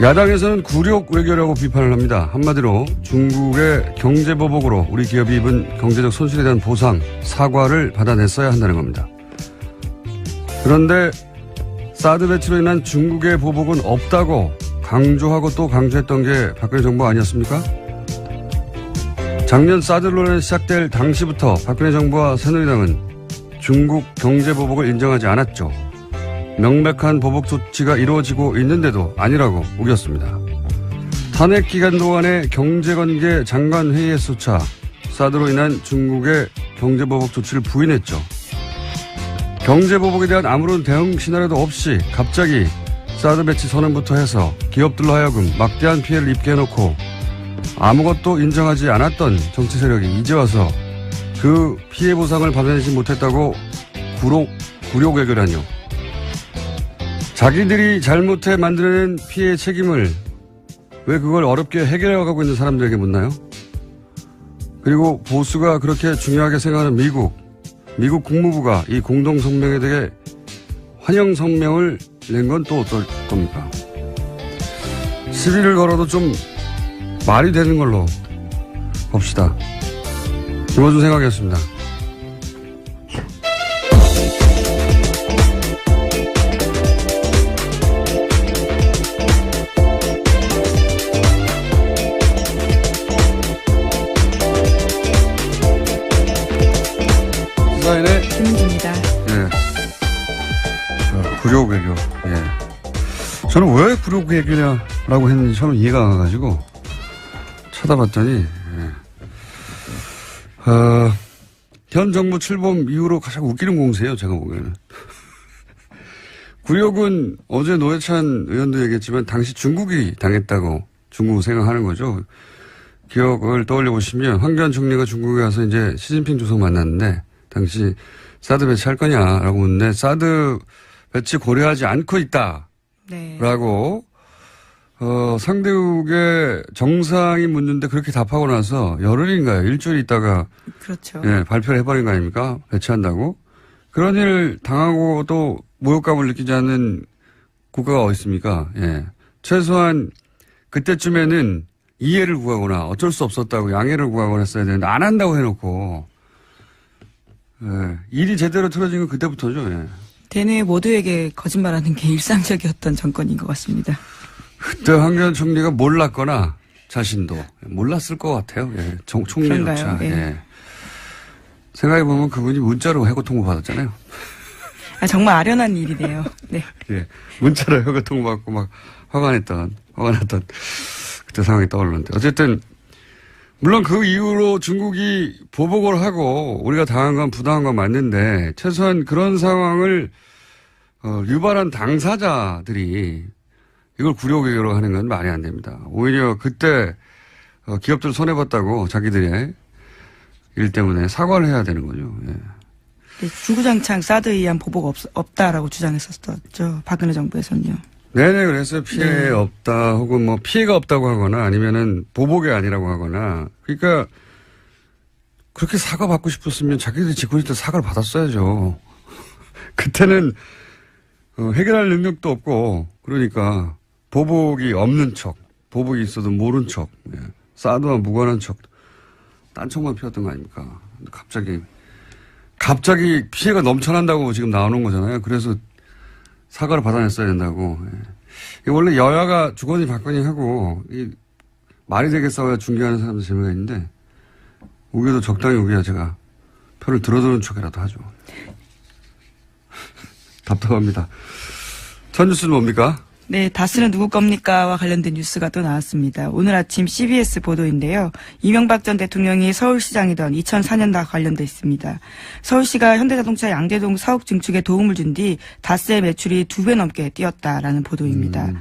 야당에서는 굴욕 외교라고 비판을 합니다. 한마디로 중국의 경제보복으로 우리 기업이 입은 경제적 손실에 대한 보상, 사과를 받아냈어야 한다는 겁니다. 그런데 사드 배치로 인한 중국의 보복은 없다고 강조하고 또 강조했던 게 박근혜 정부 아니었습니까? 작년 사드 논란이 시작될 당시부터 박근혜 정부와 새누리당은 중국 경제 보복을 인정하지 않았죠. 명백한 보복 조치가 이루어지고 있는데도 아니라고 우겼습니다. 탄핵 기간 동안의 경제관계 장관 회의에서조차 사드로 인한 중국의 경제 보복 조치를 부인했죠. 경제 보복에 대한 아무런 대응 시나리오도 없이 갑자기 사드 배치 선언부터 해서 기업들로 하여금 막대한 피해를 입게 해놓고 아무것도 인정하지 않았던 정치 세력이 이제 와서 그 피해 보상을 받아내지 못했다고 굴욕 외교라뇨. 자기들이 잘못해 만들어낸 피해 책임을 왜 그걸 어렵게 해결해가고 있는 사람들에게 묻나요? 그리고 보수가 그렇게 중요하게 생각하는 미국 국무부가 이 공동성명에 대해 환영 성명을 낸 건 또 어떨 겁니까? 시비를 걸어도 좀 말이 되는 걸로 봅시다. 김어준 생각이었습니다. 시사인의 김은지입니다. 예. 굴욕 외교. 예. 저는 왜 굴욕 외교냐라고 했는지 처음 이해가 안 가가지고 쳐다봤더니, 현 정부 출범 이후로 가장 웃기는 공세예요, 제가 보기에는. 굴욕은 어제 노회찬 의원도 얘기했지만 당시 중국이 당했다고 중국은 생각하는 거죠. 기억을 떠올려 보시면 황교안 총리가 중국에 가서 이제 시진핑 주석 만났는데 당시 사드 배치할 거냐라고 묻는데 사드 배치 고려하지 않고 있다라고 네. 상대국의 정상이 묻는데 그렇게 답하고 나서 열흘인가요? 일주일 있다가 그렇죠. 예, 발표를 해버린 거 아닙니까? 배치한다고. 그런 일을 당하고도 모욕감을 느끼지 않는 국가가 어디 있습니까? 예. 최소한 그때쯤에는 이해를 구하거나 어쩔 수 없었다고 양해를 구하거나 했어야 되는데 안 한다고 해놓고 예. 일이 제대로 틀어진 건 그때부터죠. 예. 대내 모두에게 거짓말하는 게 일상적이었던 정권인 것 같습니다. 그때 황교안 총리가 몰랐거나 자신도 몰랐을 것 같아요. 예. 총리조차. 그런가요? 예. 예. 생각해보면 그분이 문자로 해고 통보 받았잖아요. 아, 정말 아련한 일이네요. 네. 예. 문자로 해고 통보 받고 막 화가 났던 그때 상황이 떠오르는데. 어쨌든, 물론 그 이후로 중국이 보복을 하고 우리가 당한 건 부당한 건 맞는데 최소한 그런 상황을 유발한 당사자들이 이걸 굴욕으로 하는 건 말이 안 됩니다. 오히려 그때 기업들 손해봤다고 자기들의 일 때문에 사과를 해야 되는 거죠. 예. 네, 주구장창 사드에 의한 보복 없다라고 주장했었죠. 박근혜 정부에서는요. 네네, 그래서 피해 없다 혹은 뭐 피해가 없다고 하거나 아니면은 보복이 아니라고 하거나 그러니까 그렇게 사과 받고 싶었으면 자기들이 짓고 있을 때 사과를 받았어야죠. 그때는 해결할 능력도 없고 그러니까 보복이 없는 척, 보복이 있어도 모른 척, 예. 사드와 무관한 척, 딴청만 피웠던 거 아닙니까? 갑자기 피해가 넘쳐난다고 지금 나오는 거잖아요. 그래서 사과를 받아냈어야 된다고. 예. 이게 원래 여야가 주거니 받거니 하고 말이 되게 싸워야 중계하는 사람들 재미가 있는데 우겨도 적당히 우겨야 제가 표를 들어두는 척이라도 하죠. 답답합니다. 첫 뉴스는 뭡니까? 네, 다스는 누구 겁니까와 관련된 뉴스가 또 나왔습니다. 오늘 아침 CBS 보도인데요. 이명박 전 대통령이 서울시장이던 2004년과 관련돼 있습니다. 서울시가 현대자동차 양재동 사옥 증축에 도움을 준 뒤 다스의 매출이 2배 넘게 뛰었다라는 보도입니다.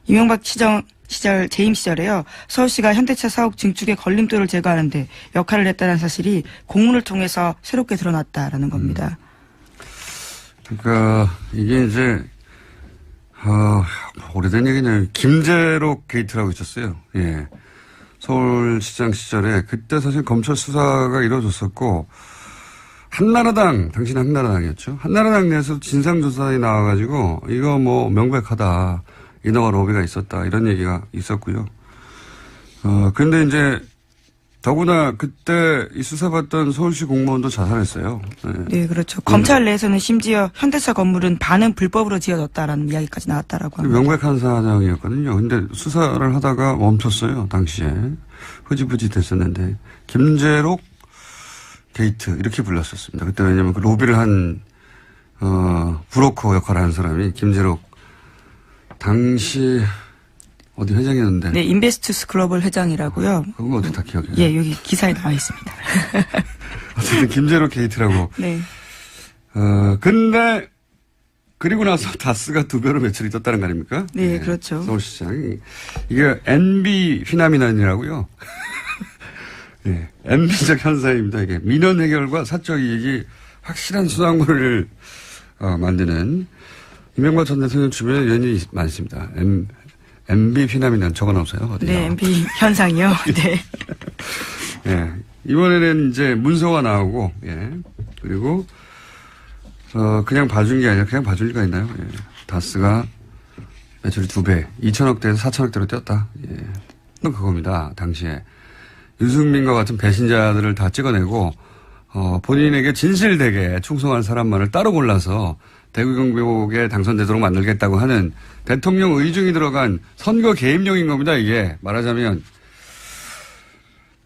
이명박 시절 재임 시절에요. 서울시가 현대차 사옥 증축의 걸림돌을 제거하는데 역할을 했다는 사실이 공문을 통해서 새롭게 드러났다라는 겁니다. 그러니까 이게 이제 오래된 얘기냐. 김재록 게이트라고 있었어요. 예. 서울시장 시절에 그때 사실 검찰 수사가 이루어졌었고 한나라당, 당신은 한나라당이었죠. 한나라당 내에서 진상조사에 나와가지고 이거 뭐 명백하다. 인허가 로비가 있었다. 이런 얘기가 있었고요. 근데 이제 더구나 그때 이 수사받던 서울시 공무원도 자살했어요. 네, 그렇죠. 검찰 내에서는 심지어 현대차 건물은 반은 불법으로 지어졌다라는 이야기까지 나왔다라고 합니다. 명백한 사정이었거든요. 근데 수사를 하다가 멈췄어요. 당시에. 흐지부지 됐었는데 김재록 게이트 이렇게 불렀었습니다. 그때 왜냐면 그 로비를 한 브로커 역할을 한 사람이 김재록 당시 어디 회장이었는데. 네, 인베스투스 글로벌 회장이라고요. 그건 어떻게 다 기억해요? 예, 여기 기사에 나와 있습니다. 어쨌든 김재록 게이트라고. 네. 근데 그리고 나서 다스가 2배로 매출이 떴다는 거 아닙니까? 네, 예, 그렇죠. 서울시장이. 이게 NB 휘나미난이라고요. 예, NB적 현상입니다. 이게 민원 해결과 사적 이익이 확실한 수상물을 만드는 이명박 전 대통령 주변에 연인이 많습니다. MB 휘나미난 적어놓으세요. 어디요? 네, MB 현상이요. 네. 예. 이번에는 이제 문서가 나오고, 예. 그리고, 그냥 봐준 게 아니라 그냥 봐줄 리가 있나요? 예. 다스가 매출이 2배, 2천억대에서 4천억대로 뛰었다. 예. 그겁니다. 당시에. 유승민과 같은 배신자들을 다 찍어내고, 본인에게 진실되게 충성한 사람만을 따로 골라서 대구 경북에 당선되도록 만들겠다고 하는 대통령 의중이 들어간 선거 개입용인 겁니다, 이게. 말하자면.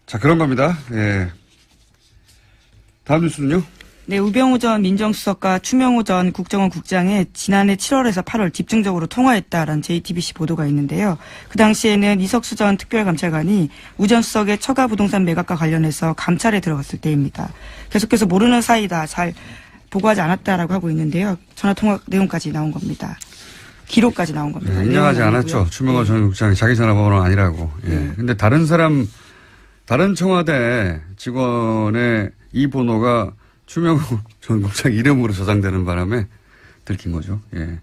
자, 그런 겁니다. 예. 다음 뉴스는요? 네, 우병우 전 민정수석과 추명호 전 국정원 국장이 지난해 7월에서 8월 집중적으로 통화했다라는 JTBC 보도가 있는데요. 그 당시에는 이석수 전 특별감찰관이 우 전 수석의 처가 부동산 매각과 관련해서 감찰에 들어갔을 때입니다. 계속해서 모르는 사이다, 잘 보고하지 않았다라고 하고 있는데요. 전화통화 내용까지 나온 겁니다. 기록까지 나온 겁니다. 네, 인정하지 않았죠. 추명호 전 국장이 자기 전화번호는 아니라고. 예. 네. 근데 다른 사람 다른 청와대 직원의 이 번호가 추명호 전 국장 이름으로 저장되는 바람에 들킨 거죠. 예.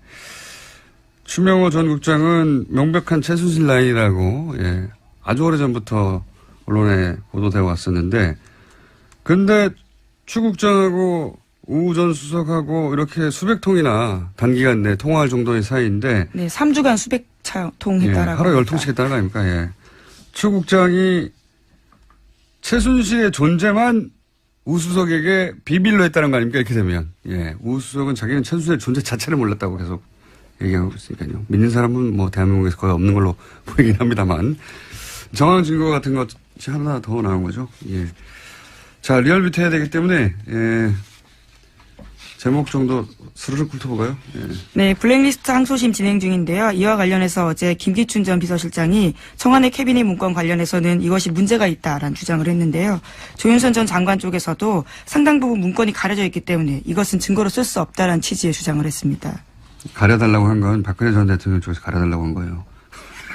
추명호 전 국장은 명백한 최순실 라인이라고, 예. 아주 오래전부터 언론에 보도되어 왔었는데, 근데 추 국장하고 우 전 수석하고 이렇게 수백 통이나 단기간 내에 통화할 정도의 사이인데, 네, 3주간 수백 통 예, 했다라고. 하루 10통씩 했다는 거 아닙니까? 예. 추 국장이 최순실의 존재만 우 수석에게 비밀로 했다는 거 아닙니까? 이렇게 되면. 예. 우 수석은 자기는 최순실의 존재 자체를 몰랐다고 계속 얘기하고 있으니까요. 믿는 사람은 뭐 대한민국에서 거의 없는 걸로 보이긴 합니다만. 정황 증거 같은 것이 하나 더 나온 거죠. 예. 자, 리얼비트 해야 되기 때문에, 예. 제목 정도 스르륵 훑어볼까요? 예. 네, 블랙리스트 항소심 진행 중인데요. 이와 관련해서 어제 김기춘 전 비서실장이 청와대 캐비닛 문건 관련해서는 이것이 문제가 있다라는 주장을 했는데요. 조윤선 전 장관 쪽에서도 상당 부분 문건이 가려져 있기 때문에 이것은 증거로 쓸 수 없다라는 취지의 주장을 했습니다. 가려달라고 한 건 박근혜 전 대통령 쪽에서 가려달라고 한 거예요.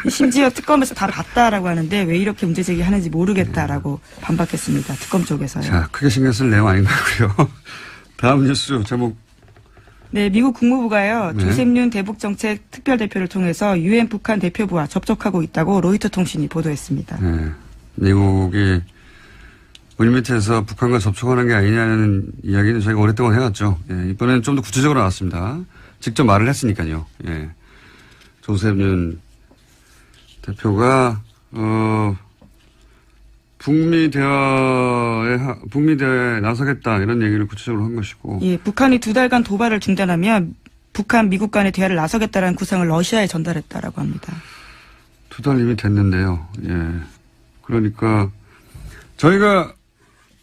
심지어 특검에서 다 봤다라고 하는데 왜 이렇게 문제 제기하는지 모르겠다라고 반박했습니다. 특검 쪽에서요. 자, 크게 신경 쓸 내용 아닌 거고요. 다음 뉴스 제목. 네, 미국 국무부가요. 네. 조셉윤 대북정책 특별대표를 통해서 유엔 북한 대표부와 접촉하고 있다고 로이터 통신이 보도했습니다. 네. 미국이 물밑에서 북한과 접촉하는 게 아니냐는 이야기는 저희가 오랫동안 해왔죠. 예, 이번에는 좀 더 구체적으로 나왔습니다. 직접 말을 했으니까요. 예. 조셉윤 대표가 북미 대화에 나서겠다 이런 얘기를 구체적으로 한 것이고. 예, 북한이 2달간 도발을 중단하면 북한 미국 간의 대화를 나서겠다라는 구상을 러시아에 전달했다라고 합니다. 2달 이미 됐는데요. 예. 그러니까 저희가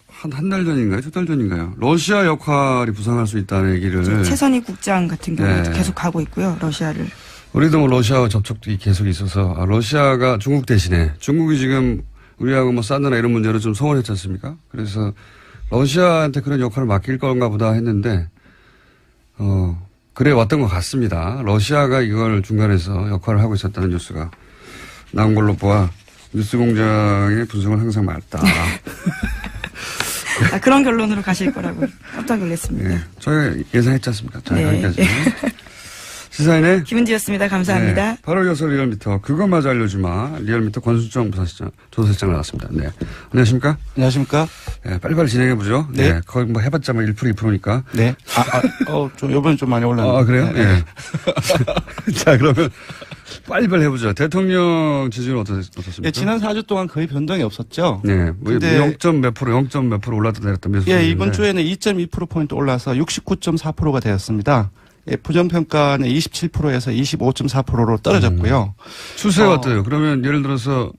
한 달 전인가요? 2달 전인가요? 러시아 역할이 부상할 수 있다는 얘기를. 최선희 국장 같은 경우에 네. 계속 가고 있고요. 러시아를. 우리도 뭐 러시아와 접촉도 계속 있어서 러시아가 중국 대신에 중국이 지금 우리하고 뭐 사드나 이런 문제로 좀 소홀했지 않습니까? 그래서 러시아한테 그런 역할을 맡길 건가 보다 했는데 그래 왔던 것 같습니다. 러시아가 이걸 중간에서 역할을 하고 있었다는 뉴스가 나온 걸로 보아 뉴스공장의 분석은 항상 맞다. 아, 그런 결론으로 가실 거라고 깜짝 놀랐습니다. 예, 저희가 예상했지 않습니까? 자, 네. 여기까지. 시사인의 김은지였습니다. 감사합니다. 네, 8월 6일 리얼미터 그것마저 알려주마 리얼미터 권순정 조사실장 나왔습니다. 네, 안녕하십니까? 안녕하십니까? 네, 빨리빨리 진행해보죠. 네. 네. 거의 뭐 해봤자 뭐 1%, 2%니까. 네. 좀 요번에 좀 많이 올랐네요. 아, 그래요? 네. 예. 자, 그러면 빨리빨리 해보죠. 대통령 지지율은 어떻습니까? 예, 지난 4주 동안 거의 변동이 없었죠. 네. 뭐 근데 0점 몇 프로 올랐다 내렸다 몇 예, 이번 주에는 2.2%포인트 올라서 69.4%가 되었습니다. 예, 부정평가는 27%에서 25.4%로 떨어졌고요. 추세가 어때요? 그러면 예를 들어서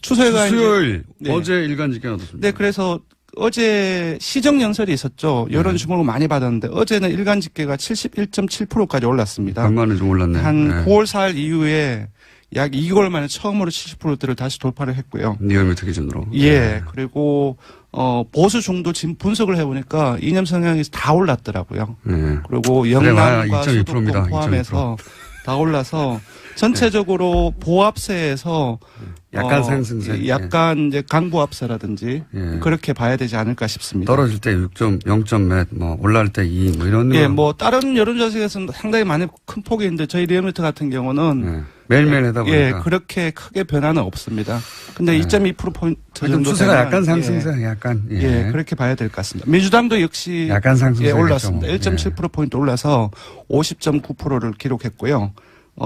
추세가 수요일 네. 어제 일간 집계는 어떻습니까? 네, 그래서 어제 시정연설이 있었죠. 여론 주목을 많이 받았는데 어제는 일간 집계가 71.7%까지 올랐습니다. 반만에 좀 올랐네. 한 네. 9월 4일 이후에 약 2개월 만에 처음으로 70%대를 다시 돌파를 했고요. 리얼미터 기준으로. 예, 그리고 보수 중도 지금 분석을 해보니까 이념 성향이 다 올랐더라고요. 네. 그리고 그래, 영남과 2.2%입니다. 수도권 포함해서 다 올라서 전체적으로 보합세에서 약간 상승세. 약간 이제 강보합세라든지 예. 그렇게 봐야 되지 않을까 싶습니다. 떨어질 때 0점 몇, 뭐 올라갈 때 2, 뭐 이런. 예, 뭐 다른 여론조사에서는 상당히 많이 큰 폭이 있는데 저희 리얼미터 같은 경우는 예. 매일매일 하다 보니까. 예, 그렇게 크게 변화는 없습니다. 근데 2.2%포인트 하여튼 정도 추세가 되면, 약간 상승세, 약간. 예. 예, 그렇게 봐야 될 것 같습니다. 민주당도 역시 약간 상승세. 예, 올랐습니다. 예. 1.7%포인트 올라서 50.9%를 기록했고요.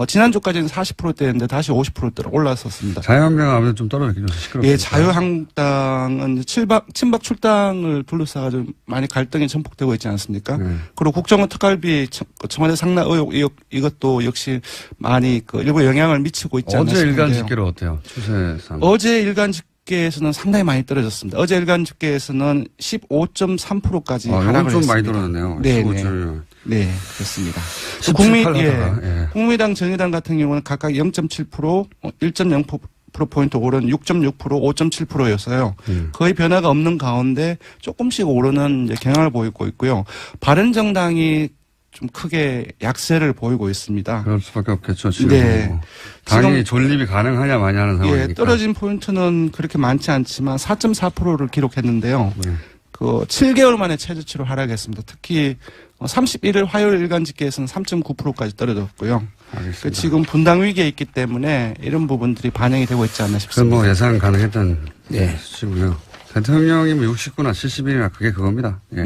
지난주까지는 40%대였는데 다시 50%대로 올랐었습니다. 자유한국당 아무래도 좀 떨어졌겠죠. 시끄럽죠. 예, 자유한국당은 친박 출당을 둘러싸가지고 많이 갈등이 전폭되고 있지 않습니까? 그리고 국정원 특활비 청와대 상납 의혹 이것도 역시 많이 일부 영향을 미치고 있지 않습니까? 어제 일간 집계로 어때요? 추세상. 어제 일간 집계에서는 상당히 많이 떨어졌습니다. 어제 일간 집계에서는 15.3%까지 이건 하락을 좀 했습니다. 많이 떨어졌네요. 네, 15.1. 네, 그렇습니다. 17, 8 하다가, 예. 국민당, 정의당 같은 경우는 각각 0.7%, 1.0%포인트 오른 6.6%, 5.7%였어요. 거의 변화가 없는 가운데 조금씩 오르는 이제 경향을 보이고 있고요. 바른정당이 좀 크게 약세를 보이고 있습니다. 그럴 수밖에 없겠죠. 지금 네. 뭐 당이 지금- 존립이 가능하냐 마냐는 상황이니까. 예, 떨어진 포인트는 그렇게 많지 않지만 4.4%를 기록했는데요. 네. 그 7개월 만에 최저치로 하락했습니다. 특히 31일 화요일 일간 집계에서는 3.9%까지 떨어졌고요. 알겠습니다. 그 지금 분당 위기에 있기 때문에 이런 부분들이 반영이 되고 있지 않나 그건 싶습니다. 뭐 예상 가능했던 네. 수치고요. 대통령이 뭐 69나 70이나 그게 그겁니다. 예.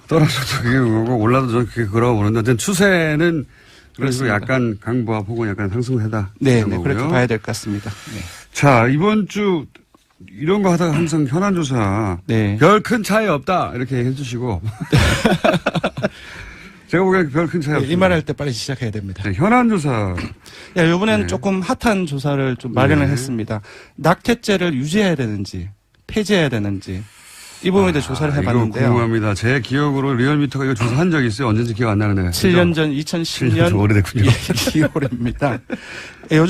떨어져도 그게 그거고 올라도 저는 그게 그러고 보는데 어쨌든 추세는 그래서 그렇습니다. 약간 강보합 혹은 약간 상승세다. 네, 그런 네, 거고요. 그렇게 봐야 될 것 같습니다. 네. 자, 이번 주 이런 거 하다가 항상 현안조사 네. 별 큰 차이 없다 이렇게 해주시고 제가 보기엔 별 큰 차이 없다. 이 말할 때 빨리 시작해야 됩니다. 네, 현안조사 야, 이번에는 네. 조금 핫한 조사를 좀 마련을 네. 했습니다. 낙태죄를 유지해야 되는지, 폐지해야 되는지, 이 부분에 대해 조사를 이거 해봤는데요. 궁금합니다. 제 기억으로 리얼미터가 이거 조사한 적이 있어요. 언제인지 기억 안 나는데. 7년 전 2010년 좀 오래됐군요. 2월입니다. 요즘